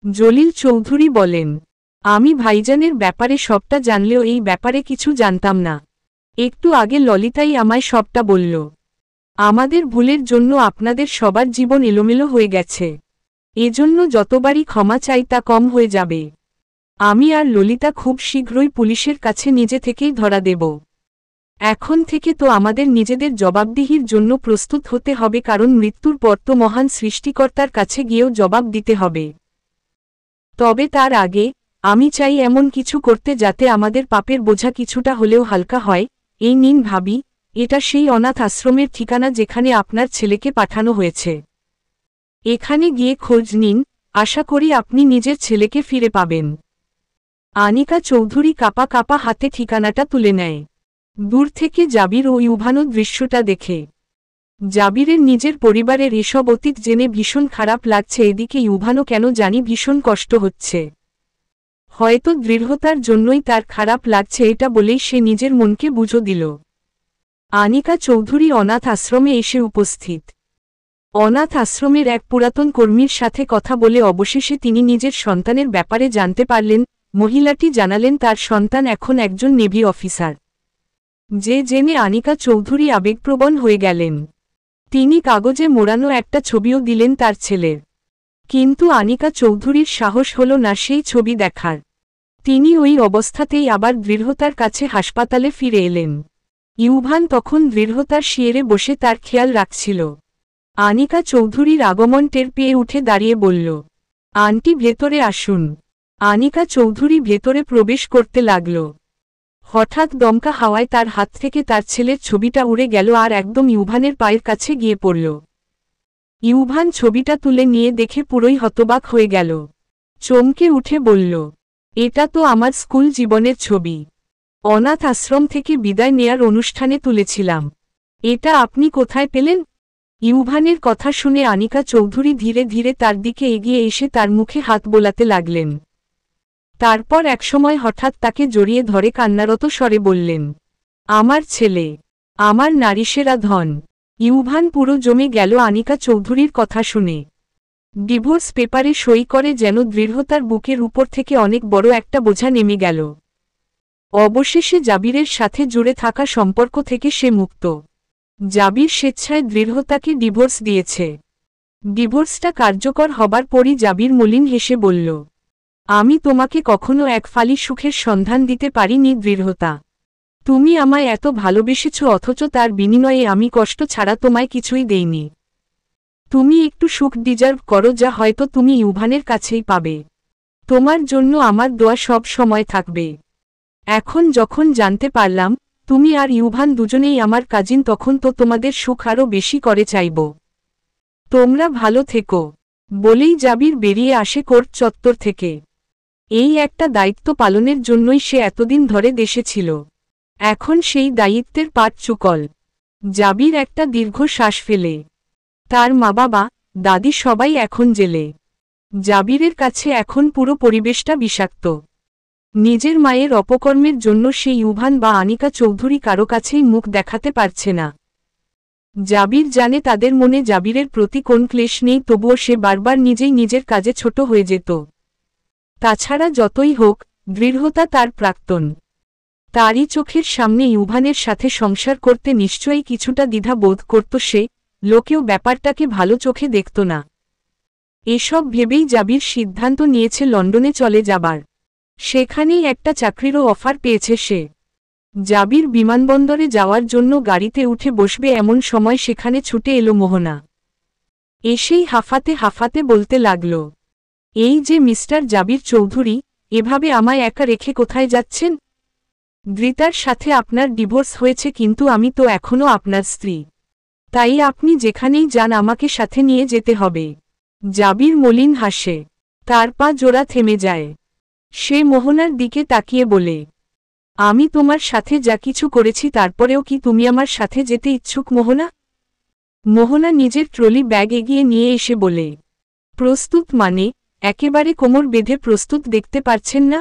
জলিল চৌধুরী বলেন, আমি ভাইজানের ব্যাপারে সবটা জানলেও এই ব্যাপারে কিছু জানতাম না। একটু আগে ললিতাই আমায় সবটা বলল। আমাদের ভুলের জন্য আপনাদের সবার জীবন এলোমেলো হয়ে গেছে, এজন্য যতবারই ক্ষমা চাই তা কম হয়ে যাবে। আমি আর ললিতা খুব শীঘ্রই পুলিশের কাছে নিজে থেকেই ধরা দেব। এখন থেকে তো আমাদের নিজেদের জবাবদিহির জন্য প্রস্তুত হতে হবে, কারণ মৃত্যুর পর তো মহান সৃষ্টিকর্তার কাছে গিয়েও জবাব দিতে হবে। তবে তার আগে আমি চাই এমন কিছু করতে যাতে আমাদের পাপের বোঝা কিছুটা হলেও হালকা হয়। এই নিন ভাবি, এটা সেই অনাথ আশ্রমের ঠিকানা যেখানে আপনার ছেলেকে পাঠানো হয়েছে। এখানে গিয়ে খোঁজ নিন, আশা করি আপনি নিজের ছেলেকে ফিরে পাবেন। আনিকা চৌধুরী কাপা কাপা হাতে ঠিকানাটা তুলে নেয়। দূর থেকে জাবির ও ইউভানো দৃশ্যটা দেখে জাবিরের নিজের পরিবারের এসব অতীত জেনে ভীষণ খারাপ লাগছে, এদিকে ইউভানো কেন জানি ভীষণ কষ্ট হচ্ছে। হয়তো দৃঢ়তার জন্যই তার খারাপ লাগছে, এটা বলেই সে নিজের মনকে বুঝো দিল। আনিকা চৌধুরী অনাথ আশ্রমে এসে উপস্থিত। অনাথ আশ্রমের এক পুরাতন কর্মীর সাথে কথা বলে অবশেষে তিনি নিজের সন্তানের ব্যাপারে জানতে পারলেন। মহিলাটি জানালেন তার সন্তান এখন একজন নেভি অফিসার। যে জেনে আনিকা চৌধুরী আবেগপ্রবণ হয়ে গেলেন। তিনি কাগজে মোড়ানো একটা ছবিও দিলেন তার ছেলের। কিন্তু আনিকা চৌধুরীর সাহস হল না সেই ছবি দেখার। তিনি ওই অবস্থাতেই আবার দৃঢ়তার কাছে হাসপাতালে ফিরে এলেন। ইউভান তখন দৃঢ়তার শিয়েরে বসে তার খেয়াল রাখছিল। আনিকা চৌধুরীর আগমন টের পেয়ে উঠে দাঁড়িয়ে বলল, আন্টি ভেতরে আসুন। আনিকা চৌধুরী ভেতরে প্রবেশ করতে লাগল। হঠাৎ দমকা হাওয়ায় তার হাত থেকে তার ছেলের ছবিটা উড়ে গেল আর একদম ইউভানের পায়ের কাছে গিয়ে পড়ল। ইউভান ছবিটা তুলে নিয়ে দেখে পুরোই হতবাক হয়ে গেল। চমকে উঠে বলল, এটা তো আমার স্কুল জীবনের ছবি। অনাথ আশ্রম থেকে বিদায় নেয়ার অনুষ্ঠানে তুলেছিলাম। এটা আপনি কোথায় পেলেন? ইউভানের কথা শুনে আনিকা চৌধুরী ধীরে ধীরে তার দিকে এগিয়ে এসে তার মুখে হাত বোলাতে লাগলেন। তারপর একসময় হঠাৎ তাকে জড়িয়ে ধরে কান্নারত স্বরে বললেন, আমার ছেলে, আমার নারীসেরা ধন। ইউভান পুরো জমে গেল আনিকা চৌধুরীর কথা শুনে। ডিভোর্স পেপারে সই করে যেন দৃঢ়তার বুকের উপর থেকে অনেক বড় একটা বোঝা নেমে গেল। অবশেষে জাবিরের সাথে জুড়ে থাকা সম্পর্ক থেকে সে মুক্ত। জাবির স্বেচ্ছায় দৃঢ়তাকে ডিভোর্স দিয়েছে। ডিভোর্সটা কার্যকর হবার পরই জাবির মলিন হেসে বলল, আমি তোমাকে কখনো এক ফালি সুখের সন্ধান দিতে পারিনি দৃঢ়তা। তুমি আমায় এত ভালোবেসেছ অথচ তার বিনিময়ে আমি কষ্ট ছাড়া তোমায় কিছুই দেইনি। তুমি একটু সুখ ডিজার্ভ করো যা হয়তো তুমি ইউভানের কাছেই পাবে। তোমার জন্য আমার দোয়া সব সময় থাকবে। এখন যখন জানতে পারলাম তুমি আর ইউভান দুজনেই আমার কাজিন তখন তো তোমাদের সুখ আরও বেশি করে চাইব। তোমরা ভালো থেকো। বলেই জাবির বেরিয়ে আসে কোর্ট চত্বর থেকে। এই একটা দায়িত্ব পালনের জন্যই সে এতদিন ধরে দেশে ছিল। এখন সেই দায়িত্বের পাট চুকল। জাবির একটা দীর্ঘ শ্বাস ফেলে। তার মা বাবা, দাদি সবাই এখন জেলে। জাবিরের কাছে এখন পুরো পরিবেশটা বিষাক্ত। নিজের মায়ের অপকর্মের জন্য সে ইউভান বা আনিকা চৌধুরী কারো কাছেই মুখ দেখাতে পারছে না। জাবির জানে তাদের মনে জাবিরের প্রতি কোন ক্লেশ নেই, তবুও সে বারবার নিজেই নিজের কাজে ছোট হয়ে যেত। তাছাড়া যতই হোক, দৃঢ়তা তার প্রাক্তন। তারই চোখের সামনে ইউভানের সাথে সংসার করতে নিশ্চয়ই কিছুটা দ্বিধা বোধ করত সে, লোকেও ব্যাপারটাকে ভালো চোখে দেখত না। এসব ভেবেই জাবির সিদ্ধান্ত নিয়েছে লন্ডনে চলে যাবার। সেখানেই একটা চাকরিরও অফার পেয়েছে সে। জাবির বিমানবন্দরে যাওয়ার জন্য গাড়িতে উঠে বসবে এমন সময় সেখানে ছুটে এলো মোহনা। এসেই হাঁফাতে হাঁফাতে বলতে লাগল, এই যে মিস্টার জাবির চৌধুরী, এভাবে আমায় একা রেখে কোথায় যাচ্ছেন? দৃতার সাথে আপনার ডিভোর্স হয়েছে কিন্তু আমি তো এখনও আপনার স্ত্রী। তাই আপনি যেখানেই যান আমাকে সাথে নিয়ে যেতে হবে। জাবির মলিন হাসে। তার পা জোড়া থেমে যায়। সে মোহনার দিকে তাকিয়ে বলে, আমি তোমার সাথে যা কিছু করেছি তারপরেও কি তুমি আমার সাথে যেতে ইচ্ছুক মোহনা? মোহনা নিজের ট্রলি ব্যাগ এগিয়ে নিয়ে এসে বলে, প্রস্তুত মানে? একেবারে কোমর বেঁধে প্রস্তুত দেখতে পারছেন না?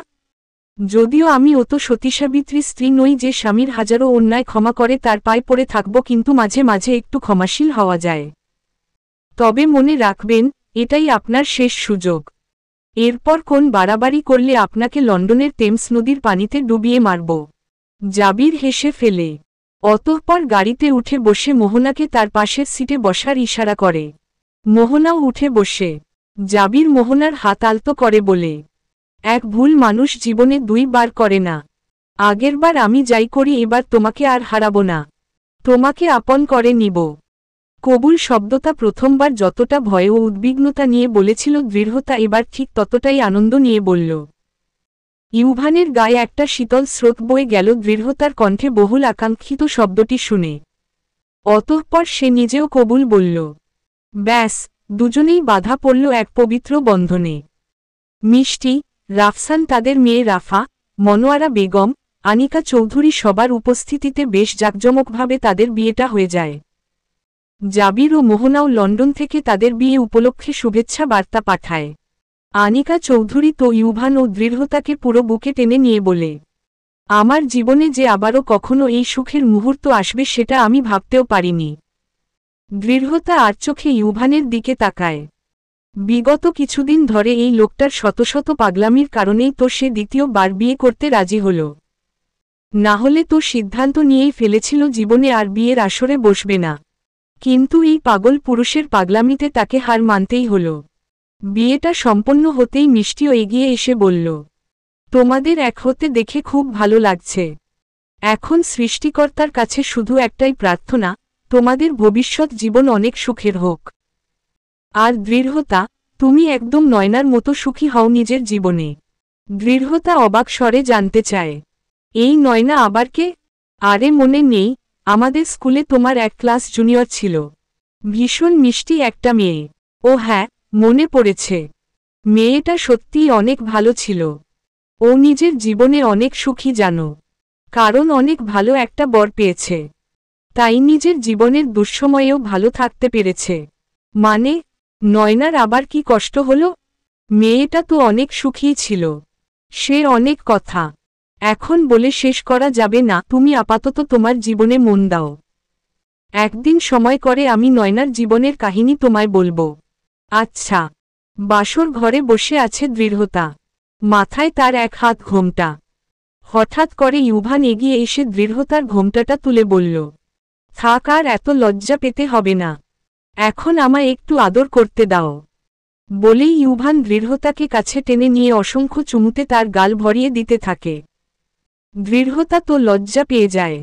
যদিও আমি অত সতীসাবিত্রী স্ত্রী নই যে স্বামীর হাজারো অন্যায় ক্ষমা করে তার পায়ে পড়ে থাকব, কিন্তু মাঝে মাঝে একটু ক্ষমাশীল হওয়া যায়। তবে মনে রাখবেন, এটাই আপনার শেষ সুযোগ। এরপর কোন বাড়াবাড়ি করলে আপনাকে লন্ডনের টেমস নদীর পানিতে ডুবিয়ে মারব। জাবির হেসে ফেলে। অতঃপর গাড়িতে উঠে বসে মোহনাকে তার পাশের সিটে বসার ইশারা করে। মোহনাও উঠে বসে। জাবির মোহনার হাত আলতো করে বলে, এক ভুল মানুষ জীবনে 2 বার করে না। আগেরবার আমি যাই করি, এবার তোমাকে আর হারাবো না। তোমাকে আপন করে নিব। কবুল শব্দটা প্রথমবার যতটা ভয় ও উদ্বিগ্নতা নিয়ে বলেছিল দৃঢ়তা এবার ঠিক ততটাই আনন্দ নিয়ে বলল। ইউভানের গায়ে একটা শীতল স্রোত বয়ে গেল দৃঢ়তার কণ্ঠে বহুল আকাঙ্ক্ষিত শব্দটি শুনে। অতঃপর সে নিজেও কবুল বলল। ব্যাস, দুজনেই বাধা পড়ল এক পবিত্র বন্ধনে। মিষ্টি, রাফসান, তাদের মেয়ে রাফা, মনোয়ারা বেগম, আনিকা চৌধুরী সবার উপস্থিতিতে বেশ জাঁকজমকভাবে তাদের বিয়েটা হয়ে যায়। জাবির ও মোহনাও লন্ডন থেকে তাদের বিয়ে উপলক্ষে শুভেচ্ছা বার্তা পাঠায়। আনিকা চৌধুরী তো ইউভান ও দৃঢ়তাকে পুরো বুকে টেনে নিয়ে বলে, আমার জীবনে যে আবারও কখনো এই সুখের মুহূর্ত আসবে সেটা আমি ভাবতেও পারিনি। দৃঢ়তা আর চোখে ইউভানের দিকে তাকায়। বিগত কিছুদিন ধরে এই লোকটার শত শত পাগলামির কারণেই তো সে দ্বিতীয়বার বিয়ে করতে রাজি হল। না হলে তো সিদ্ধান্ত নিয়েই ফেলেছিল জীবনে আর বিয়ের আসরে বসবে না। কিন্তু এই পাগল পুরুষের পাগলামিতে তাকে হার মানতেই হল। বিয়েটা সম্পন্ন হতেই মিষ্টিও এগিয়ে এসে বলল, তোমাদের এক হতে দেখে খুব ভালো লাগছে। এখন সৃষ্টিকর্তার কাছে শুধু একটাই প্রার্থনা, তোমাদের ভবিষ্যৎ জীবন অনেক সুখের হোক। আর দৃঢ়তা, তুমি একদম নয়নার মতো সুখী হও নিজের জীবনে। দৃঢ়তা অবাক স্বরে জানতে চায়, এই নয়না আবার কে? আরে মনে নেই, আমাদের স্কুলে তোমার এক ক্লাস জুনিয়র ছিল, ভীষণ মিষ্টি একটা মেয়ে। ও হ্যাঁ, মনে পড়েছে। মেয়েটা সত্যিই অনেক ভালো ছিল। ও নিজের জীবনে অনেক সুখী জানো, কারণ অনেক ভালো একটা বর পেয়েছে, তাই নিজের জীবনের দুঃসময়েও ভালো থাকতে পেরেছে। মানে, নয়নার আবার কি কষ্ট হলো? মেয়েটা তো অনেক সুখী ছিল। সে অনেক কথা এখন বলে শেষ করা যাবে না, তুমি আপাতত তোমার জীবনে মন দাও। একদিন সময় করে আমি নয়নার জীবনের কাহিনী তোমায় বলবো। আচ্ছা। বাসর ঘরে বসে আছে দৃঢ়তা, মাথায় তার এক হাত ঘোমটা। হঠাৎ করে ইউভান এগিয়ে এসে দৃঢ়তার ঘোমটাটা তুলে বলল, থাক, আর এত লজ্জা পেতে হবে না, এখন আমায় একটু আদর করতে দাও। বলেই ইউভান দৃঢ়তাকে কাছে টেনে নিয়ে অসংখ্য চুমুতে তার গাল ভরিয়ে দিতে থাকে। দৃঢ়তা তো লজ্জা পেয়ে যায়।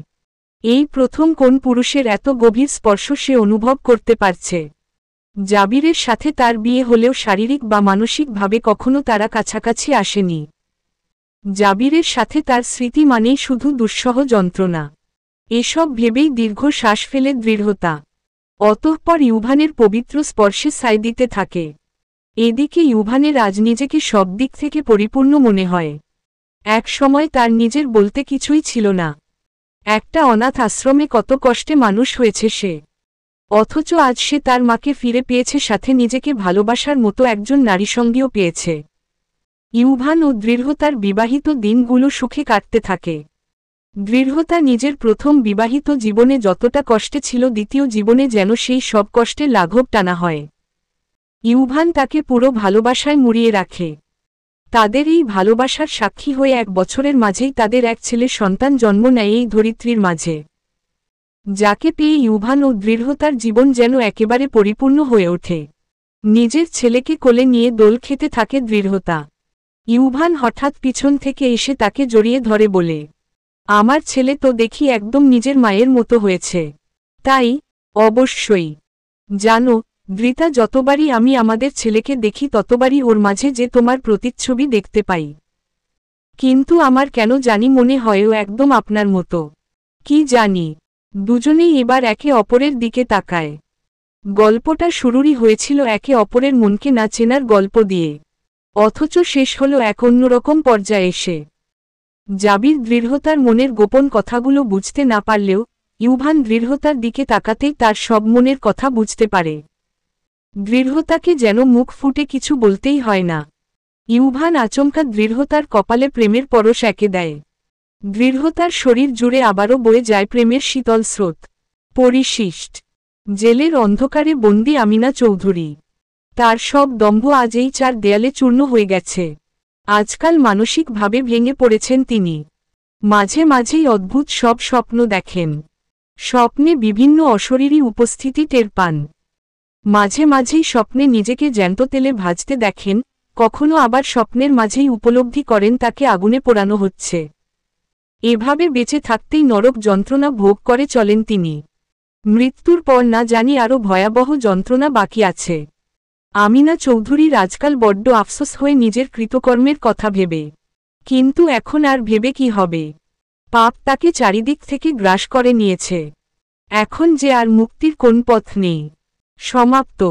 এই প্রথম কোন পুরুষের এত গভীর স্পর্শ সে অনুভব করতে পারছে। জাবিরের সাথে তার বিয়ে হলেও শারীরিক বা মানসিকভাবে কখনো তারা কাছাকাছি আসেনি। জাবিরের সাথে তার স্মৃতি মানেই শুধু দুঃসহ যন্ত্রণা। এসব ভেবেই দীর্ঘ শ্বাস ফেলে দৃঢ়তা অতঃপর ইউভানের পবিত্র স্পর্শে সায় দিতে থাকে। এদিকে ইউভানের আজ নিজেকে সব দিক থেকে পরিপূর্ণ মনে হয়। এক সময় তার নিজের বলতে কিছুই ছিল না। একটা অনাথ আশ্রমে কত কষ্টে মানুষ হয়েছে সে, অথচ আজ সে তার মাকে ফিরে পেয়েছে, সাথে নিজেকে ভালোবাসার মতো একজন নারীসঙ্গীও পেয়েছে। ইউভান ও দৃঢ়তার বিবাহিত দিনগুলো সুখে কাটতে থাকে। দৃঢ়তা নিজের প্রথম বিবাহিত জীবনে যতটা কষ্টে ছিল, দ্বিতীয় জীবনে যেন সেই সব কষ্টের লাঘব টানা হয়। ইউভান তাকে পুরো ভালোবাসায় মুড়িয়ে রাখে। তাদের এই ভালোবাসার সাক্ষী হয়ে 1 বছরের মাঝেই তাদের এক ছেলে সন্তান জন্ম নেয় এই ধরিত্রীর মাঝে, যাকে পেয়ে ইউভান ও দৃঢ়তার জীবন যেন একেবারে পরিপূর্ণ হয়ে ওঠে। নিজের ছেলেকে কোলে নিয়ে দোল খেতে থাকে দৃঢ়তা। ইউভান হঠাৎ পিছন থেকে এসে তাকে জড়িয়ে ধরে বলে, আমার ছেলে তো দেখি একদম নিজের মায়ের মতো হয়েছে। তাই? অবশ্যই। জানো দৃতা, যতবারই আমি আমাদের ছেলেকে দেখি ততবারই ওর মাঝে যে তোমার প্রতিচ্ছবি দেখতে পাই, কিন্তু আমার কেন জানি মনে হয় ও একদম আপনার মতো। কি জানি। দুজনেই এবার একে অপরের দিকে তাকায়। গল্পটা শুরুরই হয়েছিল একে অপরের মনকে না চেনার গল্প দিয়ে, অথচ শেষ হল এক অন্যরকম পর্যায়ে এসে। জাবির দৃঢ়তার মনের গোপন কথাগুলো বুঝতে না পারলেও ইউভান দৃঢ়তার দিকে তাকাতেই তার সব মনের কথা বুঝতে পারে। দৃঢ়তাকে যেন মুখ ফুটে কিছু বলতেই হয় না। ইউভান আচমকা দৃঢ়তার কপালে প্রেমের পরশ এঁকে দেয়। দৃঢ়তার শরীর জুড়ে আবারও বয়ে যায় প্রেমের শীতল স্রোত। পরিশিষ্ট। জেলের অন্ধকারে বন্দি আমিনা চৌধুরী। তার সব দম্ভ আজ এই 4 দেয়ালে চূর্ণ হয়ে গেছে। আজকাল মানসিকভাবে ভেঙে পড়েছেন তিনি। মাঝে মাঝেই অদ্ভুত সব স্বপ্ন দেখেন। স্বপ্নে বিভিন্ন অশরীরী উপস্থিতি টের পান। মাঝে মাঝেই স্বপ্নে নিজেকে জ্যান্ত তেলে ভাজতে দেখেন, কখনো আবার স্বপ্নের মাঝেই উপলব্ধি করেন তাকে আগুনে পোড়ানো হচ্ছে। এভাবে বেঁচে থাকতেই নরক যন্ত্রণা ভোগ করে চলেন তিনি। মৃত্যুর পর না জানি আরও ভয়াবহ যন্ত্রণা বাকি আছে। আমিনা চৌধুরীর আজকাল বড্ড আফসোস হয়ে নিজের কৃতকর্মের কথা ভেবে। কিন্তু এখন আর ভেবে কি হবে? পাপ তাকে চারিদিক থেকে গ্রাস করে নিয়েছে। এখন যে আর মুক্তির কোন পথ নেই। সমাপ্ত।